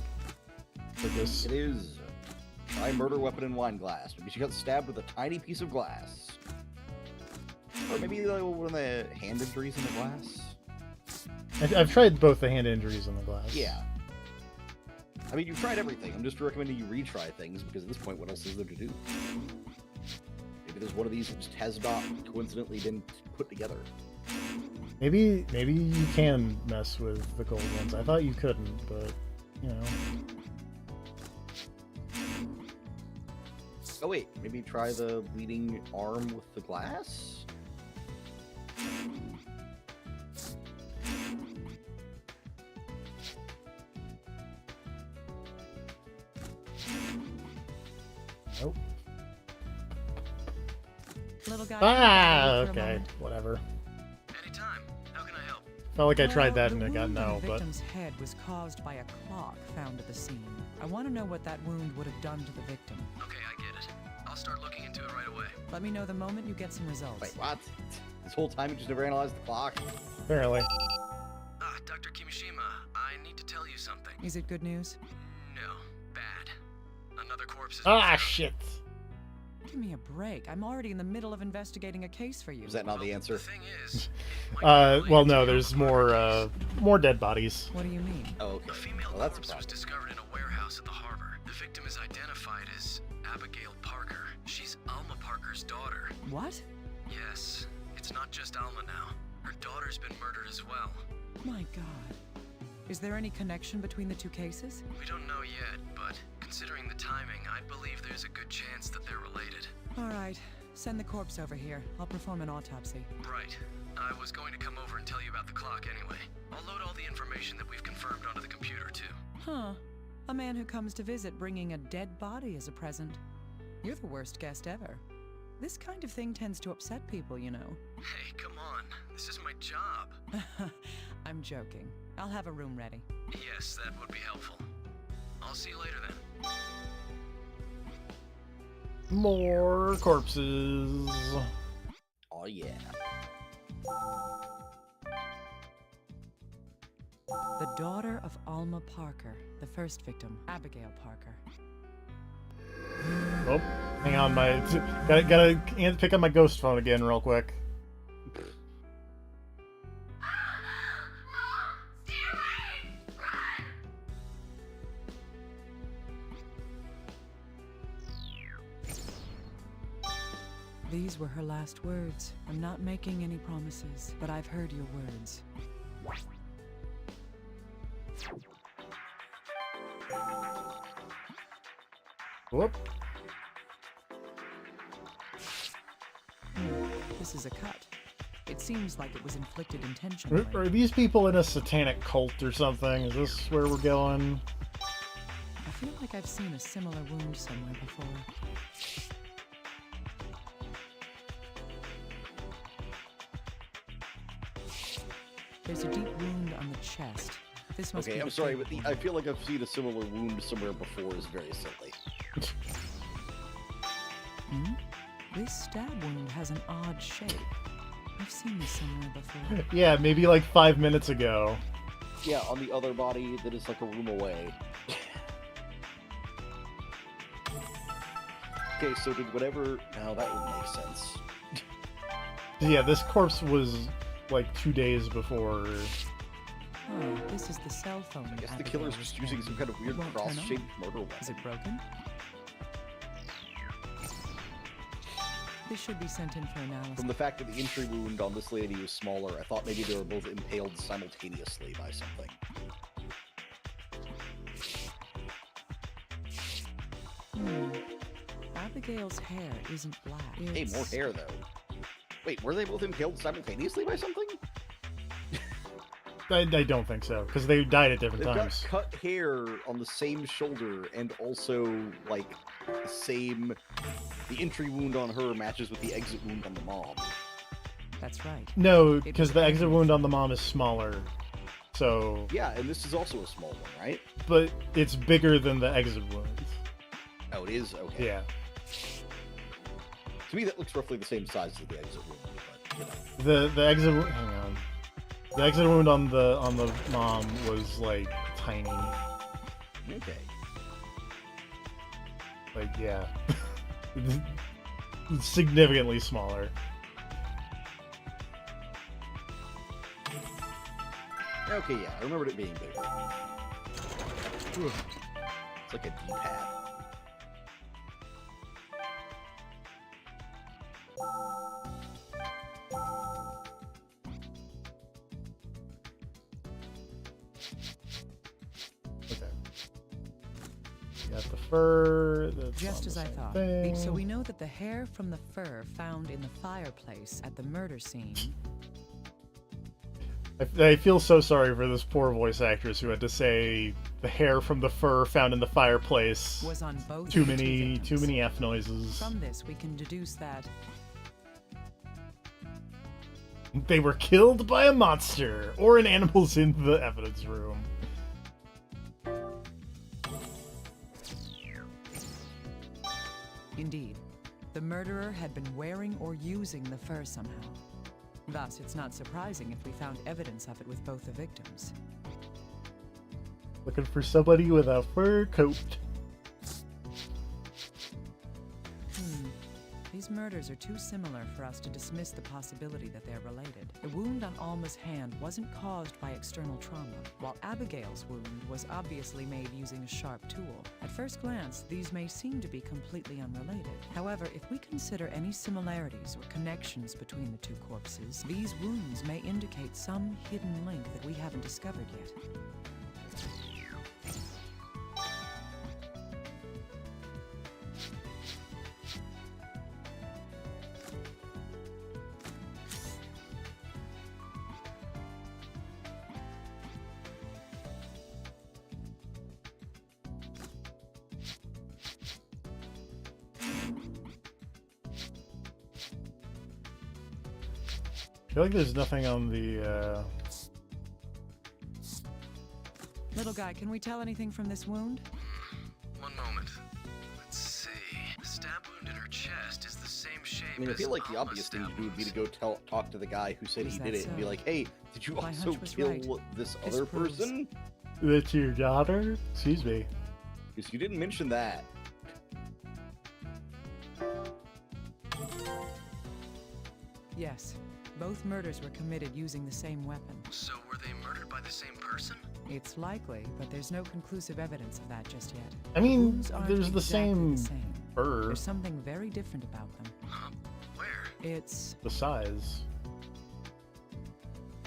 For this. It is. Try murder weapon in wine glass. Maybe she got stabbed with a tiny piece of glass. Or maybe like one of the hand injuries in the glass. I've tried both the hand injuries and the glass. Yeah. I mean, you've tried everything. I'm just recommending you retry things, because at this point, what else is there to do? Maybe there's one of these that just has not coincidentally been put together. Maybe you can mess with the gold ones. I thought you couldn't, but, Oh wait, maybe try the bleeding arm with the glass? Nope. Little guy. Okay, whatever. Anytime. How can I help? Felt like I tried that and the I got wound on no, the but... victim's head was caused by a clock found at the scene. I want to know what that wound would have done to the victim. Okay, I get it. I'll start looking into it right away. Let me know the moment you get some results. Wait, what? This whole time you just never analyzed the clock? Apparently. Dr. Kimishima, I need to tell you something. Is it good news? No, bad. corpse is Ah, shit. Give me a break. I'm already in the middle of investigating a case for you. Is that not the answer? Well, no, there's more dead bodies. What do you mean? Oh, okay. A female Well, that's a corpse was problem. discovered in a warehouse at the harbor. The victim is identified as Abigail Parker. She's Alma Parker's daughter. What? Yes, it's not just Alma now. Her daughter's been murdered as well. My God. Is there any connection between the two cases? We don't know yet, but considering the timing, I'd believe there's a good chance that they're related. All right. Send the corpse over here. I'll perform an autopsy. Right. I was going to come over and tell you about the clock anyway. I'll load all the information that we've confirmed onto the computer, too. Huh. A man who comes to visit bringing a dead body as a present. You're the worst guest ever. This kind of thing tends to upset people, you know. Hey, come on. This is my job. I'm joking. I'll have a room ready. Yes, that would be helpful. I'll see you later then. More corpses. Oh, yeah. The daughter of Alma Parker, the first victim, Abigail Parker. Oh, hang on, gotta pick up my ghost phone again real quick. These were her last words. I'm not making any promises, but I've heard your words. Whoop. This is a cut. It seems like it was inflicted intentionally. Are these people in a satanic cult or something? Is this where we're going? I feel like I've seen a similar wound somewhere before. There's a deep wound on the chest. This must be Okay, I'm the sorry, fatal but I feel like I've seen a similar wound somewhere before is very silly. Hmm? This stab wound has an odd shape. I've seen this somewhere before. Yeah, maybe like 5 minutes ago. Yeah, on the other body that is like a room away. Okay, so did whatever... No, that would make sense. Yeah, this corpse was like 2 days before. Oh, this is the cell phone. I guess the killer's just using some kind of weird Won't turn on? cross-shaped murder weapon. Is it broken? This should be sent in for analysis. From the fact that the entry wound on this lady was smaller, I thought maybe they were both impaled simultaneously by something. Abigail's hair isn't black. Hey, more hair, though. Wait, were they both impaled simultaneously by something? I don't think so, because they died at different They've times. got cut hair on the same shoulder, and also, like, the same... The entry wound on her matches with the exit wound on the mom. That's right. No, because the exit wound on the mom is smaller. So... Yeah, and this is also a small one, right? But it's bigger than the exit wound. Oh, it is? Okay. Yeah. To me, that looks roughly the same size as the exit wound, but, you know. The exit wound... Hang on. The exit wound on the mom was, like, tiny. Okay. Like, yeah. Significantly smaller. Okay, yeah, I remembered it being bigger. It's like a D-pad. Okay. Got the fur. That's Just as I thought. thing. So we know that the hair from the fur found in the fireplace at the murder scene. I feel so sorry for this poor voice actress who had to say the hair from the fur found in the fireplace. Was on both Too of the many victims. F noises. From this, we can deduce that They were killed by a monster or an animal's in the evidence room. indeed, the murderer had been wearing or using the fur somehow. Thus, it's not surprising if we found evidence of it with both the victims. Looking for somebody with a fur coat. murders are too similar for us to dismiss the possibility that they're related. The wound on Alma's hand wasn't caused by external trauma, while Abigail's wound was obviously made using a sharp tool. At first glance, these may seem to be completely unrelated. However, if we consider any similarities or connections between the two corpses, these wounds may indicate some hidden link that we haven't discovered yet. I feel like there's nothing on the, Little guy, can we tell anything from this wound? One moment. Let's see. The stab wound in her chest is the same shape I mean, I as feel like the Alma's obvious thing stab to do would be to wounds. go talk to the guy who said Is he that did it and be so? like, hey, did you My also hunch was kill right. this This other proves- person? that's your daughter? Excuse me. Because you didn't mention that. Yes. Both murders were committed using the same weapon. So were they murdered by the same person? It's likely, but there's no conclusive evidence of that just yet. I mean, Wounds aren't there's the exactly same fur. There's something very different about them. Where? It's The size.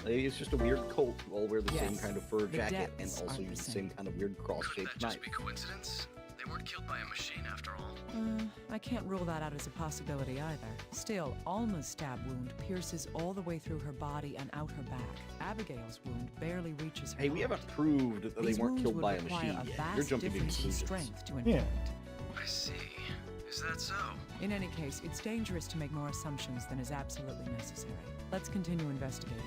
Maybe it's just a weird cult who all wear the same Yes. kind of fur The jacket and depths also aren't use the the same same. kind of weird Couldn't cross-shaped that knife. just be coincidence? They weren't killed by a machine after all. I can't rule that out as a possibility either. Still, Alma's stab wound pierces all the way through her body and out her back. Abigail's wound barely reaches her Hey, we heart. haven't proved that they These weren't wounds killed would by a require machine a yet. vast You're jumping to difference in conclusions. strength to Yeah. inflict. I see. Is that so? In any case, it's dangerous to make more assumptions than is absolutely necessary. Let's continue investigating.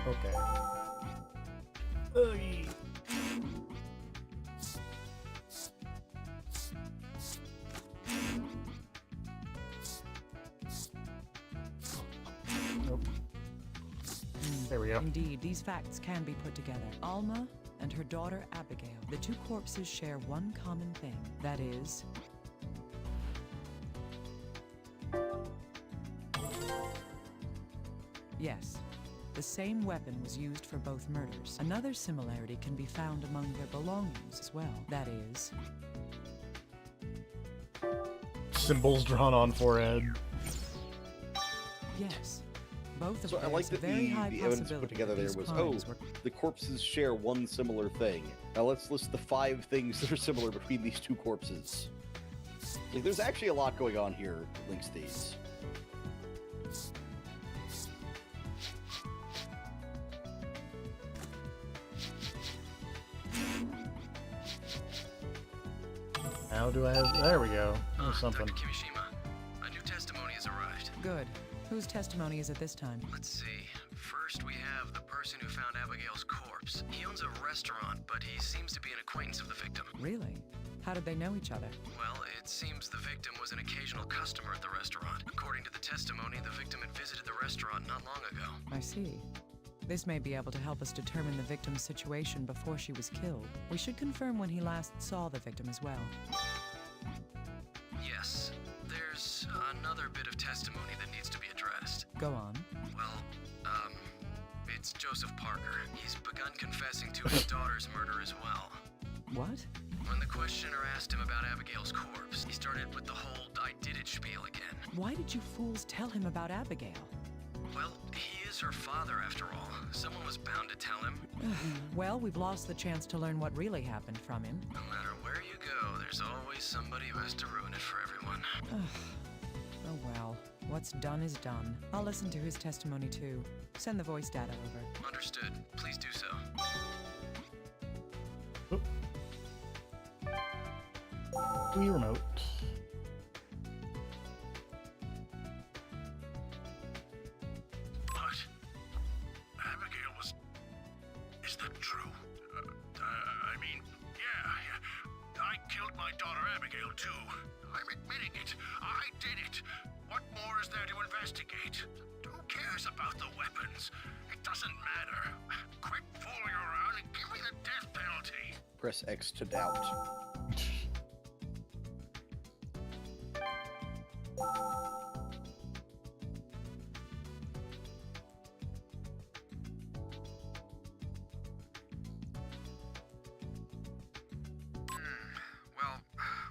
Okay. Ugh. Nope. There we go. Indeed, these facts can be put together. Alma and her daughter Abigail, the two corpses share one common thing. That is... Yes, the same weapon was used for both murders. Another similarity can be found among their belongings as well. That is... Symbols drawn on forehead. Yes. Both of So I there's like a that very the high evidence put possibility together that there these was, crimes oh, were- the corpses share one similar thing. Now let's list the 5 things that are similar between these two corpses. Like, there's actually a lot going on here that links these. How do I have... There we go. There's something. Dr. Kimishima, a new testimony has arrived. Good. Whose testimony is it this time? Let's see. First, we have the person who found Abigail's corpse. He owns a restaurant, but he seems to be an acquaintance of the victim. Really? How did they know each other? Well, it seems the victim was an occasional customer at the restaurant. According to the testimony, the victim had visited the restaurant not long ago. I see. This may be able to help us determine the victim's situation before she was killed. We should confirm when he last saw the victim as well. Yes. There's another bit of testimony that needs to be addressed. Go on. Well, it's Joseph Parker. He's begun confessing to his daughter's murder as well. What? When the questioner asked him about Abigail's corpse, he started with the whole I did it spiel again. Why did you fools tell him about Abigail? Well, he is her father after all. Someone was bound to tell him. Well, we've lost the chance to learn what really happened from him. No matter where you go, there's always somebody who has to ruin it for everyone. Oh well, what's done is done. I'll listen to his testimony too. Send the voice data over. Understood. Please do so. We remote. investigate. Who cares about the weapons? It doesn't matter. Quit fooling around and give me the death penalty. Press X to doubt. Well,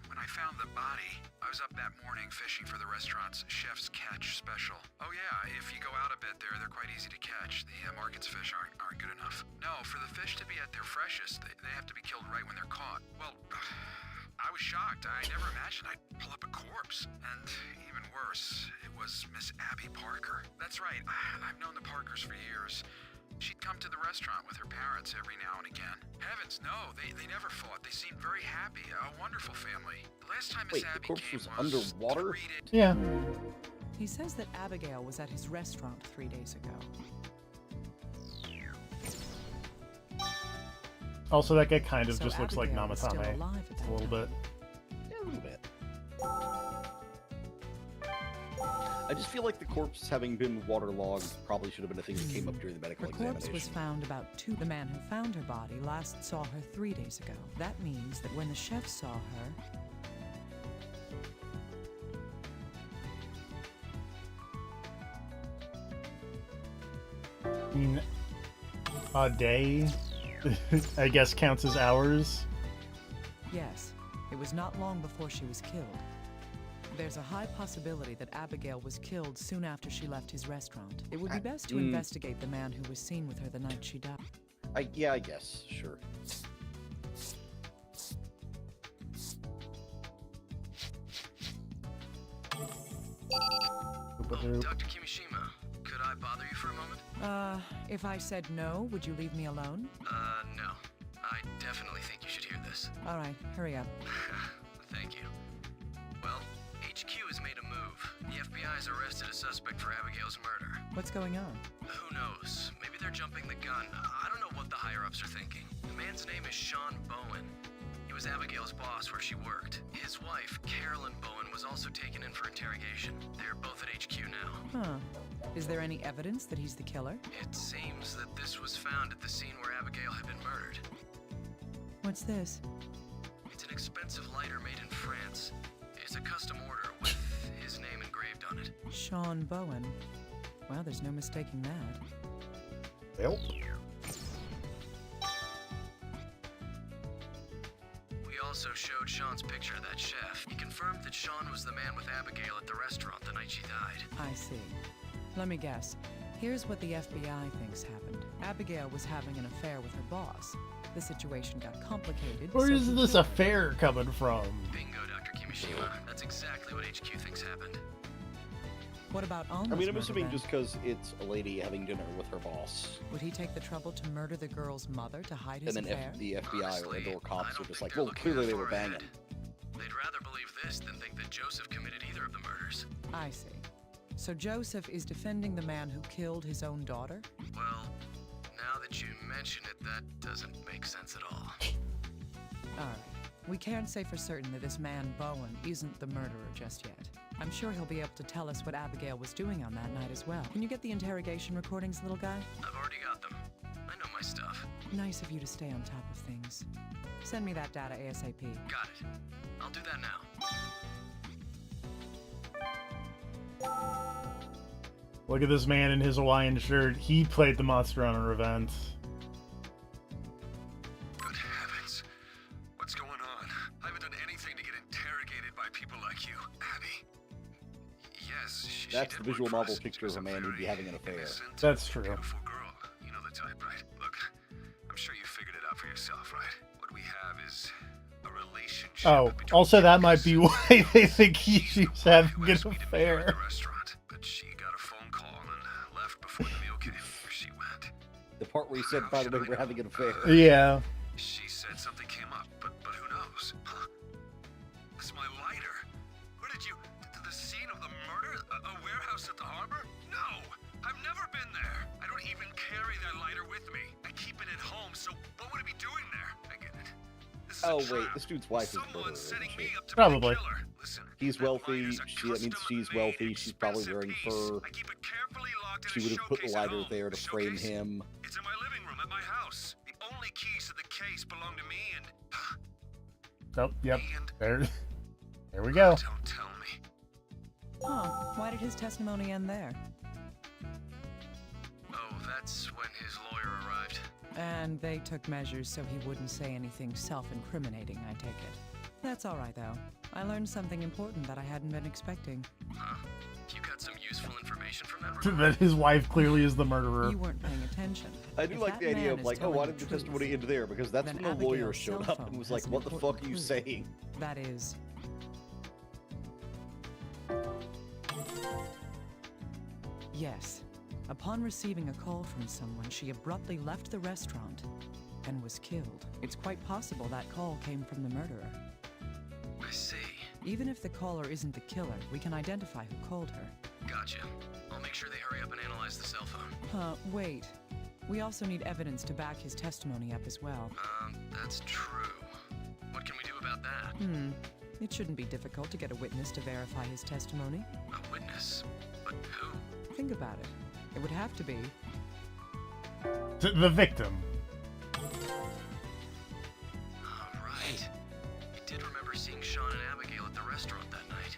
when I found the body, I was up that morning fishing for the restaurant's chef's catch special. Oh yeah, if you go out a bit there, they're quite easy to catch. The market's fish aren't good enough. No, for the fish to be at their freshest, they have to be killed right when they're caught. Well, I was shocked. I never imagined I'd pull up a corpse. And even worse, it was Miss Abby Parker. That's right, I've known the Parkers for years. She'd come to the restaurant with her parents every now and again. Heavens, no, they never fought. They seemed very happy. A wonderful family. The last time Miss Wait, the Abby corpse came was was underwater? Yeah. He says that Abigail was at his restaurant 3 days ago. Also, that guy kind of So just looks like Abigail was still Namatame. alive at that A little bit. Yeah, a little bit. I just feel like the corpse, having been waterlogged, probably should have been a thing that came up during the medical Her corpse examination. was found about 2. The man who found her body last saw her 3 days ago. That means that when the chef saw her, I mean, a day, I guess, counts as hours. yes, it was not long before she was killed. There's a high possibility that Abigail was killed soon after she left his restaurant. It would be best to investigate the man who was seen with her the night she died. Yeah, I guess, sure. Dr. Kimishima, could I bother you for a moment? If I said no, would you leave me alone? No. I definitely think you should hear this. All right, hurry up. Thank you. Well, HQ has made a move. The FBI has arrested a suspect for Abigail's murder. What's going on? Who knows? Maybe they're jumping the gun. I don't know what the higher-ups are thinking. The man's name is Sean Bowen. He was Abigail's boss where she worked. His wife, Carolyn Bowen, was also taken in for interrogation. They're both at HQ now. Huh. Is there any evidence that he's the killer? It seems that this was found at the scene where Abigail had been murdered. What's this? It's an expensive lighter made in France. It's a custom order with his name engraved on it. Sean Bowen. Well, there's no mistaking that. Well. We also showed Sean's picture of that chef. He confirmed that Sean was the man with Abigail at the restaurant the night she died. I see. Let me guess. Here's what the FBI thinks happened. Abigail was having an affair with her boss. The situation got complicated. Where so is he this killed her. affair coming from? Bingo, Dr. Kimishima. That's exactly what HQ thinks happened. What about Alma's I mean, I'm murder, assuming then? just because it's a lady having dinner with her boss. Would he take the trouble to murder the girl's mother to hide his And then affair? the FBI Honestly, or cops are just like, they're well, looking clearly that they were far banging. ahead. They'd rather believe this than think that Joseph committed either of the murders. I see. So Joseph is defending the man who killed his own daughter? Well, now that you mention it, that doesn't make sense at all. All right. We can't say for certain that this man, Bowen, isn't the murderer just yet. I'm sure he'll be able to tell us what Abigail was doing on that night as well. Can you get the interrogation recordings, little guy? I've already got them. I know my stuff. Nice of you to stay on top of things. Send me that data ASAP. Got it. I'll do that now. Look at this man in his Hawaiian shirt. He played the Monster Hunter event. Good heavens. What's going on? I haven't done anything to get interrogated by people like you. Abby? Yes, she That's the did visual work for novel us. She picture was of a a man who'd be very having an affair. innocent, That's true. beautiful girl. You know the type, right? Look, I'm sure you figured it out for yourself, right? What we have is a relationship. Oh, between also you that and might this be why they think she's having an asked me to meet her at affair. the restaurant, but she got a phone call and left before the meal came. She went. The part where he said, by the way, we're having an affair. Yeah. She said something came up, but who knows? Huh? It's my lighter. Where did you? To the scene of the murder? A warehouse at the harbor? No! I've never been there. I don't even carry that lighter with me. I keep it at home, so what would it be doing there? I get it. This is a Oh, wait, trap. this dude's wife is Someone's murderer, setting isn't me she? up to Probably. be the killer. Listen, He's wealthy. That means she's wealthy. She's probably wearing fur. She would have put the lighter there to frame him. It's in my living room at my house. The only keys to the case belong to me, and Oh, yep. There we go. don't tell me. Huh. Why did his testimony end there? Oh, that's when his lawyer arrived. And they took measures so he wouldn't say anything self-incriminating, I take it. That's all right, though. I learned something important that I hadn't been expecting. Huh? You got some useful information from that? That his wife clearly is the murderer. You weren't paying attention. I do like the idea of like, oh, why did the testimony end there? Because that's when the lawyer showed up and was like, what the fuck are you saying? That is... Yes. Upon receiving a call from someone, she abruptly left the restaurant and was killed. It's quite possible that call came from the murderer. I see. Even if the caller isn't the killer, we can identify who called her. Gotcha. I'll make sure they hurry up and analyze the cell phone. Wait. We also need evidence to back his testimony up as well. That's true. What can we do about that? It shouldn't be difficult to get a witness to verify his testimony. A witness? But who? Think about it. It would have to be... The victim. Right. I did remember seeing Sean and Abigail at the restaurant that night.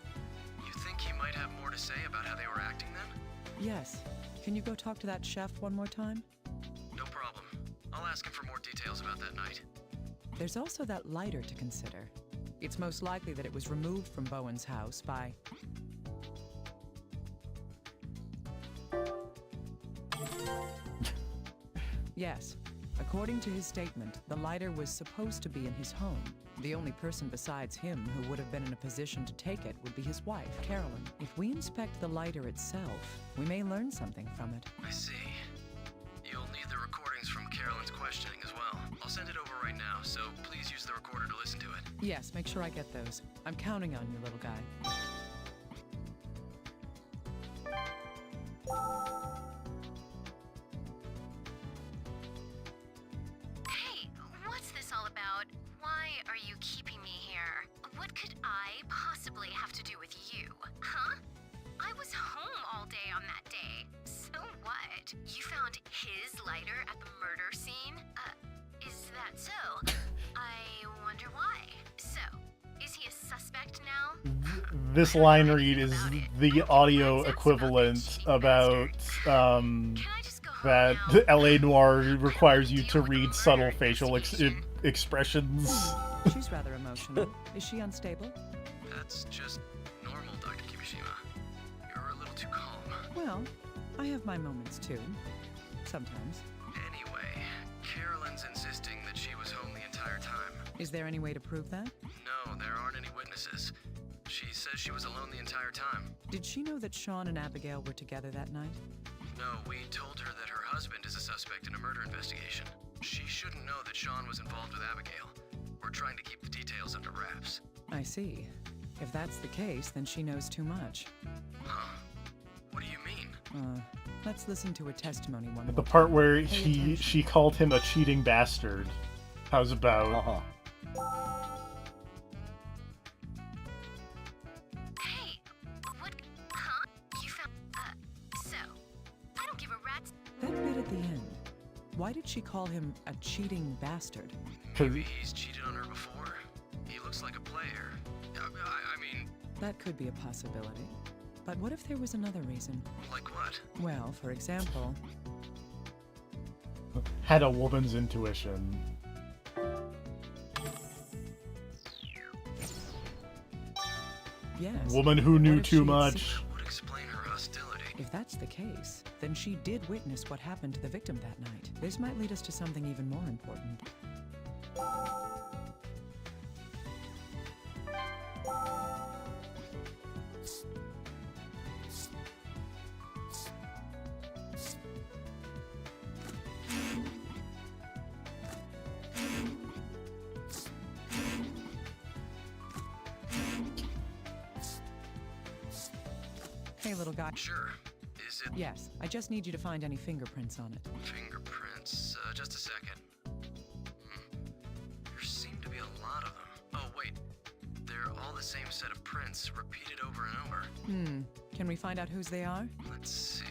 You think he might have more to say about how they were acting then? Yes. Can you go talk to that chef one more time? No problem. I'll ask him for more details about that night. There's also that lighter to consider. It's most likely that it was removed from Bowen's house by... Yes. According to his statement, the lighter was supposed to be in his home. The only person besides him who would have been in a position to take it would be his wife, Carolyn. If we inspect the lighter itself, we may learn something from it. I see. You'll need the recordings from Carolyn's questioning as well. I'll send it over right now, so please use the recorder to listen to it. Yes, make sure I get those. I'm counting on you, little guy. Hey, what's this all about? Why are you keeping me here? What could I possibly have to do with you? Huh? I was home all day on that day. So what? You found his lighter at the murder scene? Is that so? I wonder why. So, is he a suspect now? This line read is the audio equivalent about that LA Noire requires you to read subtle facial expressions. She's rather emotional. Is she unstable? That's just normal, Dr. Kimishima. You're a little too calm. Well, I have my moments too. Sometimes. Anyway, Carolyn's insisting that she was home the entire time. Is there any way to prove that? No, there aren't any witnesses. She says she was alone the entire time. Did she know that Sean and Abigail were together that night? No, we told her that her husband is a suspect in a murder investigation. She shouldn't know that Sean was involved with Abigail. We're trying to keep the details under wraps. I see. If that's the case, then she knows too much. Huh? What do you mean? Let's listen to her testimony one The more part time. where Pay she called him a cheating bastard. How's about? Hey, what? Huh? You found, so, I don't give a rat's... That bit at the end. Why did she call him a cheating bastard? Maybe he's cheated on her before. He looks like a player. I mean... That could be a possibility. But what if there was another reason? Like what? Well, for example... Had a woman's intuition. Yes. Woman who knew What if too she'd much. seen- Would explain her hostility. If that's the case, then she did witness what happened to the victim that night. This might lead us to something even more important. Hey, little guy. Sure. Is it... Yes, I just need you to find any fingerprints on it. Fingerprints? Just a second. There seem to be a lot of them. Oh, wait. They're all the the same set of prints, repeated over and over. Can we find out whose they are? Let's see.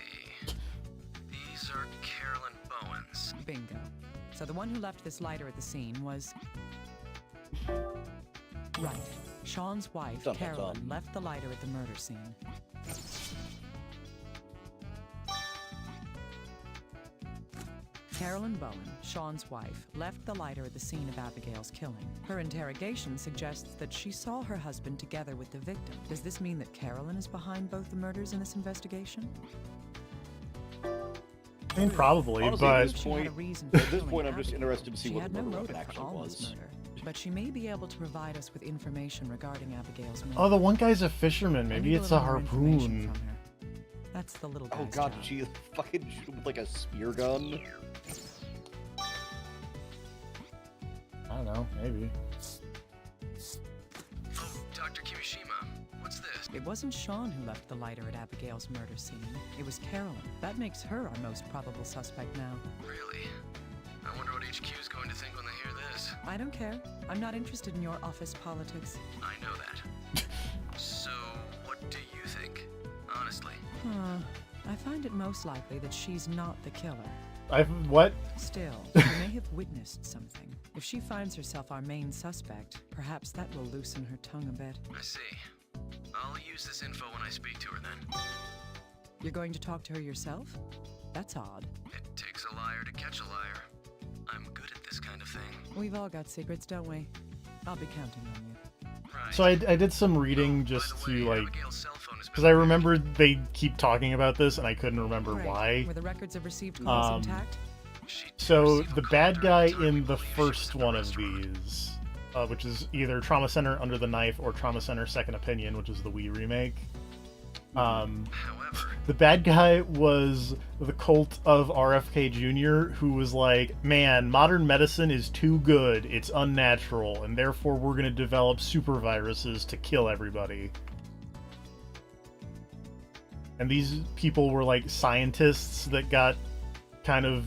These are Carolyn Bowen's. Bingo. So the one who left this lighter at the scene was... Right. Sean's wife, Dun, dun, Carolyn, dun. left the lighter at the murder scene. Carolyn Bowen, Sean's wife, left the lighter at the scene of Abigail's killing. Her interrogation suggests that she saw her husband together with the victim. Does this mean that Carolyn is behind both the murders in this investigation? I mean, probably, Honestly, but... at this point, I'm just interested to see She what had the no murder motive weapon for actually Alma's was. murder, but she may be able to provide us with information regarding Abigail's murder. Oh, the one guy's a fisherman. I Maybe need it's a a little more information harpoon. from her. That's the little Oh guy's god, job. did she fucking shoot him with like a spear gun? I don't know, maybe. Oh, Dr. Kimishima, what's this? It wasn't Sean who left the lighter at Abigail's murder scene. It was Carolyn. That makes her our most probable suspect now. Really? I wonder what HQ's going to think when they hear this. I don't care. I'm not interested in your office politics. I know that. So, what do you think? Honestly. I find it most likely that she's not the killer. What? Still, she may have witnessed something. If she finds herself our main suspect, perhaps that will loosen her tongue a bit. I see. I'll use this info when I speak to her then. You're going to talk to her yourself? That's odd. It takes a liar to catch a liar. I'm good at this kind of thing. We've all got secrets, don't we? I'll be counting on you. Right. So I did some reading just to, like... Because I remember they keep talking about this, and I couldn't remember Great. why. Were the records of received calls intact? So the bad guy in the first one of these, which is either Trauma Center Under the Knife or Trauma Center Second Opinion, which is the Wii remake. The bad guy was the cult of RFK Jr., who was like, man, modern medicine is too good, it's unnatural, and therefore we're going to develop super viruses to kill everybody. And these people were like scientists that got kind of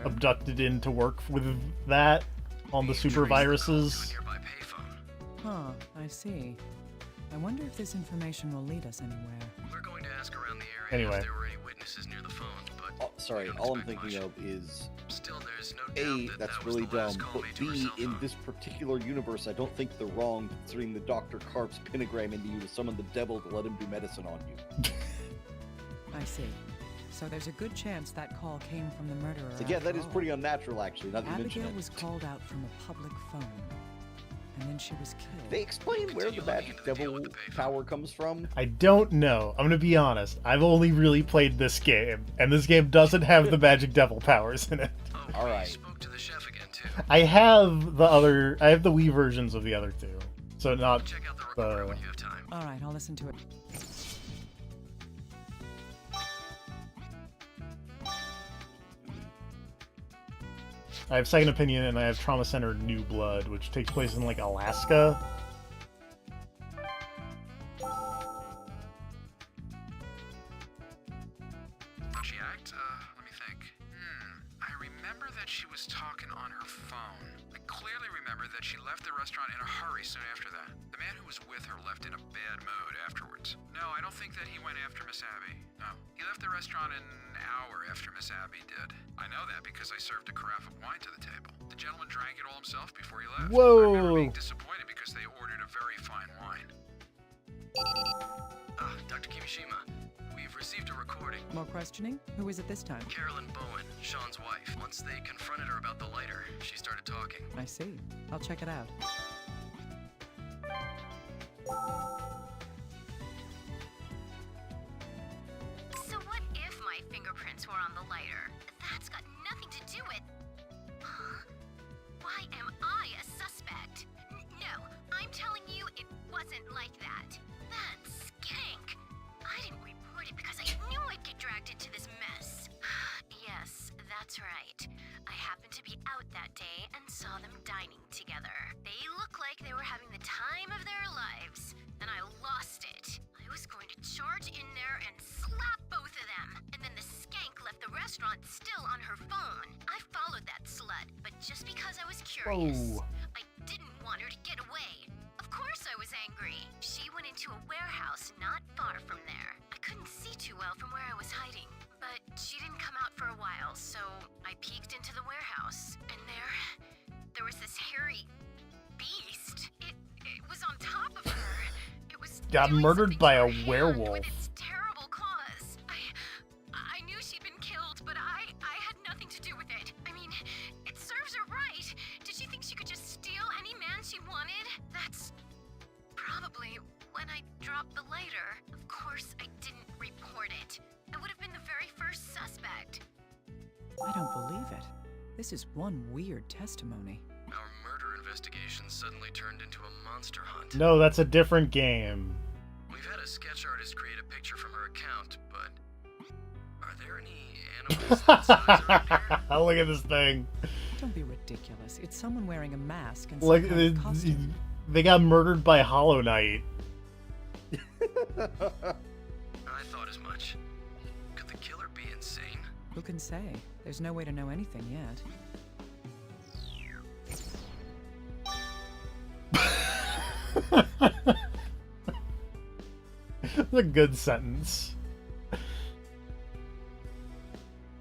abducted into work with that on the super viruses. Huh, I see. I wonder if this information will lead us anywhere. We're going to ask around the area Anyway. if there were any witnesses near the phone, but Sorry, all I'm thinking of is still there's no A, doubt that's that was really the last dumb, call but made to her B, cell in phone. this particular universe, I don't think they're wrong considering the Dr. Carp's pentagram into you to summon the devil to let him do medicine on you. I see. So there's a good chance that call came from the murderer. So yeah, after that is all. pretty unnatural actually, now that you mention Abigail it. was called out from a public phone, and then she was killed. They explain where the magic devil power comes from? I don't know. I'm gonna be honest. I've only really played this game, and this game doesn't have the magic devil powers in it. Alright. I have the Wii versions of the other two. So not the... All right, I'll listen to it. I have Second Opinion, and I have Trauma Center New Blood, which takes place in, like, Alaska. How'd she act? Let me think. I remember that she was talking on her phone. I clearly remember that she left the restaurant in a hurry soon after that. The man who was with her left in a bad mood afterwards. No, I don't think that he went after Miss Abby. No. He left the restaurant an hour after Miss Abby did. I know that because I served a carafe of wine to the table. The gentleman drank it all himself before he left. Whoa. I remember being disappointed because they ordered a very fine wine. Dr. Kimishima, we've received a recording. More questioning? Who is it this time? Carolyn Bowen, Sean's wife. Once they confronted her about the lighter, she started talking. I see. I'll check it out. So what if my fingerprints were on the lighter? That's got nothing to do with... Huh? Why am I a suspect? No, I'm telling you it wasn't like that. That skank! I didn't report it because I knew I'd get dragged into this mess. Yes, that's right. I happened to be out that day and saw them dining together. They looked like they were having the time of their lives, and I lost it. I was going to charge in there and slap both of them, and then the skank left the restaurant still on her phone. I followed that slut, but just because I was curious. Whoa. I didn't want her to get away. Of course I was angry. not far from there. I couldn't see too well from where I was hiding, but she didn't come out for a while, so I peeked into the warehouse, and there was this hairy beast. It was on top of her. It was Got murdered by a werewolf. with its terrible claws. I knew she'd been killed, but I had nothing to do with it. I mean, it serves her right. Did she think she could just steal any man she wanted? That's probably when I dropped the lighter. Of course, I didn't report it. I would have been the very first suspect. I don't believe it. This is one weird testimony. Our murder investigation suddenly turned into a monster hunt. No, that's a different game. We've had a sketch artist create a picture from her account, but are there any animals that size around here? Look at this thing. Don't be ridiculous. It's someone wearing a mask and Like some kind of costume. they got murdered by Hollow Knight. I thought as much. Could the killer be insane? Who can say? There's no way to know anything yet. That's a good sentence.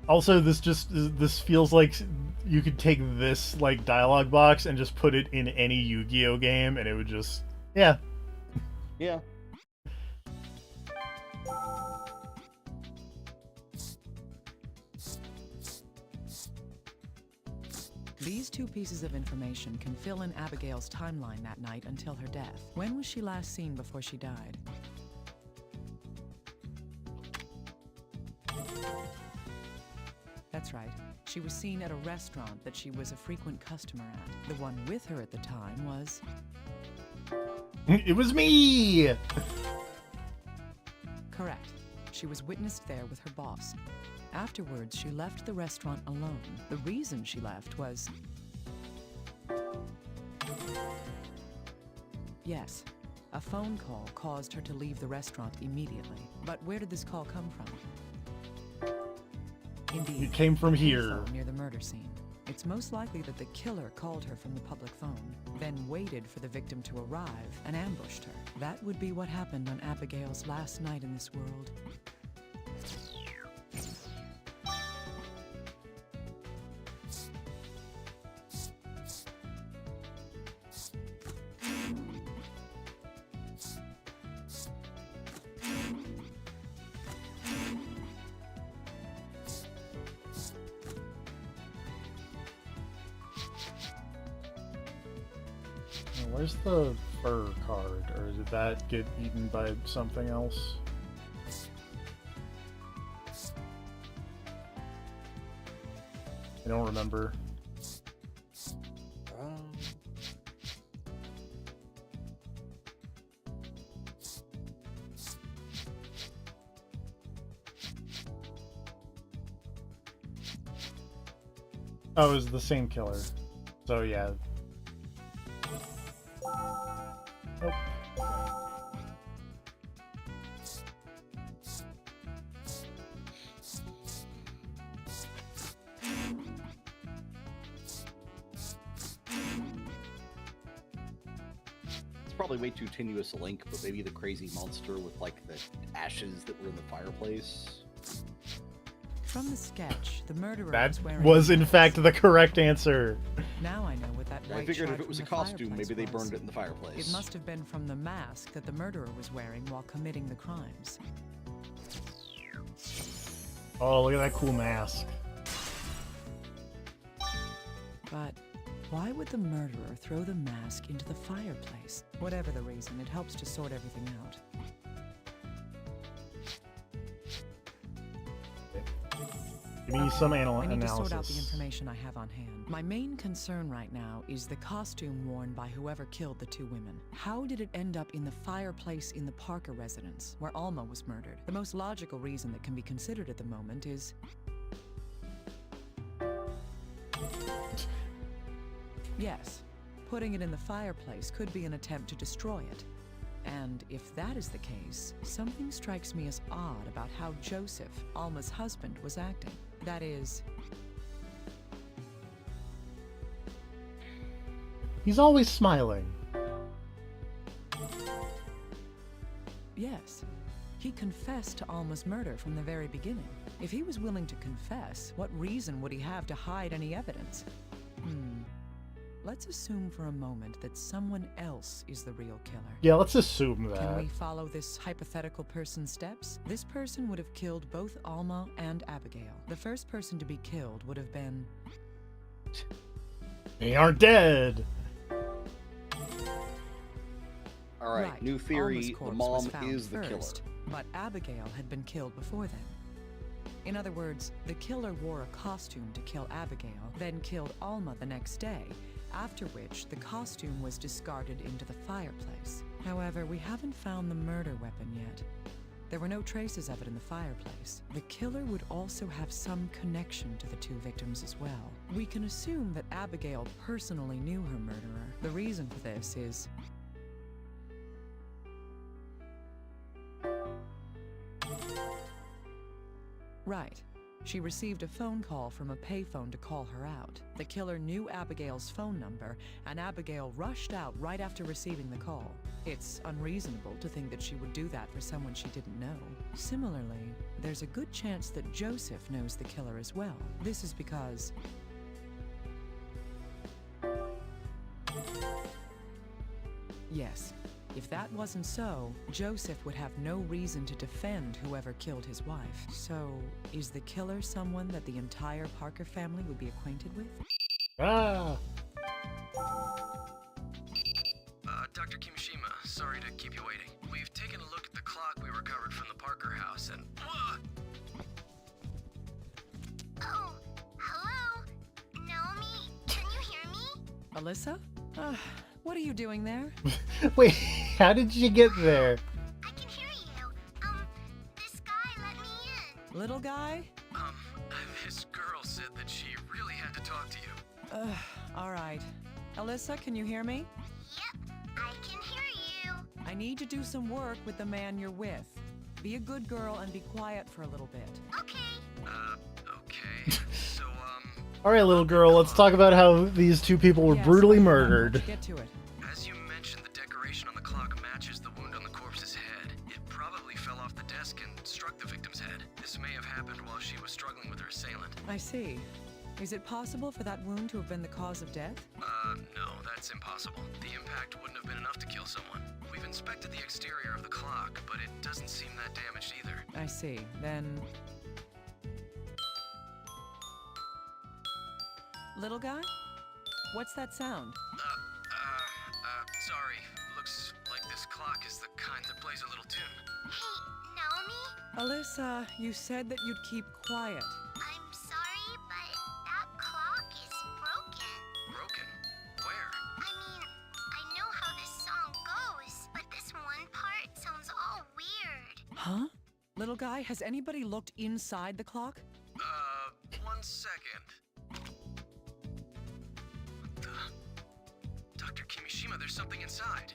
Also, this feels like you could take this like dialogue box and just put it in any Yu-Gi-Oh game, and it would just yeah. Yeah. These two pieces of information can fill in Abigail's timeline that night until her death. When was she last seen before she died? That's right. She was seen at a restaurant that she was a frequent customer at. The one with her at the time was... It was me! Correct. She was witnessed there with her boss. Afterwards, she left the restaurant alone. The reason she left was... Yes, a phone call caused her to leave the restaurant immediately. But where did this call come from? Indeed, It came from a here. payphone near the murder scene. It's most likely that the killer called her from the public phone, then waited for the victim to arrive and ambushed her. That would be what happened on Abigail's last night in this world. Where's the fur card? Or did that get eaten by something else? I don't remember. Oh, it was the same killer. So yeah. Nope. It's probably way too tenuous a link, but maybe the crazy monster with like the ashes that were in the fireplace. From the sketch, the murderer That was wearing... was in fact the correct answer. Now I know what that I white figured if shard it was a from the costume, fireplace maybe they was. burned it in the fireplace. It must have been from the mask that the murderer was wearing while committing the crimes. Oh, look at that cool mask. But why would the murderer throw the mask into the fireplace? Whatever the reason, it helps to sort everything out. Give me some I need to analysis. sort out the information I have on hand. My main concern right now is the costume worn by whoever killed the two women. How did it end up in the fireplace in the Parker residence, where Alma was murdered? The most logical reason that can be considered at the moment is... Yes, putting it in the fireplace could be an attempt to destroy it. And if that is the case, something strikes me as odd about how Joseph, Alma's husband, was acting. That is... He's always smiling. Yes. He confessed to Alma's murder from the very beginning. If he was willing to confess, what reason would he have to hide any evidence? Let's assume for a moment that someone else is the real killer. Yeah, let's assume Can that. we follow this hypothetical person's steps? This person would have killed both Alma and Abigail. The first person to be killed would have been... They aren't dead! Alright, Right, new theory, Alma's the corpse mom was found is the first, but Abigail had been killed before then. In other words, the killer wore a costume to kill Abigail, then killed Alma the next day, after which the costume was discarded into the fireplace. However, we haven't found the murder weapon yet. There were no traces of it in the fireplace. The killer would also have some connection to the two victims as well. We can assume that Abigail personally knew her murderer. The reason for this is... Right. She received a phone call from a payphone to call her out. The killer knew Abigail's phone number, and Abigail rushed out right after receiving the call. It's unreasonable to think that she would do that for someone she didn't know. Similarly, there's a good chance that Joseph knows the killer as well. This is because... Yes. If that wasn't so, Joseph would have no reason to defend whoever killed his wife. So, is the killer someone that the entire Parker family would be acquainted with? Dr. Kimishima, sorry to keep you waiting. We've taken a look at the clock we recovered from the Parker house and... Oh, hello? Naomi, can you hear me? Alyssa? What are you doing there? Wait, how did you get there? I can hear you. This guy let me in. Little guy? This girl said that she really had to talk to you. Alright. Alyssa, can you hear me? Yep, I can hear you. I need to do some work with the man you're with. Be a good girl and be quiet for a little bit. Okay. Okay. So, Alright, little girl, let's talk about how these two people were brutally murdered. Get to it. As you mentioned, the decoration on the clock matches the wound on the corpse's head. It probably fell off the desk and struck the victim's head. This may have happened while she was struggling with her assailant. I see. Is it possible for that wound to have been the cause of death? No, that's impossible. The impact wouldn't have been enough to kill someone. We've inspected the exterior of the clock, but it doesn't seem that damaged either. I see. Then... Little guy? What's that sound? Sorry. Looks like this clock is the kind that plays a little tune. Hey, Naomi? Alyssa, you said that you'd keep quiet. I'm sorry, but that clock is broken. Broken? Where? I mean, I know how this song goes, but this one part sounds all weird. Huh? Little guy, has anybody looked inside the clock? 1 second. What the? Dr. Kimishima, there's something inside.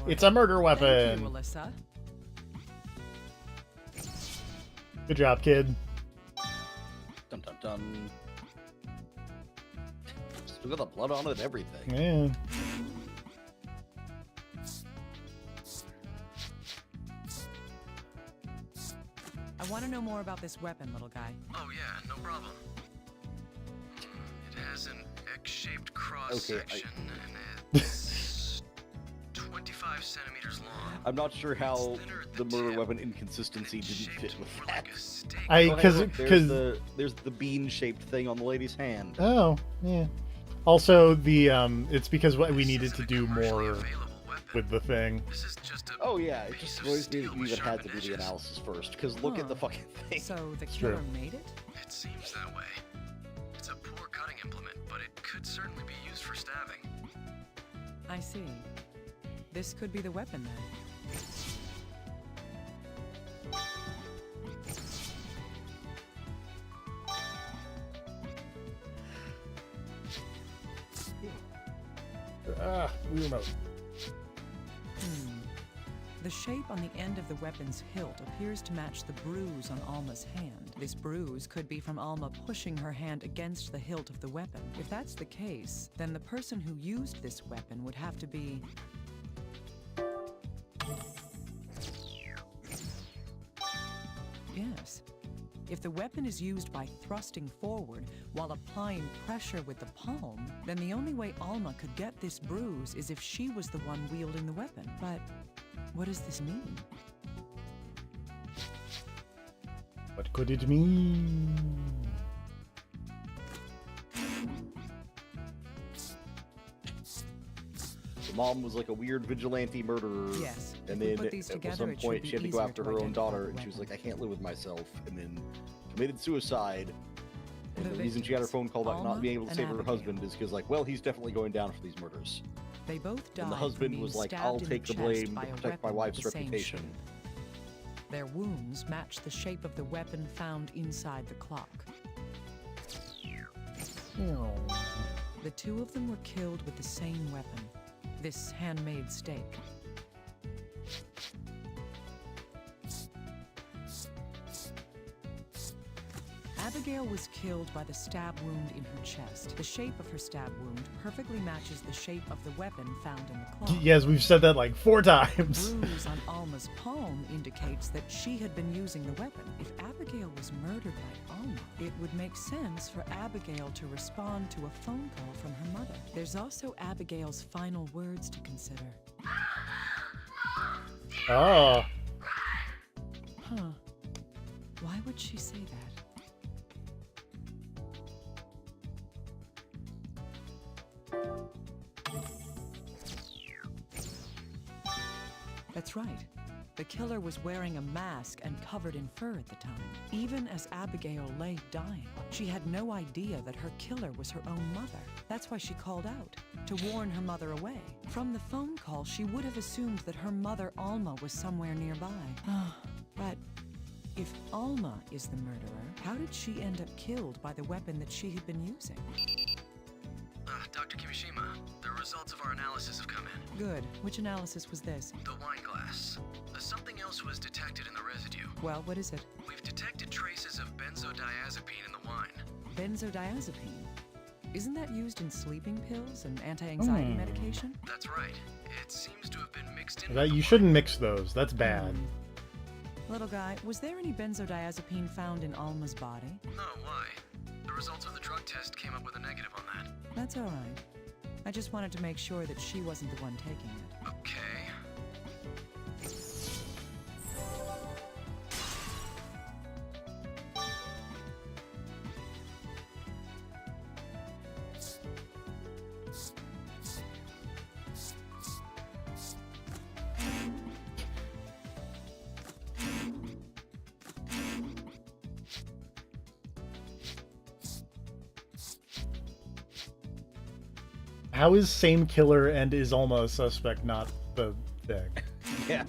It's a murder weapon. Thank you, Alyssa. Good job, kid. Dun dun dun. Still got the blood on it and everything. Yeah. I want to know more about this weapon, little guy. Oh yeah, no problem. It has an X-shaped cross-section and it's 25 centimeters long. I'm not sure how the murder weapon inconsistency didn't fit with that. There's the bean-shaped thing on the lady's hand. Oh, yeah. Also, the it's because we needed to do more with the thing. Oh yeah, it just annoys me that you even had to do the analysis first, because look at the fucking thing. So the true. killer made it? It seems that way. It's a poor cutting implement, but it could certainly be used for stabbing. I see. This could be the weapon then. Remote. The shape on the end of the weapon's hilt appears to match the bruise on Alma's hand. This bruise could be from Alma pushing her hand against the hilt of the weapon. If that's the case, then the person who used this weapon would have to be... harness. If the weapon is used by thrusting forward while applying pressure with the palm, then the only way Alma could get this bruise is if she was the one wielding the weapon. But what does this mean? What could it mean? The mom was like a weird vigilante murderer. Yes. And then at some point she had to go after her own daughter, and she was like, I can't live with myself. And then committed suicide. And the reason she got her phone call about not being able to save her husband is because, like, well, he's definitely going down for these murders. They both died. And the husband was like, I'll take the blame to protect my wife's reputation. Their wounds match the shape of the weapon found inside the clock. The two of them were killed with the same weapon, this handmade stake. Abigail was killed by the stab wound in her chest. The shape of her stab wound perfectly matches the shape of the weapon found in the cloth. Yes, we've said that like 4 times. The bruise on Alma's palm indicates that she had been using the weapon. If Abigail was murdered by Alma, it would make sense for Abigail to respond to a phone call from her mother. There's also Abigail's final words to consider. Oh. Huh. Why would she say that? That's right. The killer was wearing a mask and covered in fur at the time. Even as Abigail lay dying, she had no idea that her killer was her own mother. That's why she called out, to warn her mother away. From the phone call, she would have assumed that her mother, Alma, was somewhere nearby. But if Alma is the murderer, how did she end up killed by the weapon that she had been using? Dr. Kimishima, the results of our analysis have come in. Good. Which analysis was this? The wine glass. Something else was detected in the residue. Well, what is it? We've detected traces of benzodiazepine in the wine. Benzodiazepine? Isn't that used in sleeping pills and anti-anxiety medication? That's right. It seems to have been mixed in. You shouldn't mix those. That's bad. Little guy, was there any benzodiazepine found in Alma's body? No, why? The results of the drug test came up with a negative on that. That's all right. I just wanted to make sure that she wasn't the one taking it. Okay. How is same killer and is Alma a suspect not the thing? Yeah.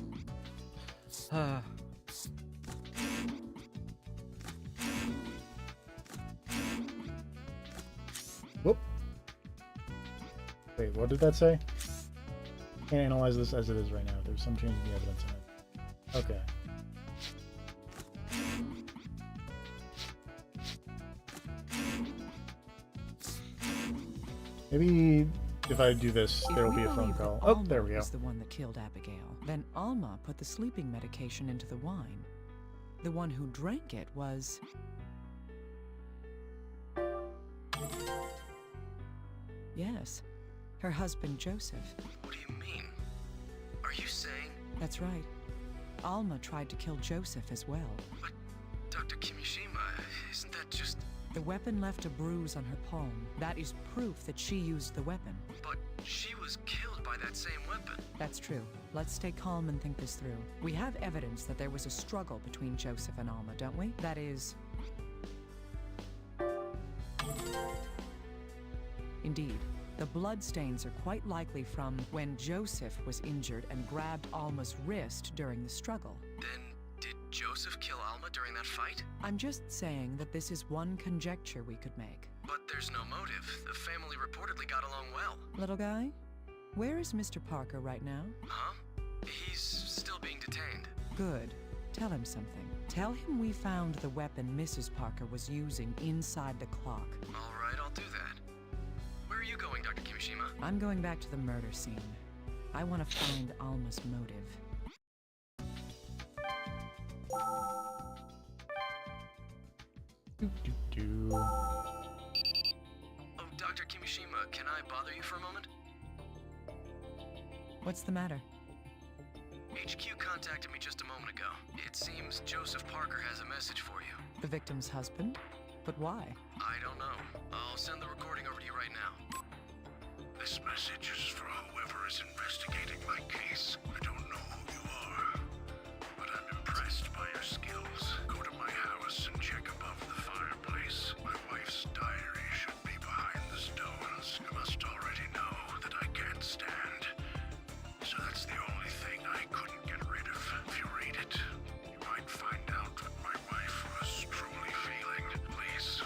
Whoop. Wait, what did that say? Can't analyze this as it is right now. There's some change in the evidence in it. Okay. Maybe if I do this, there will be a phone call. Oh, there we go. Was the one that killed Abigail. Then Alma put the sleeping medication into the wine. The one who drank it was... Yes, her husband Joseph. What do you mean? Are you saying? That's right. Alma tried to kill Joseph as well. But, Dr. Kimishima, isn't that just... The weapon left a bruise on her palm. That is proof that she used the weapon. But she was killed by that same weapon. That's true. Let's stay calm and think this through. We have evidence that there was a struggle between Joseph and Alma, don't we? That is... Indeed. The bloodstains are quite likely from when Joseph was injured and grabbed Alma's wrist during the struggle. Then, did Joseph kill Alma during that fight? I'm just saying that this is one conjecture we could make. But there's no motive. The family reportedly got along well. Little guy, where is Mr. Parker right now? Huh? He's still being detained. Good. Tell him something. Tell him we found the weapon Mrs. Parker was using inside the clock. All right, I'll do that. Where are you going, Dr. Kimishima? I'm going back to the murder scene. I want to find Alma's motive. Oh, Dr. Kimishima, can I bother you for a moment? What's the matter? HQ contacted me just a moment ago. It seems Joseph Parker has a message for you. The victim's husband? But why? I don't know. I'll send the recording over to you right now. This message is for whoever is investigating my case. I don't know who you are, but I'm impressed by your skills. Go to my house and check above the fireplace. My wife's diary should be behind the stones. You must already know that I can't stand. So that's the only thing I couldn't get rid of. If you read it, you might find out what my wife was truly feeling. Please,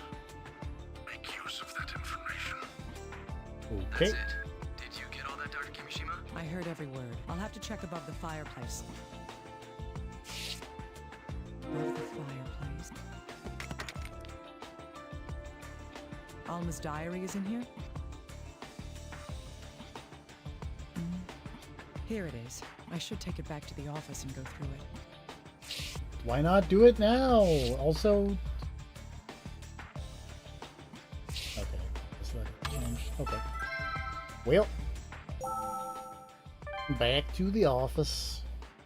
make use of that information. Okay. That's it. Did you get all that, Dr. Kimishima? I heard every word. I'll have to check above the fireplace. Above the fireplace. Alma's diary is in here? Here it is. I should take it back to the office and go through it. Why not do it now? Also... Okay. Let's let it change. Okay. Well. Back to the office.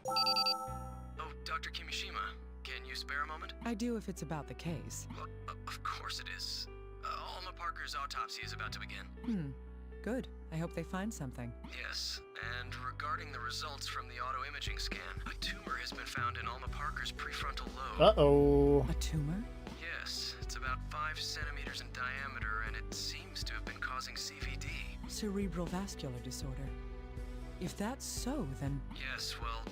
Oh, Dr. Kimishima, can you spare a moment? I do if it's about the case. Well, of course it is. Alma Parker's autopsy is about to begin. Good. I hope they find something. Yes, and regarding the results from the auto imaging scan, a tumor has been found in Alma Parker's prefrontal lobe. Uh-oh. A tumor? Yes, it's about 5 centimeters in diameter, and it seems to have been causing CVD. Cerebral vascular disorder. If that's so, then... Yes, well,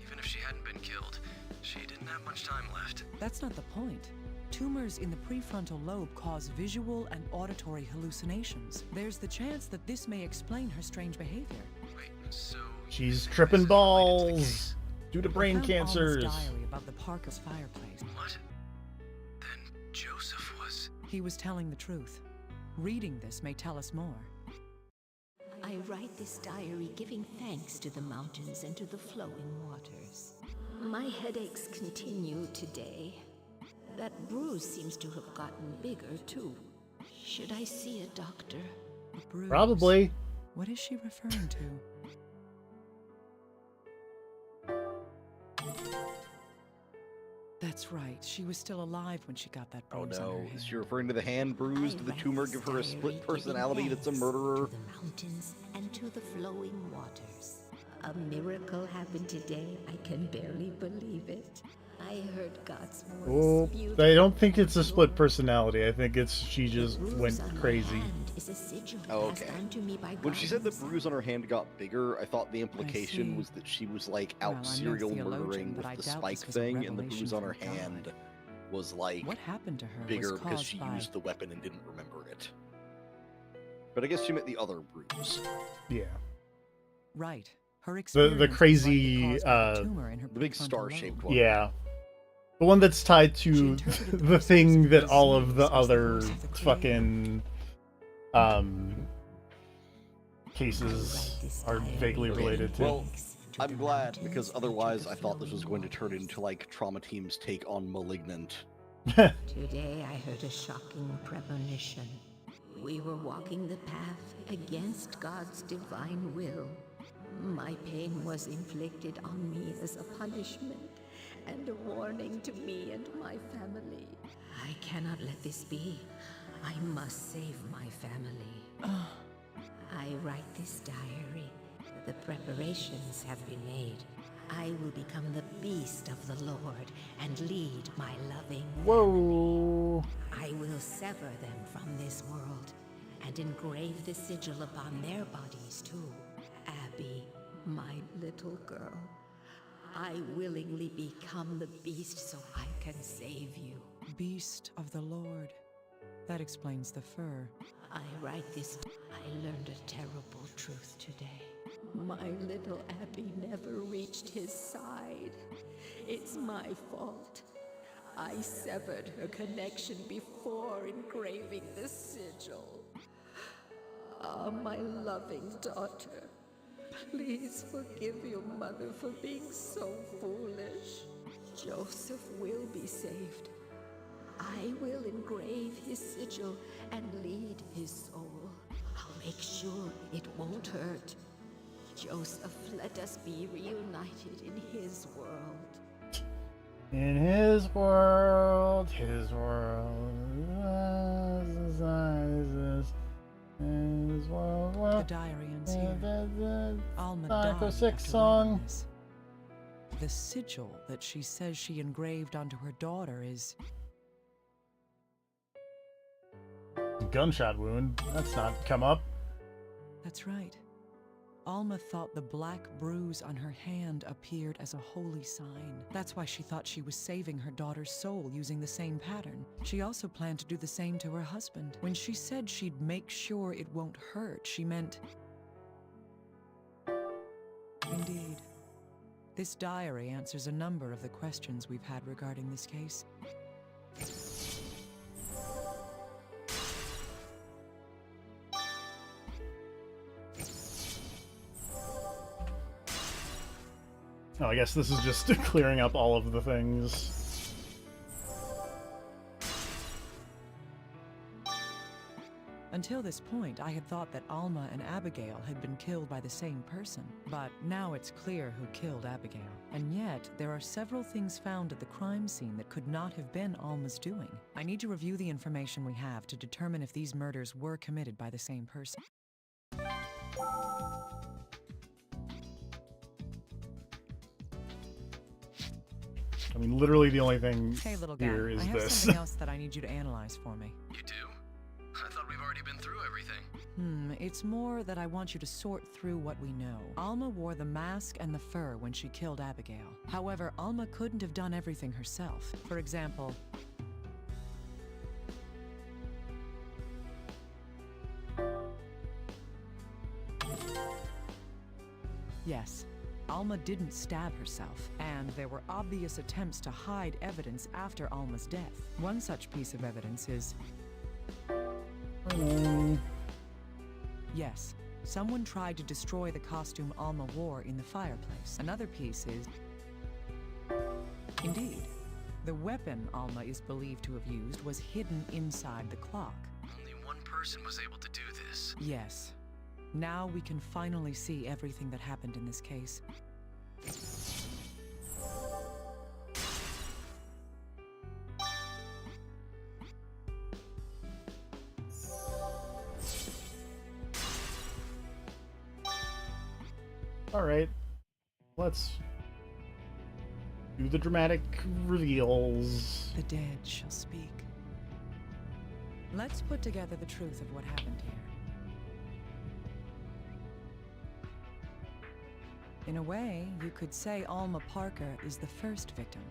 even if she hadn't been killed, she didn't have much time left. That's not the point. Tumors in the prefrontal lobe cause visual and auditory hallucinations. There's the chance that this may explain her strange behavior. Wait, so... She's tripping balls due to brain I found cancers. Alma's diary above the Parker's fireplace. What? Then Joseph was... He was telling the truth. Reading this may tell us more. I write this diary giving thanks to the mountains and to the flowing waters. My headaches continue today. That bruise seems to have gotten bigger, too. Should I see a doctor? A bruise? Probably. What is she referring to? That's right. She was still alive when she got that bruise on her hand. Is she referring to the hand bruise? Did the tumor give her a split personality that's a murderer? To the mountains and to the flowing waters. A miracle happened today. I can barely believe it. I heard God's voice. Oh, I don't think it's a split personality. I think it's she just went crazy. Oh, okay. When she said the bruise on her hand got bigger, I thought the implication was that she was like out serial murdering with the spike thing, and the bruise on her hand was like what happened to her bigger was because she caused by... used the weapon and didn't remember it. But I guess she meant the other bruise. Yeah. Right. Her The experience crazy the big star-shaped one. Yeah. The one that's tied to the thing that all of the other fucking cases are vaguely related to. Well, I'm glad, because otherwise I thought this was going to turn into like Trauma Team's take on Malignant. Today I heard a shocking premonition. We were walking the path against God's divine will. My pain was inflicted on me as a punishment and a warning to me and my family. I cannot let this be. I must save my family. I write this diary. The preparations have been made. I will become the beast of the Lord and lead my loving. Whoa! I will sever them from this world and engrave the sigil upon their bodies too. Abby, my little girl, I willingly become the beast so I can save you. Beast of the Lord. That explains the fur. I write this. I learned a terrible truth today. My little Abby never reached his side. It's my fault. I severed her connection before engraving the sigil. Ah, my loving daughter. Please forgive your mother for being so foolish. Joseph will be saved. I will engrave his sigil and lead his soul. I'll make sure it won't hurt. Joseph, let us be reunited in his world. In his world, his world. The diary ends here. Alma Psycho died 6 after song. writing this. The sigil that she says she engraved onto her daughter is... Gunshot wound. That's not come up. That's right. Alma thought the black bruise on her hand appeared as a holy sign. That's why she thought she was saving her daughter's soul using the same pattern. She also planned to do the same to her husband. When she said she'd make sure it won't hurt, she meant... Indeed. This diary answers a number of the questions we've had regarding this case. Oh, I guess this is just clearing up all of the things. Until this point, I had thought that Alma and Abigail had been killed by the same person. But now it's clear who killed Abigail. And yet, there are several things found at the crime scene that could not have been Alma's doing. I need to review the information we have to determine if these murders were committed by the same person. I mean, literally the only thing Hey, little guy, here is I have this. something else that I need you to analyze for me. You do? I thought we've already been through everything. It's more that I want you to sort through what we know. Alma wore the mask and the fur when she killed Abigail. However, Alma couldn't have done everything herself. For example... Yes, Alma didn't stab herself, and there were obvious attempts to hide evidence after Alma's death. One such piece of evidence is... Yes, someone tried to destroy the costume Alma wore in the fireplace. Another piece is... Indeed, the weapon Alma is believed to have used was hidden inside the clock. Only one person was able to do this. Yes. Now we can finally see everything that happened in this case. Alright. Let's do the dramatic reveals. The dead shall speak. Let's put together the truth of what happened here. In a way, you could say Alma Parker is the first victim.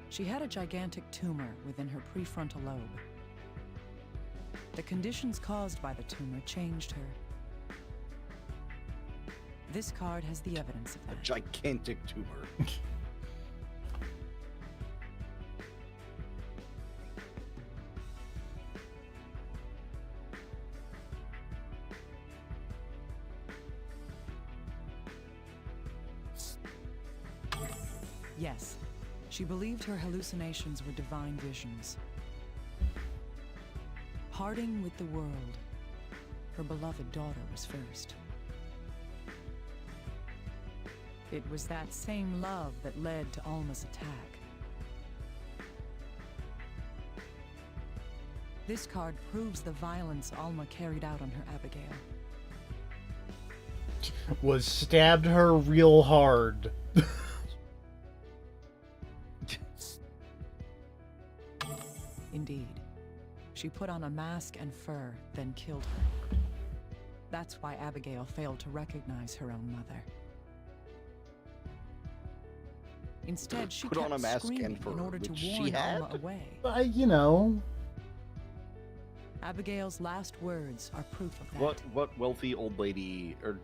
She had a gigantic tumor within her prefrontal lobe. The conditions caused by the tumor changed her. This card has the evidence of that. A gigantic tumor. Yes, she believed her hallucinations were divine visions. Parting with the world, her beloved daughter was first. It was that same love that led to Alma's attack. This card proves the violence Alma carried out on her Abigail. Was stabbed her real hard. Indeed. She put on a mask and fur, then killed her. That's why Abigail failed to recognize her own mother. Instead, she Put kept on a mask screaming and fur, in order to which she warn had? Alma away. You know. Abigail's last words are proof of that. What wealthy old lady or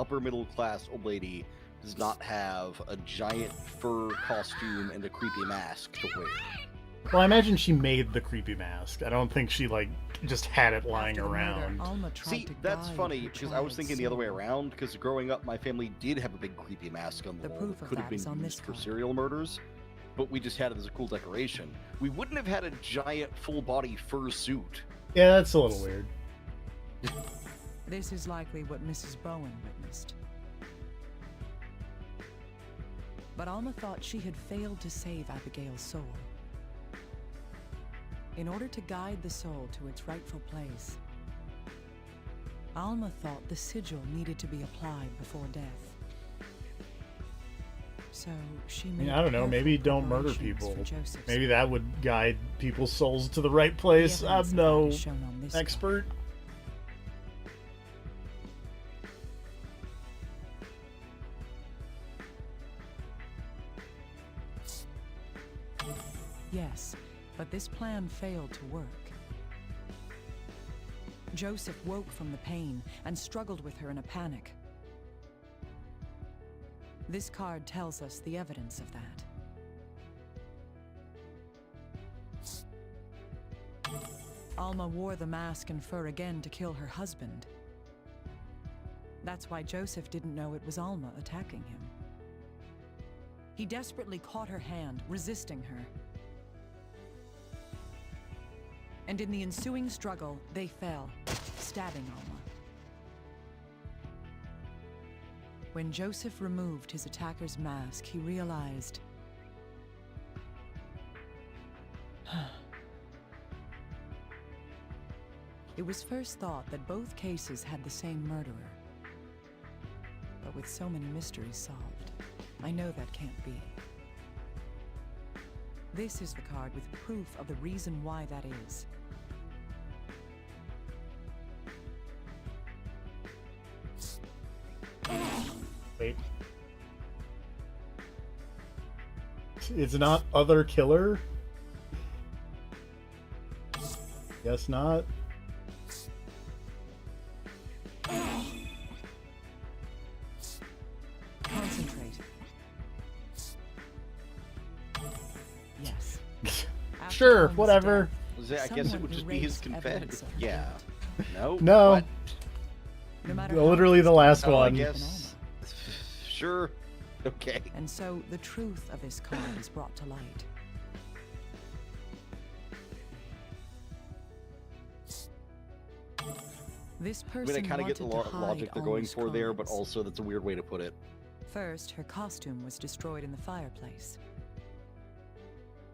upper middle class old lady does not have a giant fur costume and a creepy mask to wear? Well, I imagine she made the creepy mask. I don't think she, like, just had it lying After the murder, around. Alma tried See, to that's guide funny her because I was child's thinking the other way soul. around. Because growing up, my family did have a big creepy mask on the wall proof that of could have that is been on used this for card. serial murders. but we just had it as a cool decoration. We wouldn't have had a giant full-body fur suit. Yeah, that's a little weird. This is likely what Mrs. Bowen witnessed. But Alma thought she had failed to save Abigail's soul. In order to guide the soul to its rightful place, Alma thought the sigil needed to be applied before death. So she made I don't know, maybe don't murder people. Maybe that would guide people's souls to the right place. I'm no expert. Yes, but this plan failed to work. Joseph woke from the pain and struggled with her in a panic. This card tells us the evidence of that. Alma wore the mask and fur again to kill her husband. That's why Joseph didn't know it was Alma attacking him. He desperately caught her hand, resisting her. And in the ensuing struggle, they fell, stabbing Alma. When Joseph removed his attacker's mask, he realized... It was first thought that both cases had the same murderer. But with so many mysteries solved, I know that can't be. This is the card with proof of the reason why that is. Wait. It's not other killer? Guess not. Concentrate. Yes. Sure, whatever. I guess it would just be his confession. Yeah. No? No. What? No matter literally the last Oh, I one. guess. Sure. Okay. And so the truth of this card is brought to light. This I mean, person I kind of get the wanted to hide logic they're going Alma's for there, but crimes. also that's a weird way to put it. First, her costume was destroyed in the fireplace.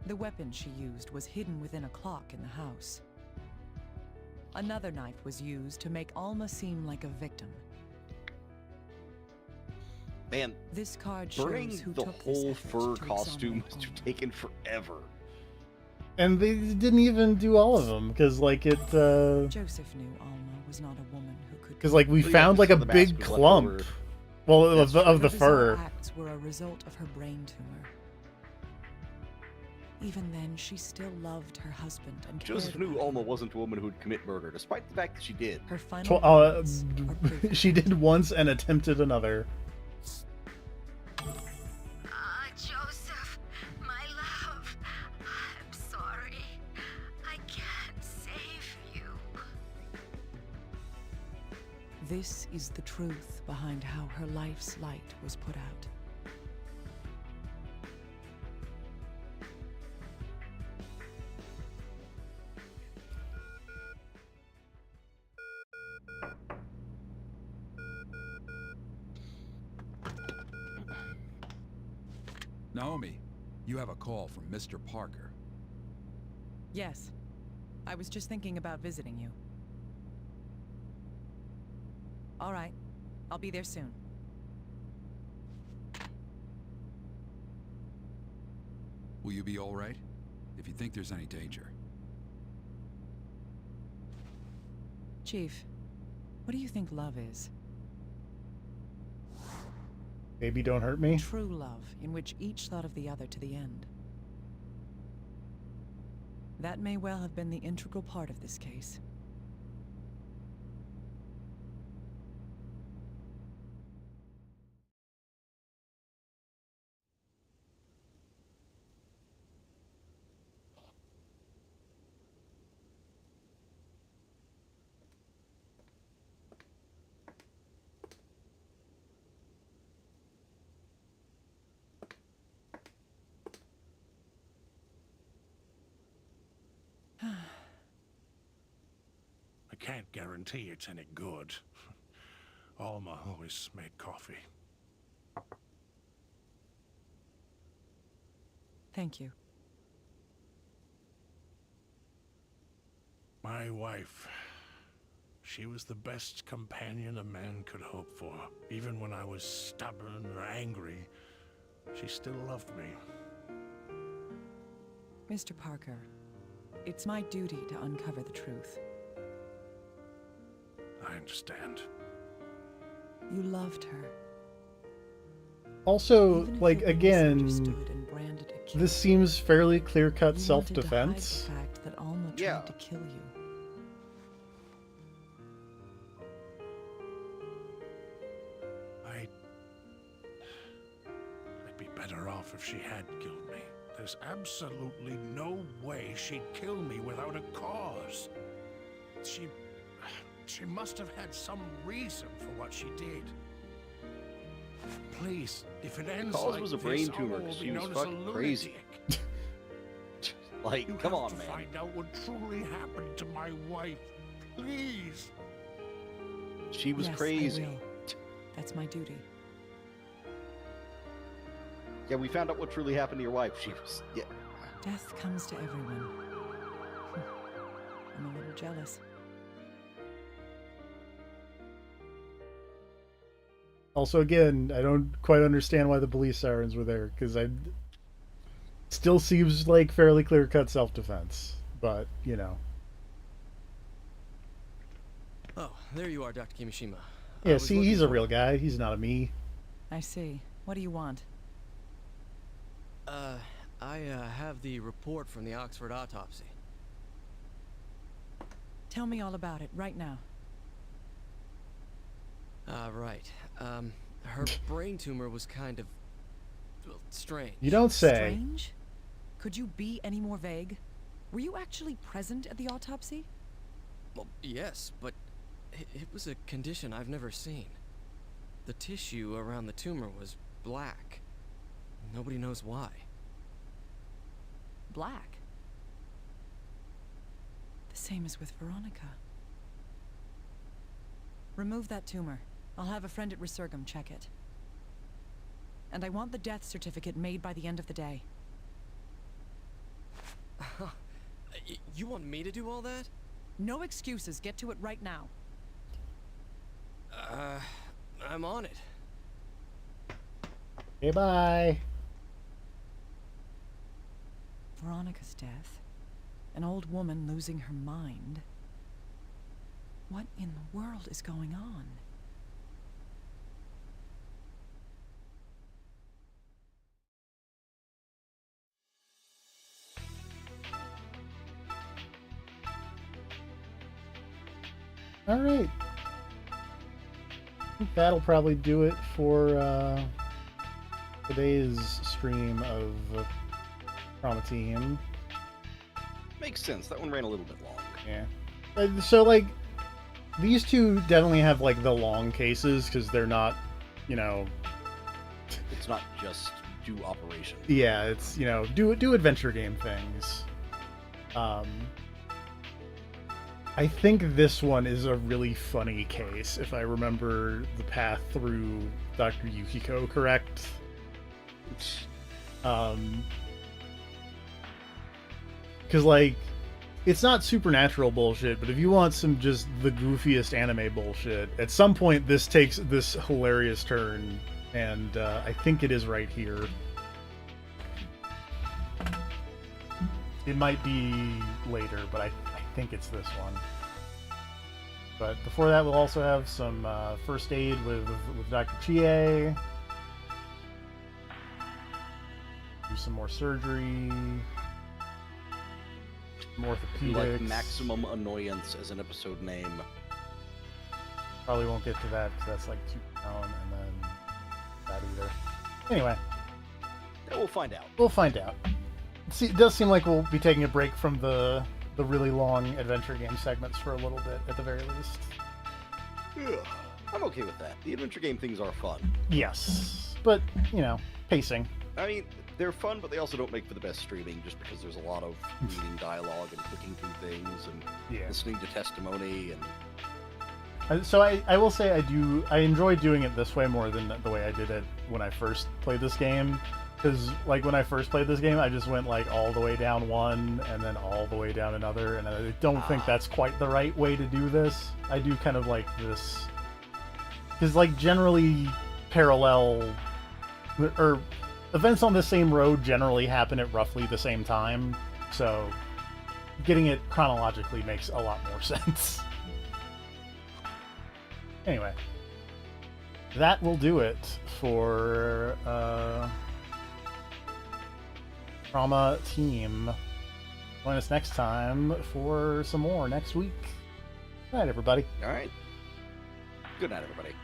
The weapon she used was hidden within a clock in the house. Another knife was used to make Alma seem like a victim. Man, This card burning shows who the took this whole effort fur to costume exonerate must have Alma. taken forever. And they didn't even do all of them, because, like, it, Joseph knew Alma was not a woman who could... because, like, we Well, yeah, found, like, a so the mask big was left clump. over. Well, That's of the Her bizarre fur. acts were a result of her brain tumor. Even then, she still loved her husband and Joseph cared knew about Alma him. wasn't a woman who'd commit murder, despite the fact that she did. Her final words are proof of She did once and attempted another. Joseph, my love. I'm sorry. I can't save you. This is the truth behind how her life's light was put out. Naomi, you have a call from Mr. Parker. Yes. I was just thinking about visiting you. All right. I'll be there soon. Will you be all right? If you think there's any danger. Chief, what do you think love is? Baby, don't hurt me. True love, in which each thought of the other to the end. That may well have been the integral part of this case. can't guarantee it's any good. Alma always made coffee. Thank you. My wife, she was the best companion a man could hope for. Even when I was stubborn or angry, she still loved me. Mr. Parker, it's my duty to uncover the truth. I understand. You loved her. Also, Even if like, you were again, misunderstood and branded a killer, this seems fairly clear-cut you self-defense. wanted to hide the fact that Alma tried to kill you. I'd be better off if she had killed me. There's absolutely no way she'd kill me without a cause. She must have had some reason for what she did. Please, if it ends Cause like was a this, brain Alma tumor will 'cause be she was known as a fucking crazy. lunatic. Like, You come have on, to man. find out what truly happened to my wife. Please. She was Yes, I crazy. will. That's my duty. Yeah, we found out what truly happened to your wife. She was, yeah. Death comes to everyone. I'm a little jealous. Also, again, I don't quite understand why the police sirens were there, because I still seems like fairly clear-cut self-defense, but, you know. Oh, there you are, Dr. Kimishima. Yeah, see, he's a real guy. He's not a me. I see. What do you want? I have the report from the Oxford autopsy. Tell me all about it, right now. Right. Her brain tumor was kind of, well, strange. You don't say. Strange? Could you be any more vague? Were you actually present at the autopsy? Well, yes, but it was a condition I've never seen. The tissue around the tumor was black. Nobody knows why. Black? The same as with Veronica. Remove that tumor. I'll have a friend at Resurgam check it. And I want the death certificate made by the end of the day. You want me to do all that? No excuses. Get to it right now. I'm on it. Okay, bye. Veronica's death. An old woman losing her mind. What in the world is going on? All right. I think that'll probably do it for today's stream of Trauma Team. Makes sense. That one ran a little bit long. Yeah. So, like, these two definitely have, like, the long cases, because they're not, you know... It's not just do operations. Yeah, it's, you know, do adventure game things. I think this one is a really funny case, if I remember the path through Dr. Yukiko correct. Because, like, it's not supernatural bullshit, but if you want some just the goofiest anime bullshit, at some point this takes this hilarious turn, and I think it is right here. It might be later, but I think it's this one. But before that, we'll also have some first aid with Dr. Chie. Do some more surgery. Some orthopedics. Like Maximum Annoyance as an episode name. Probably won't get to that because that's like super known, and then that either. Anyway. Yeah, we'll find out. We'll find out. See, it does seem like we'll be taking a break from the really long adventure game segments for a little bit, at the very least. Yeah, I'm okay with that. The adventure game things are fun. Yes, but, you know, pacing. I mean, they're fun, but they also don't make for the best streaming, just because there's a lot of reading dialogue and clicking through things and listening to testimony and. So I will say I enjoy doing it this way more than the way I did it when I first played this game. Because, like, when I first played this game, I just went, like, all the way down one, and then all the way down another, and I don't think that's quite the right way to do this. I do kind of like this... Because, like, generally parallel... Or events on the same road generally happen at roughly the same time, so getting it chronologically makes a lot more sense. Anyway. That will do it for, Trauma Team. Join us next time for some more next week. Good night, everybody. All right. Good night, everybody.